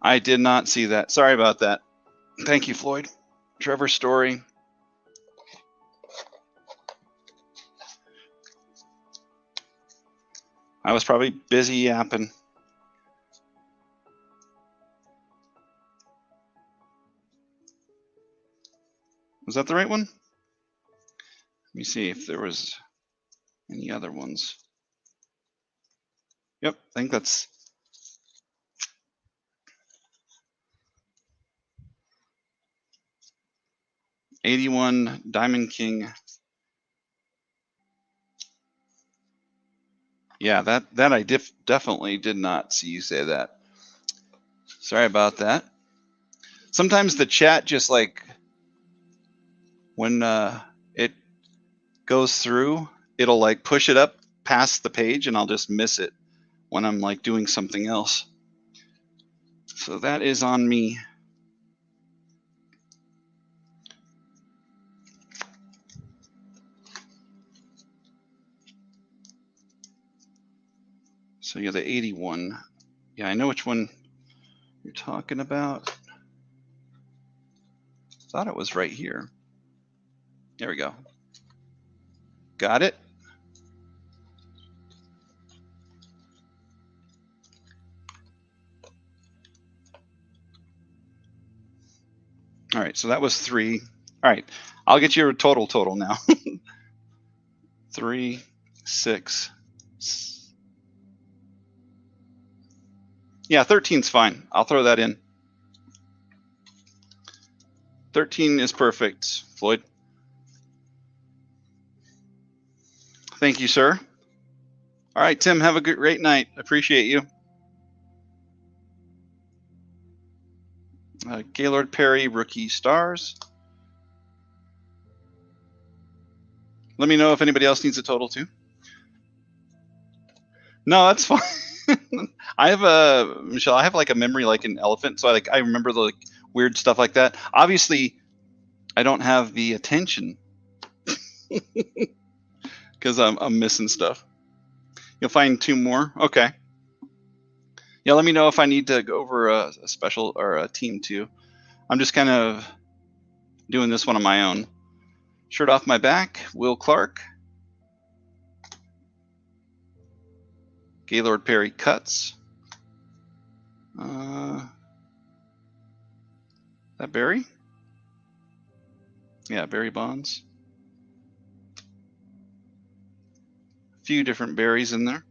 I did not see that. Sorry about that. Thank you, Floyd. Trevor Story. I was probably busy yapping. Was that the right one? Let me see if there was any other ones. Yep, I think that's 81 Diamond King. Yeah, that I definitely did not see you say that. Sorry about that. Sometimes the chat just like when it goes through, it'll like push it up past the page and I'll just miss it when I'm like doing something else. So that is on me. So yeah, the 81. Yeah, I know which one you're talking about. Thought it was right here. There we go. Got it. All right, so that was 3. All right, I'll get you a total now. 3, 6. Yeah, 13's fine. I'll throw that in. 13 is perfect, Floyd. Thank you, sir. All right, Tim, have a great night. Appreciate you. Gaylord Perry, rookie stars. Let me know if anybody else needs a total too. No, that's fine. I have Michelle. I have like a memory like an elephant, so I remember the weird stuff like that. Obviously, I don't have the attention because I'm missing stuff. You'll find 2 more. Okay. Yeah, let me know if I need to go over a special or a team too. I'm just kind of doing this one on my own. Shirt off my back, Will Clark. Gaylord Perry cuts. That Barry? Yeah, Barry Bonds. A few different berries in there.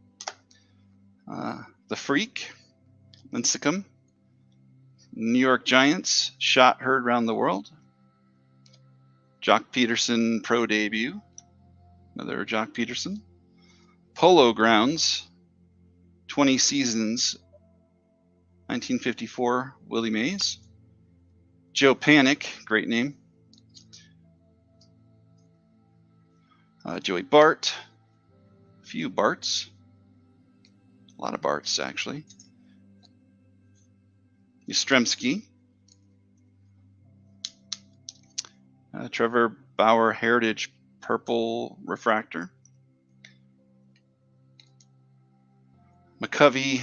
The Freak, Lincecum. New York Giants, shot heard around the world. Jock Peterson pro debut. Another Jock Peterson. Polo Grounds, 20 seasons, 1954, Willie Mays. Joe Panic, great name. Joey Bart, a few Barts, a lot of Barts actually. Yastrzemski. Trevor Bauer Heritage Purple Refractor. McCovey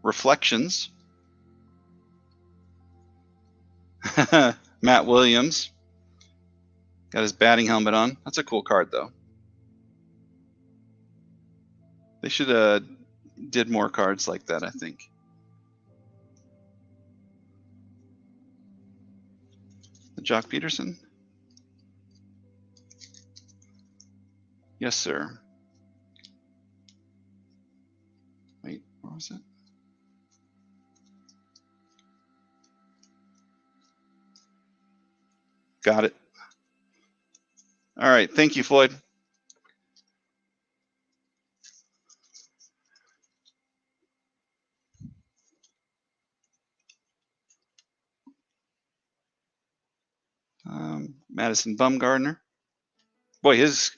Reflections. Matt Williams. Got his batting helmet on. That's a cool card though. They should have did more cards like that, I think. Jock Peterson. Yes, sir. Wait, where was it? Got it. All right, thank you, Floyd. Madison Bumgarner. Boy, his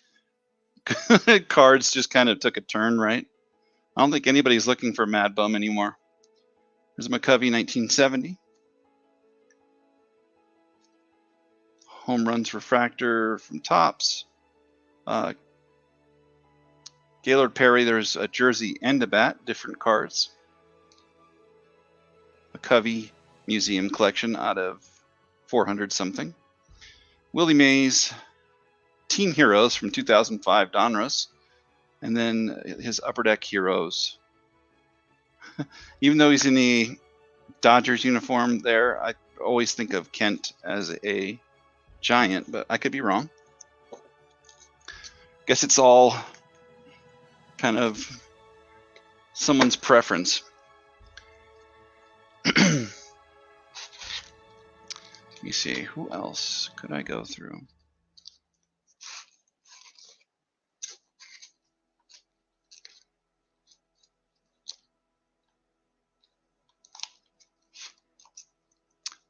cards just kind of took a turn, right? I don't think anybody's looking for Mad Bum anymore. There's McCovey 1970. Home runs refractor from Topps. Gaylord Perry, there's a jersey and a bat, different cards. McCovey Museum Collection out of 400 something. Willie Mays, Team Heroes from 2005, Donruss. And then his Upper Deck Heroes. Even though he's in the Dodgers uniform there, I always think of Kent as a Giant, but I could be wrong. Guess it's all kind of someone's preference. Let me see, who else could I go through?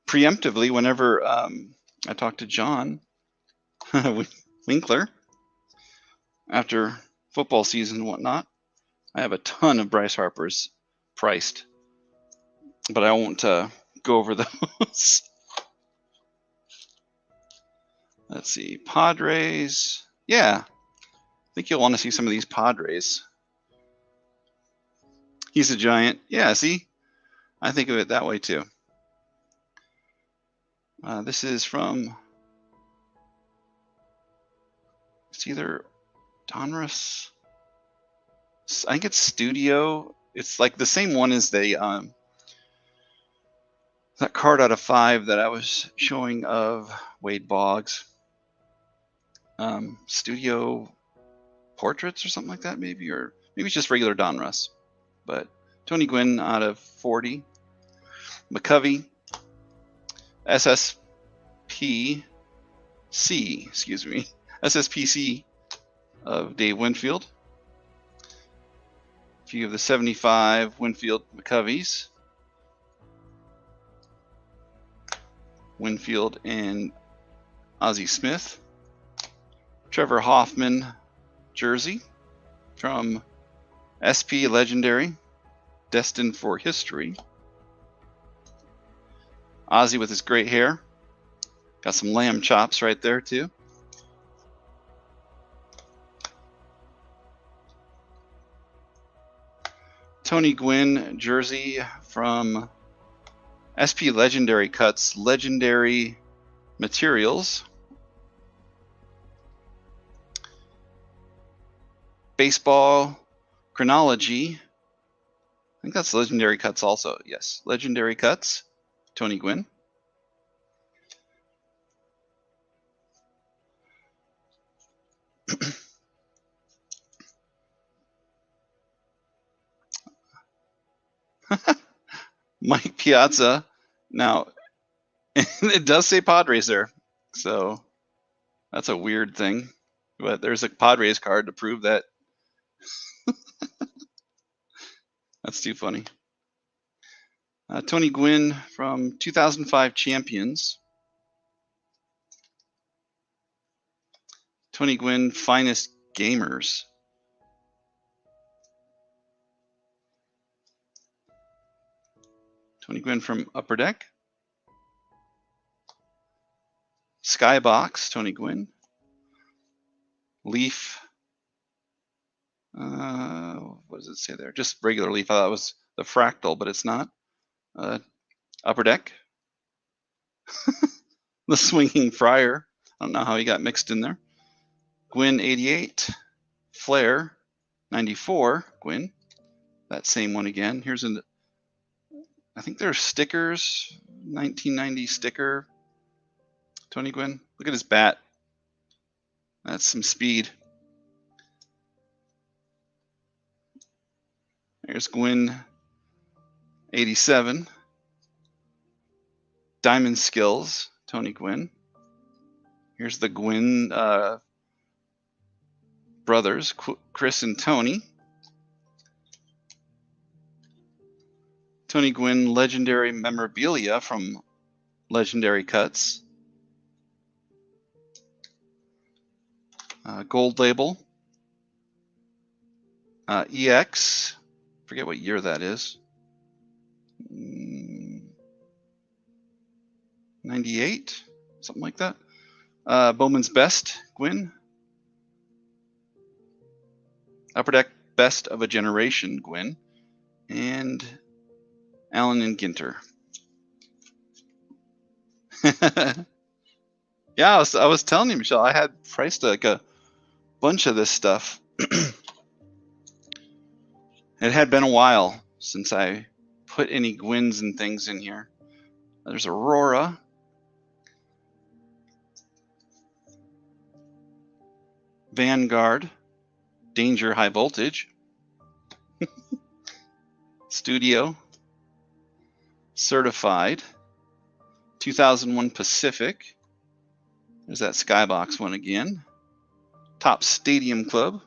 Preemptively, whenever I talked to John Winkler after football season and whatnot, I have a ton of Bryce Harper's priced, but I won't go over those. Let's see, Padres. Yeah, I think you'll want to see some of these Padres. He's a Giant. Yeah, see, I think of it that way too. This is from, it's either Donruss, I think it's Studio. It's like the same one as the that card out of 5 that I was showing of Wade Boggs. Studio Portraits or something like that, maybe, or maybe it's just regular Donruss. But Tony Gwynn out of 40. McCovey, SSPC, excuse me, SSPC of Dave Winfield. A few of the 75 Winfield McCoveys. Winfield and Ozzie Smith. Trevor Hoffman jersey from SP Legendary, Destined for History. Ozzie with his great hair. Got some lamb chops right there too. Tony Gwynn jersey from SP Legendary Cuts, Legendary Materials. Baseball Chronology. I think that's Legendary Cuts also. Yes, Legendary Cuts, Tony Gwynn. Mike Piazza. Now, it does say Padres there, so that's a weird thing. But there's a Padres card to prove that. That's too funny. Tony Gwynn from 2005 Champions. Tony Gwynn Finest Gamers. Tony Gwynn from Upper Deck. Skybox, Tony Gwynn. Leaf. What does it say there? Just regular Leaf. I thought it was the Fractal, but it's not. Upper Deck. The Swinging Friar. I don't know how he got mixed in there. Gwynn 88. Flair 94. Gwynn. That same one again. Here's an, I think there's stickers. 1990 sticker. Tony Gwynn. Look at his bat. That's some speed. There's Gwynn 87. Diamond Skills, Tony Gwynn. Here's the Gwynn brothers, Chris and Tony. Tony Gwynn Legendary Memorabilia from Legendary Cuts. Gold label. EX. Forget what year that is. 98, something like that. Bowman's Best, Gwynn. Upper Deck Best of a Generation, Gwynn. And Allen and Ginter. Yeah, I was telling you, Michelle, I had priced like a bunch of this stuff. It had been a while since I put any Gwynns and things in here. There's Aurora. Vanguard. Danger High Voltage. Studio. Certified. 2001 Pacific. There's that Skybox one again. Top Stadium Club.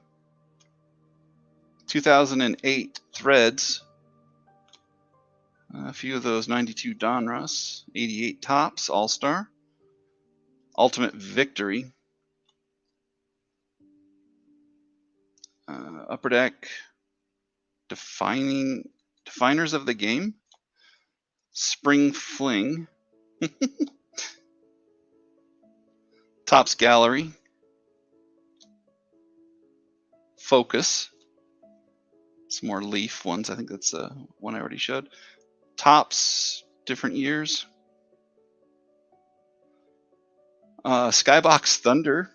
2008 Threads. A few of those 92 Donruss. 88 Tops All-Star. Ultimate Victory. Upper Deck Definers of the Game. Spring Fling. Tops Gallery. Focus. Some more Leaf ones. I think that's one I already showed. Tops, different years. Skybox Thunder.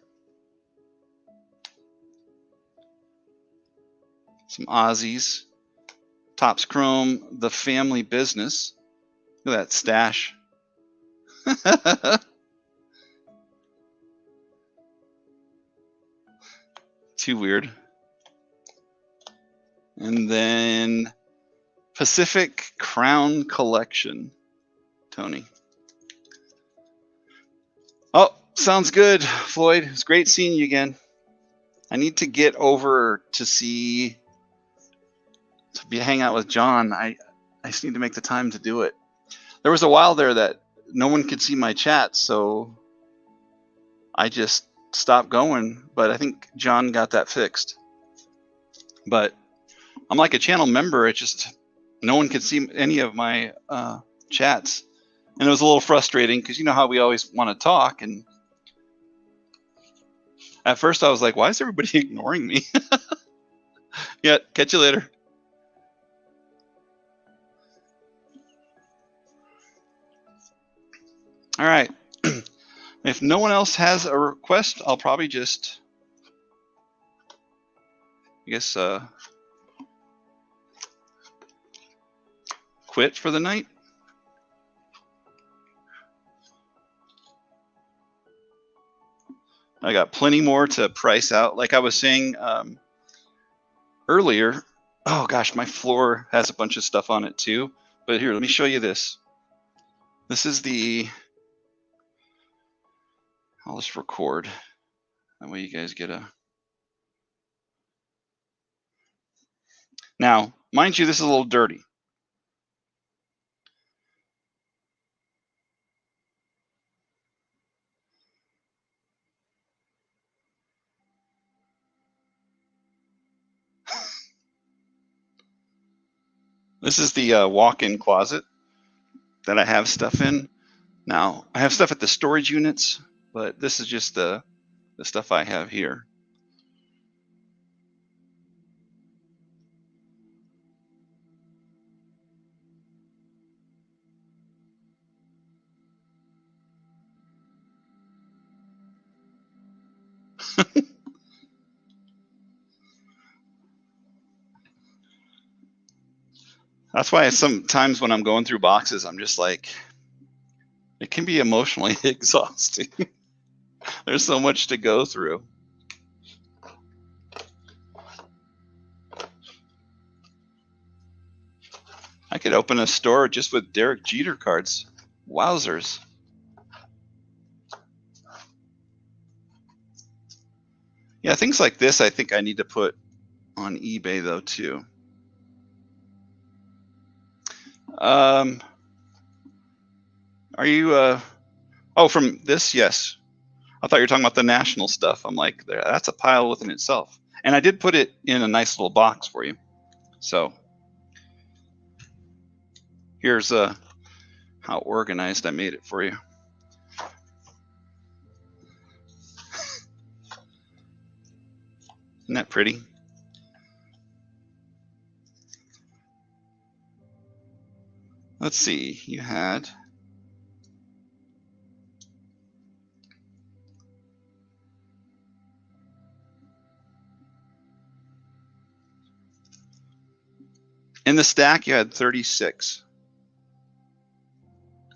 Some Aussies. Topps Chrome, The Family Business. Look at that stash. Too weird. And then Pacific Crown Collection. Tony. Oh, sounds good, Floyd. It's great seeing you again. I need to get over to hang out with John. I just need to make the time to do it. There was a while there that no one could see my chat, so I just stopped going. But I think John got that fixed. But I'm like a channel member. It just no one could see any of my chats, and it was a little frustrating because you know how we always want to talk. And at first I was like, "Why is everybody ignoring me?" Yeah, catch you later. All right. If no one else has a request, I'll probably just, I guess, quit for the night. I got plenty more to price out. Like I was saying earlier, oh gosh, my floor has a bunch of stuff on it too. But here, let me show you this. This is I'll just record. That way you guys get a... Now, mind you, this is a little dirty. This is the walk-in closet that I have stuff in. Now, I have stuff at the storage units, but this is just the stuff I have here. That's why sometimes when I'm going through boxes, I'm just like, it can be emotionally exhausting. There's so much to go through. I could open a store just with Derek Jeter cards. Wowzers. Yeah, things like this I think I need to put on eBay though too. Are you oh, from this? Yes. I thought you were talking about the national stuff. I'm like, that's a pile within itself. And I did put it in a nice little box for you. So here's how organized I made it for you. Isn't that pretty? Let's see, you had... In the stack, you had 36.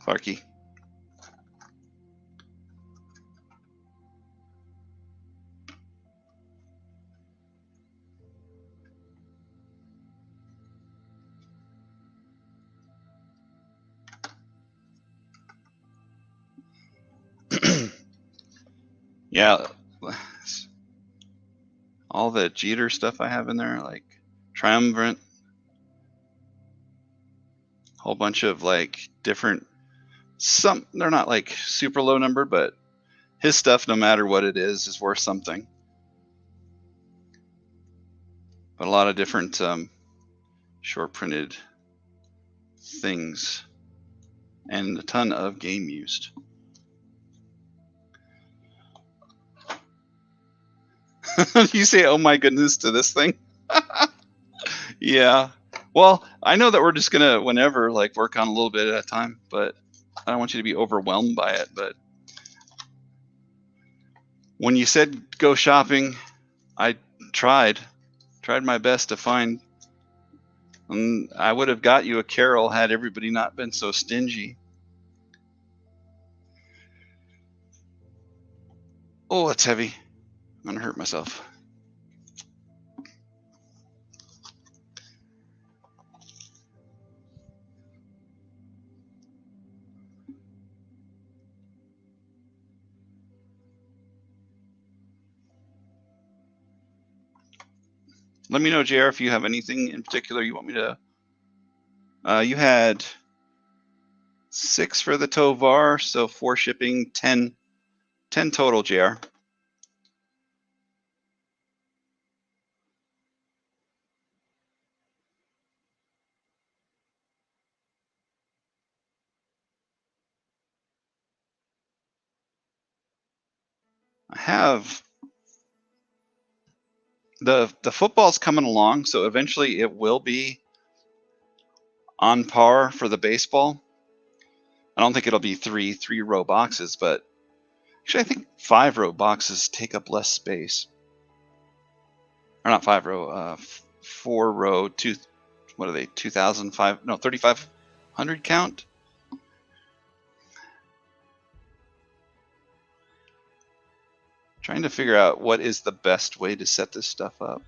Clarky. Yeah. All the Jeter stuff I have in there, like Triumvirate. Whole bunch of like different... Some, they're not like super low number, but his stuff, no matter what it is worth something. But a lot of different short printed things and a ton of game used. You say, oh my goodness, to this thing? Yeah. Well, I know that we're just going to, whenever, like work on a little bit at a time, but I don't want you to be overwhelmed by it. But When you said go shopping, I tried my best to find, and I would have got you a Carol had everybody not been so stingy. Oh, it's heavy. I'm gonna hurt myself. Let me know, JR, if you have anything in particular you want me to. You had 6 for the Tovar, so 4 shipping, 10 total, JR. I have the football's coming along, so eventually it will be on par for the baseball. I don't think it'll be three row boxes, but actually I think 5 row boxes take up less space. Or not 5 row, 4 row, what are they, 2,005, no, 3,500 count? Trying to figure out what is the best way to set this stuff up.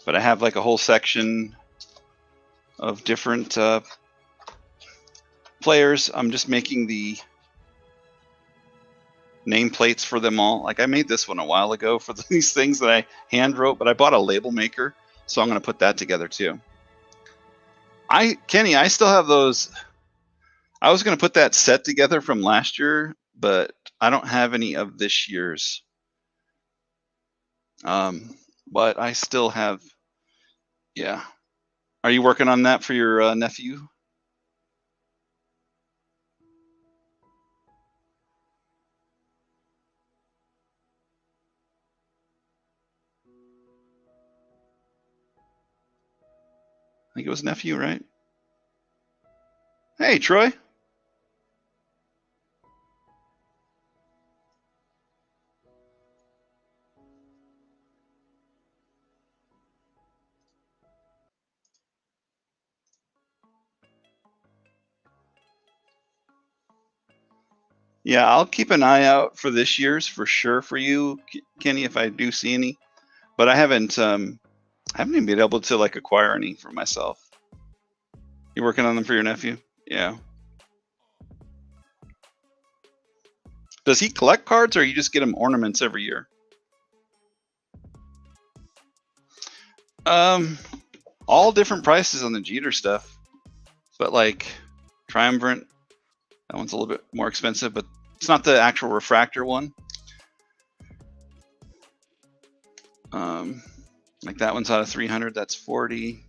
But I have like a whole section of different players. I'm just making the nameplates for them all. Like I made this one a while ago for these things that I hand wrote, but I bought a label maker, so I'm going to put that together too. Kenny, I still have those. I was going to put that set together from last year, but I don't have any of this year's. But I still have. Yeah. Are you working on that for your nephew? I think it was nephew, right? Hey, Troy. Yeah, I'll keep an eye out for this year's for sure for you, Kenny, if I do see any. But I haven't even been able to like acquire any for myself. You working on them for your nephew? Yeah. Does he collect cards, or you just get him ornaments every year? All different prices on the Jeter stuff, but like Triumvirate, that one's a little bit more expensive, but it's not the actual refractor one. Like that one's out of 300. That's 40.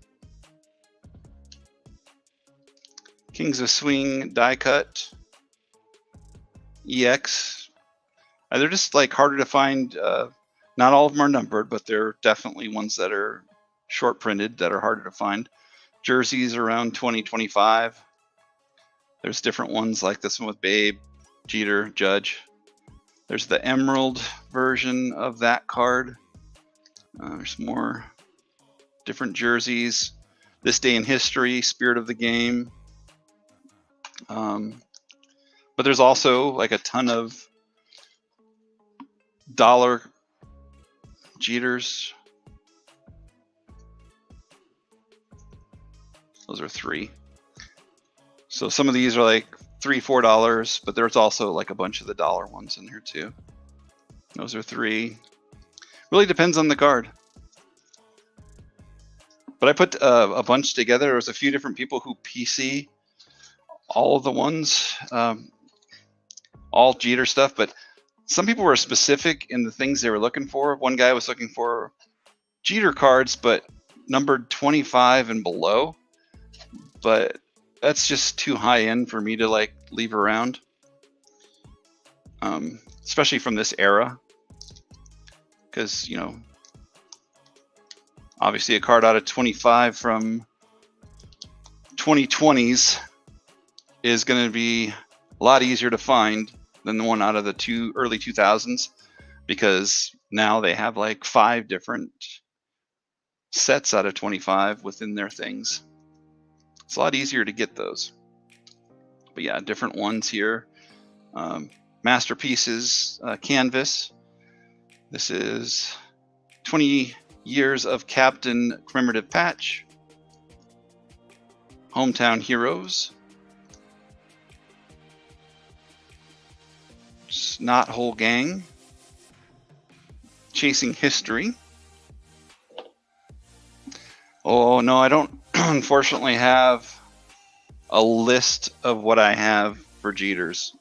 Kings of Swing die cut. EX. They're just like harder to find. Not all of them are numbered, but they're definitely ones that are short printed that are harder to find. Jerseys around 2025. There's different ones like this one with Babe, Jeter, Judge. There's the Emerald version of that card. There's more different jerseys. This Day in History, Spirit of the Game. But there's also like a ton of dollar Jeters. Those are 3. So some of these are like $3, $4, but there's also like a bunch of the dollar ones in here too. Those are 3. Really depends on the card. But I put a bunch together. There was a few different people who PC all of the ones, all Jeter stuff, but some people were specific in the things they were looking for. One guy was looking for Jeter cards, but numbered 25 and below. But that's just too high end for me to like leave around, especially from this era. Because, you know, obviously a card out of 25 from 2020s is going to be a lot easier to find than the one out of the early 2000s, because now they have like 5 different sets out of 25 within their things. It's a lot easier to get those. But yeah, different ones here. Masterpieces canvas. This is 20 years of Captain commemorative patch. Hometown heroes. Not whole gang. Chasing history. Oh no, I don't unfortunately have a list of what I have for Jeters.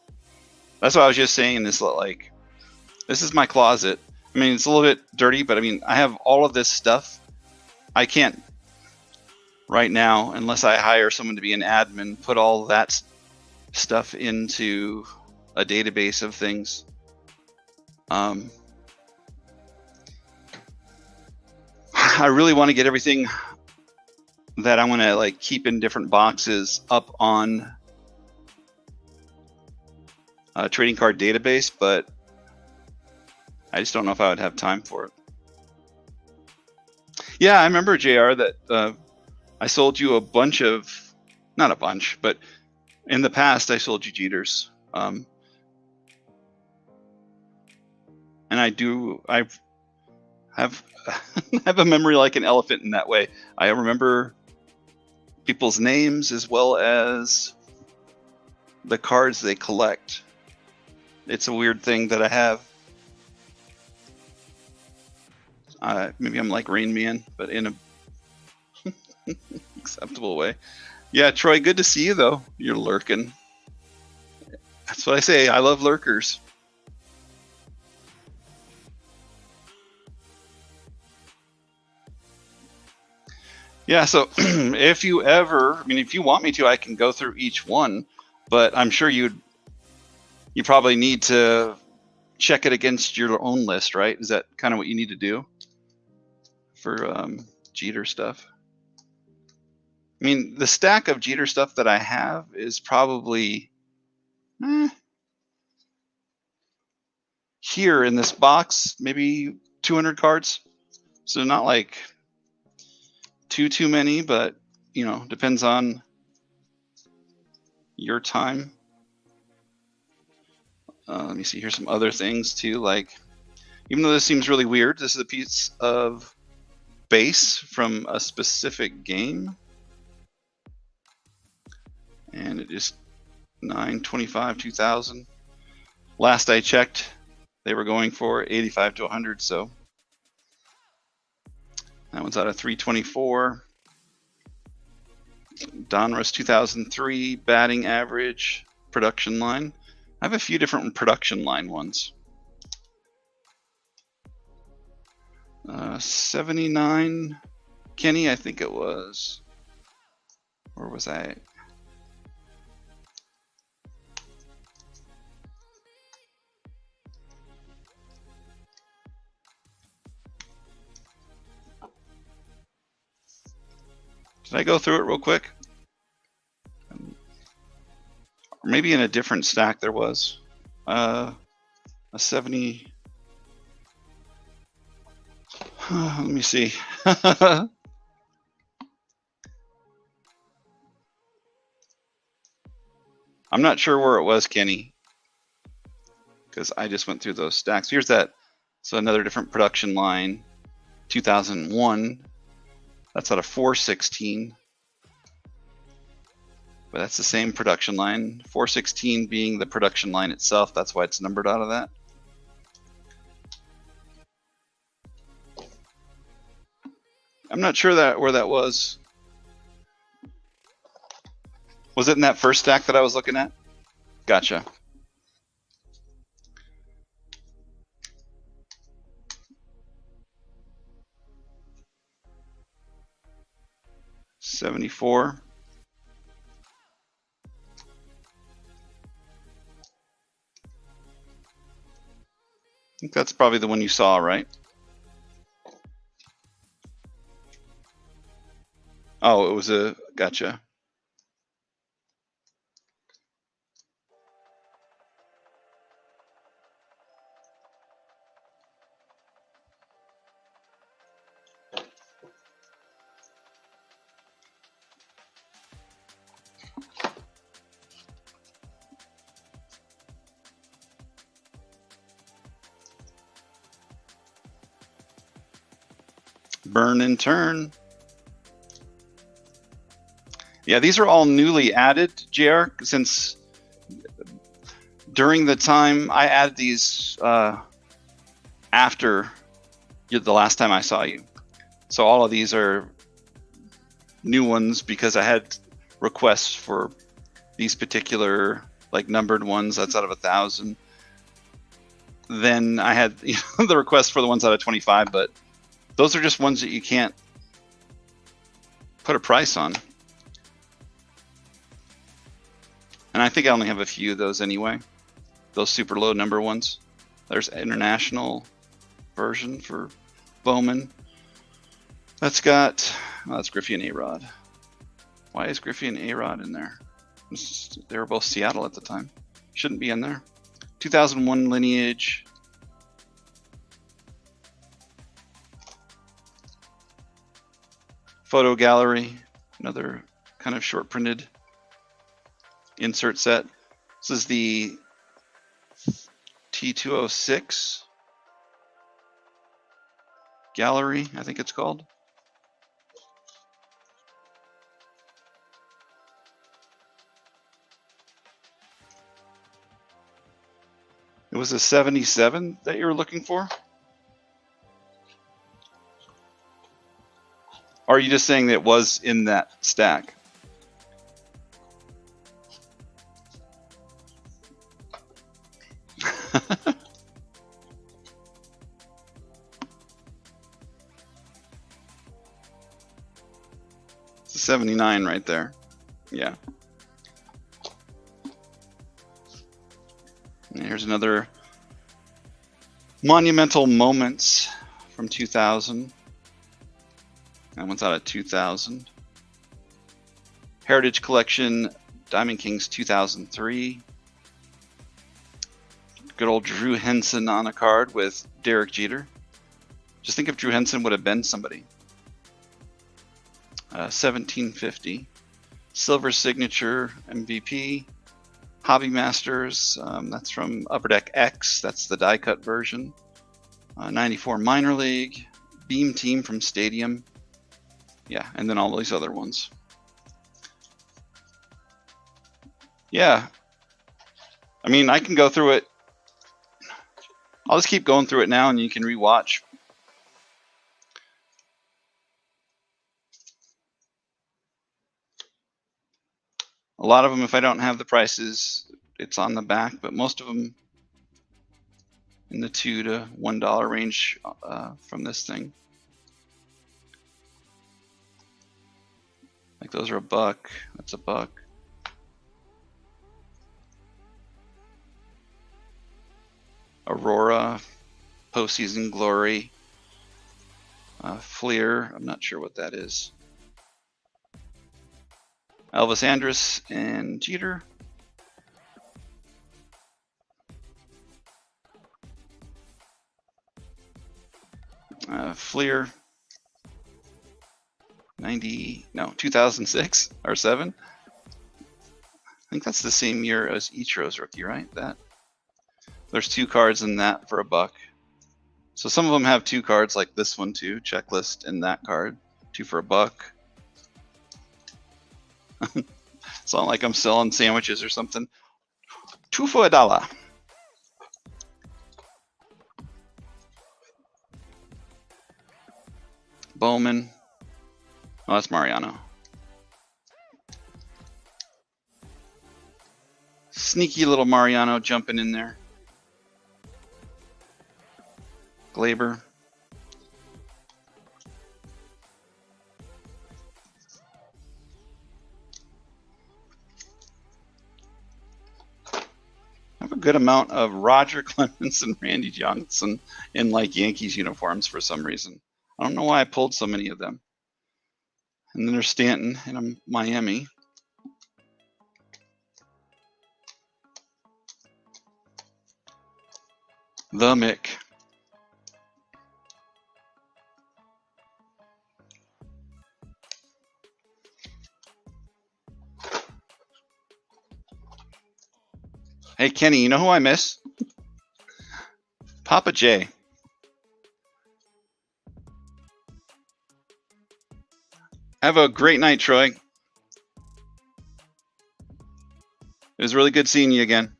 That's what I was just saying. This is my closet. I mean, it's a little bit dirty, but I mean, I have all of this stuff. I can't right now, unless I hire someone to be an admin, put all that stuff into a database of things. I really want to get everything that I want to like keep in different boxes up on a trading card database, but I just don't know if I would have time for it. Yeah, I remember, JR, that I sold you a bunch of, not a bunch, but in the past I sold you Jeters. And I have have a memory like an elephant in that way. I remember people's names as well as the cards they collect. It's a weird thing that I have. Maybe I'm like Rain Man, but in a acceptable way. Yeah, Troy, good to see you though. You're lurking. That's what I say. I love lurkers. Yeah, so if you want me to, I can go through each one, but I'm sure you probably need to check it against your own list, right? Is that kind of what you need to do for Jeter stuff? I mean, the stack of Jeter stuff that I have is probably here in this box, maybe 200 cards. So not like too many, but you know, depends on your time. Let me see, here's some other things too, like, even though this seems really weird, this is a piece of base from a specific game, and it is 925 2000. Last I checked, they were going for 85 to 100, so that one's out of 324. Donruss 2003 batting average production line. I have a few different production line ones. 79 Kenny, I think it was. Where was I? Did I go through it real quick? Or maybe in a different stack there was. A 70. Let me see. I'm not sure where it was, Kenny, because I just went through those stacks. Here's that. So another different production line. 2001. That's out of 416. But that's the same production line. 416 being the production line itself. That's why it's numbered out of that. I'm not sure where that was. Was it in that first stack that I was looking at? Gotcha. '74. I think that's probably the one you saw, right? Oh, it was a, gotcha. Burn and turn. Yeah, these are all newly added, JR, since during the time I added these after the last time I saw you. So all of these are new ones because I had requests for these particular like numbered ones that's out of 1,000. Then I had the request for the ones out of 25, but those are just ones that you can't put a price on. And I think I only have a few of those anyway. Those super low number ones. There's international version for Bowman. That's got, oh, that's Griffey and A-Rod. Why is Griffey and A-Rod in there? They were both Seattle at the time. Shouldn't be in there. 2001 lineage. Photo gallery. Another kind of short printed insert set. This is the T206 gallery, I think it's called. It was a 77 that you were looking for? Or are you just saying that it was in that stack? It's a 79 right there. Yeah. And here's another Monumental Moments from 2000. That one's out of 2000. Heritage Collection, Diamond Kings 2003. Good old Drew Henson on a card with Derek Jeter. Just think if Drew Henson would have been somebody. 1750. Silver Signature MVP. Hobby Masters, that's from Upper Deck X. That's the die cut version. 94 Minor League. Beam Team from Stadium. Yeah, and then all these other ones. Yeah. I mean, I can go through it. I'll just keep going through it now and you can rewatch. A lot of them, if I don't have the prices, it's on the back, but most of them in the $2 to $1 range from this thing. Like those are $1. That's $1. Aurora, Postseason Glory, Fleer. I'm not sure what that is. Elvis Andrus and Jeter. Fleer. 2006 or 7. I think that's the same year as Ichiro's rookie, right? There's 2 cards in that for $1. So some of them have 2 cards, like this one too, checklist, and that card, 2 for $1. It's not like I'm selling sandwiches or something. 2 for $1. Bowman. Oh, that's Mariano. Sneaky little Mariano jumping in there. Glaber. I have a good amount of Roger Clemens and Randy Johnson in like Yankees uniforms for some reason. I don't know why I pulled so many of them. And then there's Stanton in Miami. The Mick. Hey, Kenny, you know who I miss? Papa J. Have a great night, Troy. It was really good seeing you again.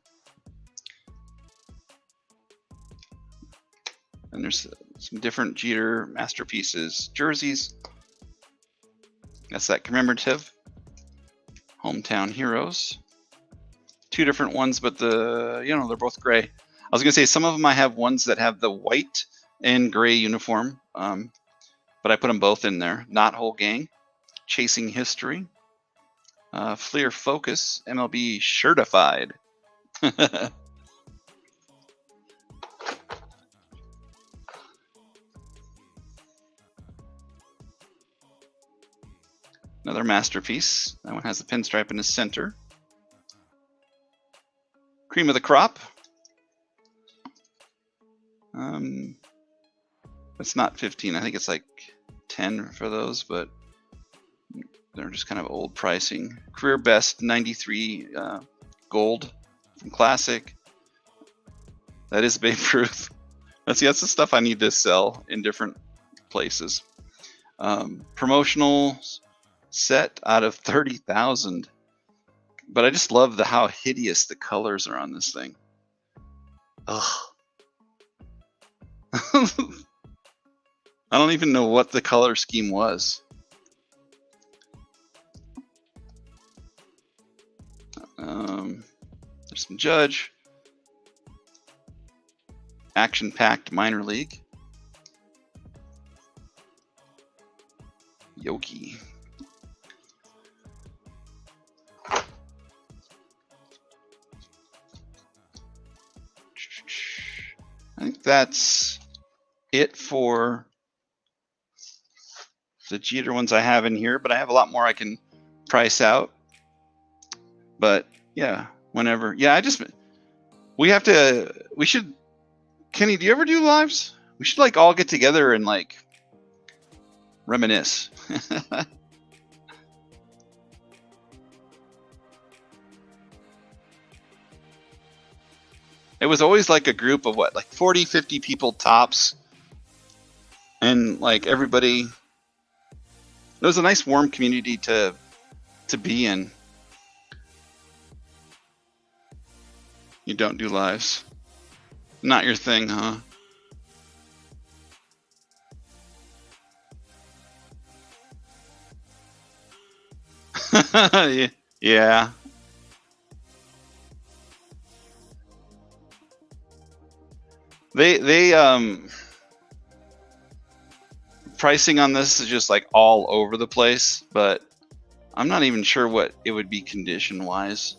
And there's some different Jeter masterpieces jerseys. That's that commemorative. Hometown Heroes. Two different ones, but they're both gray. I was gonna say some of them I have ones that have the white and gray uniform, but I put them both in there. Not Whole Gang, Chasing History, Fleer Focus, MLB Certified. Another masterpiece. That one has the pinstripe in the center. Cream of the crop. It's not 15. I think it's like 10 for those, but they're just kind of old pricing. Career best 93 gold from Classic. That is Babe Ruth. That's the stuff I need to sell in different places. Promotional set out of 30,000. But I just love how hideous the colors are on this thing. Ugh. I don't even know what the color scheme was. There's some Judge. Action-packed minor league. Yogi. I think that's it for the Jeter ones I have in here, but I have a lot more I can price out. But yeah, whenever. Yeah, we should, Kenny, do you ever do lives? We should like all get together and like reminisce. It was always like a group of what, like 40, 50 people tops. And like everybody, it was a nice warm community to be in. You don't do lives. Not your thing, huh? Yeah. They pricing on this is just like all over the place, but I'm not even sure what it would be condition wise.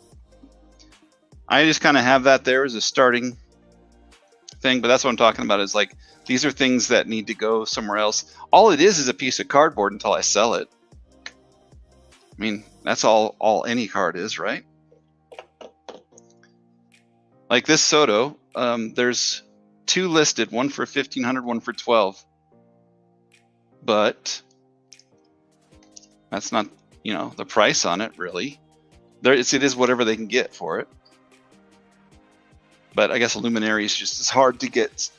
I just kind of have that there as a starting thing, but that's what I'm talking about is like these are things that need to go somewhere else. All it is a piece of cardboard until I sell it. I mean, that's all any card is, right? Like this Soto, there's two listed, one for 1,500, one for 12. But that's not, the price on it really. It is whatever they can get for it. But I guess Luminary is just as hard to get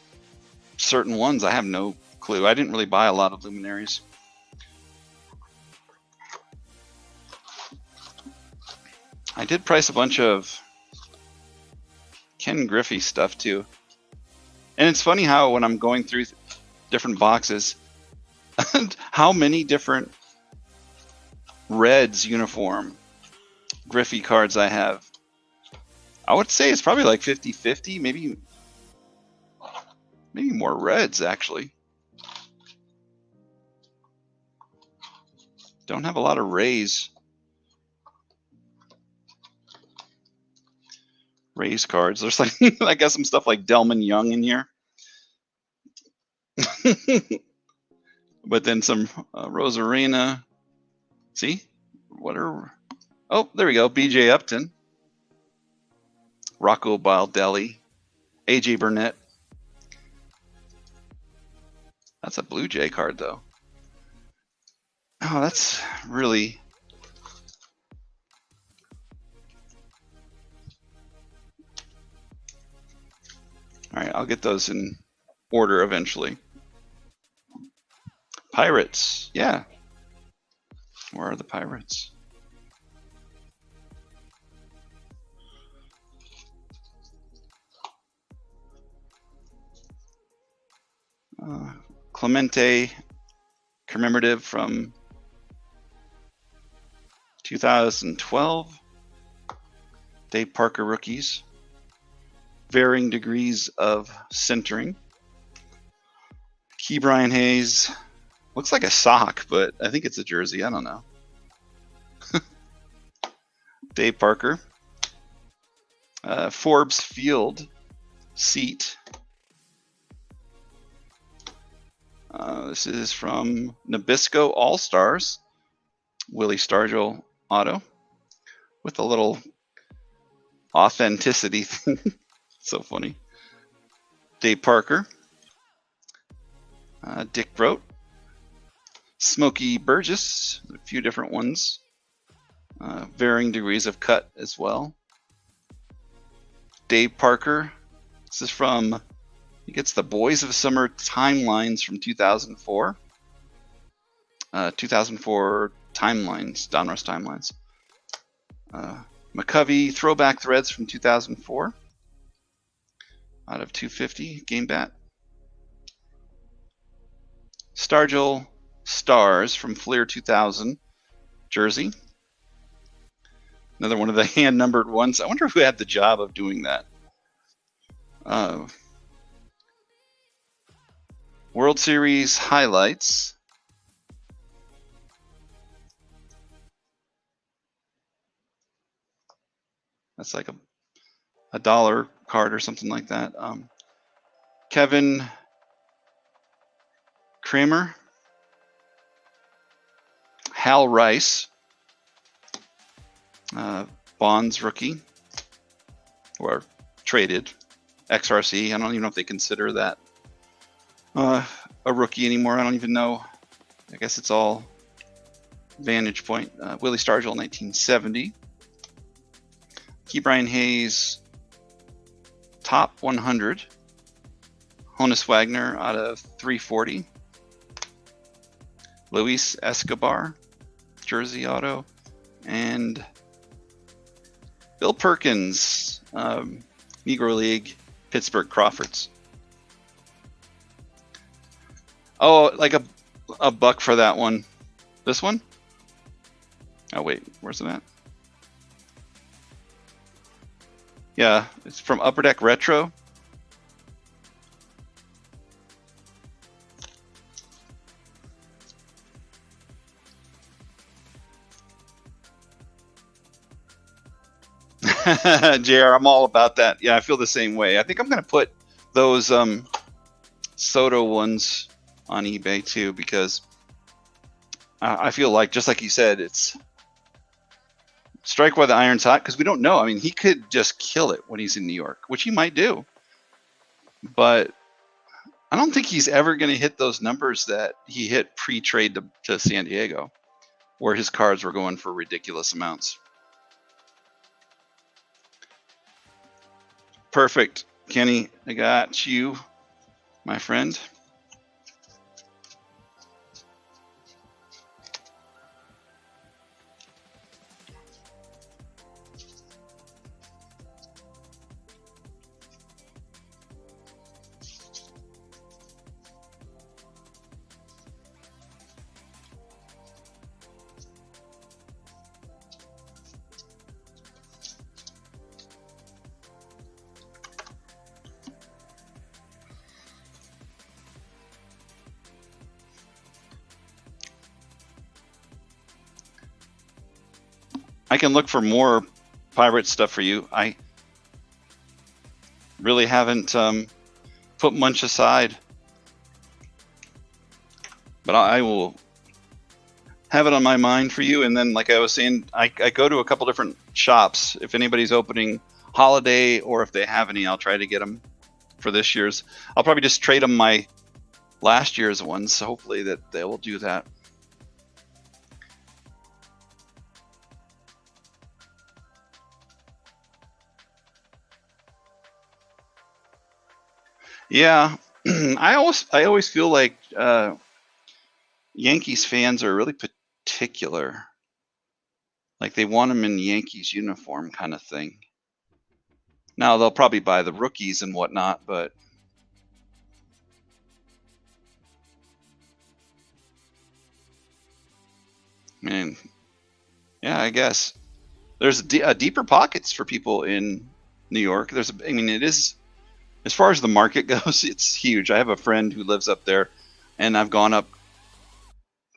certain ones. I have no clue. I didn't really buy a lot of Luminaries. I did price a bunch of Ken Griffey stuff too. And it's funny how when I'm going through different boxes, how many different Reds uniform Griffey cards I have. I would say it's probably like 50-50, maybe more Reds actually. Don't have a lot of Rays cards. There's like I got some stuff like Delman Young in here. But then some Rosarena. See? Oh, there we go. BJ Upton. Rocco Baldelli. AJ Burnett. That's a Blue Jay card, though. Oh, that's really... All right, I'll get those in order eventually. Pirates, yeah. Where are the Pirates? Clemente commemorative from 2012. Dave Parker rookies. Varying degrees of centering. Key Brian Hayes. Looks like a sock, but I think it's a jersey. I don't know. Dave Parker. Forbes Field seat. This is from Nabisco All-Stars. Willie Stargell auto with a little authenticity thing. So funny. Dave Parker. Dick Brote. Smokey Burgess. A few different ones. Varying degrees of cut as well. Dave Parker. This is from, he gets the Boys of Summer timelines from 2004. 2004 timelines, Donruss timelines. McCovey throwback threads from 2004. Out of 250 game bat. Stargell Stars from Fleer 2000 jersey. Another one of the hand numbered ones. I wonder who had the job of doing that. World Series highlights. That's like a dollar card or something like that. Kevin Kramer. Hal Rice. Bonds rookie. Or traded. XRC. I don't even know if they consider that a rookie anymore. I don't even know. I guess it's all Vantage Point. Willie Stargell, 1970. Key Brian Hayes, top 100. Honus Wagner out of 340. Luis Escobar, jersey auto. And Bill Perkins, Negro League, Pittsburgh Crawfords. Oh, like a buck for that one. This one? Oh, wait, where's it at? Yeah, it's from Upper Deck Retro. JR, I'm all about that. Yeah, I feel the same way. I think I'm going to put those Soto ones on eBay too, because I feel like, just like you said, it's strike while the iron's hot, because we don't know. I mean, he could just kill it when he's in New York, which he might do. But I don't think he's ever going to hit those numbers that he hit pre-trade to San Diego, where his cards were going for ridiculous amounts. Perfect, Kenny. I got you, my friend. I can look for more pirate stuff for you. I really haven't put much aside, but I will have it on my mind for you. And then, like I was saying, I go to a couple different shops. If anybody's opening holiday, or if they have any, I'll try to get them for this year's. I'll probably just trade them my last year's ones. So hopefully that they will do that. Yeah, I always feel like Yankees fans are really particular Like they want them in Yankees uniform kind of thing. Now they'll probably buy the rookies and whatnot, but I mean, yeah, I guess there's deeper pockets for people in New York. I mean, it is, as far as the market goes, it's huge. I have a friend who lives up there, and I've gone up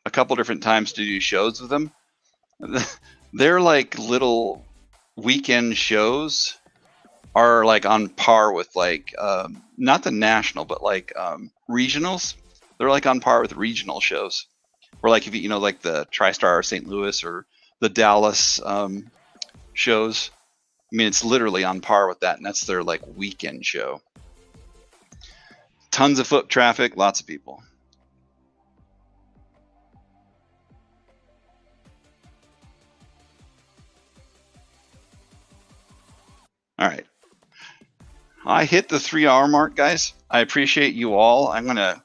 a couple different times to do shows with them. They're like little weekend shows are like on par with like not the national, but like regionals. They're like on par with regional shows. Or like if you know like the TriStar or St. Louis or the Dallas shows. I mean, it's literally on par with that, and that's their like weekend show. Tons of foot traffic, lots of people. All right. I hit the 3-hour mark, guys. I appreciate you all. I'm going to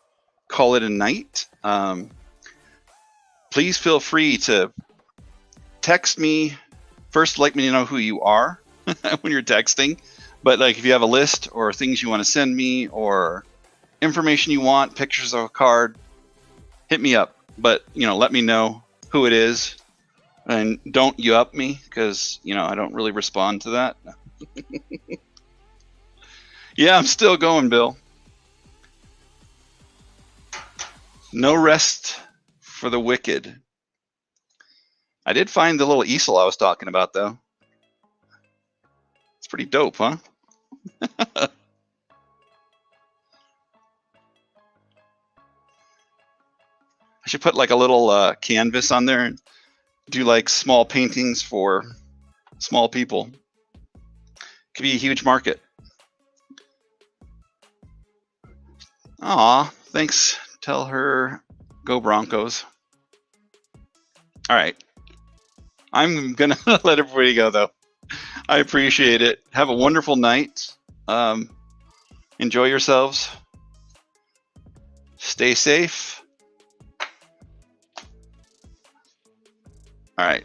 call it a night. Please feel free to text me. First, let me know who you are when you're texting. But like if you have a list or things you want to send me or information you want, pictures of a card, hit me up. But, let me know who it is. And don't you up me because, I don't really respond to that. Yeah, I'm still going, Bill. No rest for the wicked. I did find the little easel I was talking about, though. It's pretty dope, huh? I should put like a little canvas on there and do like small paintings for small people. Could be a huge market. Aw, thanks. Tell her go Broncos. All right. I'm going to let everybody go, though. I appreciate it. Have a wonderful night. Enjoy yourselves. Stay safe. All right.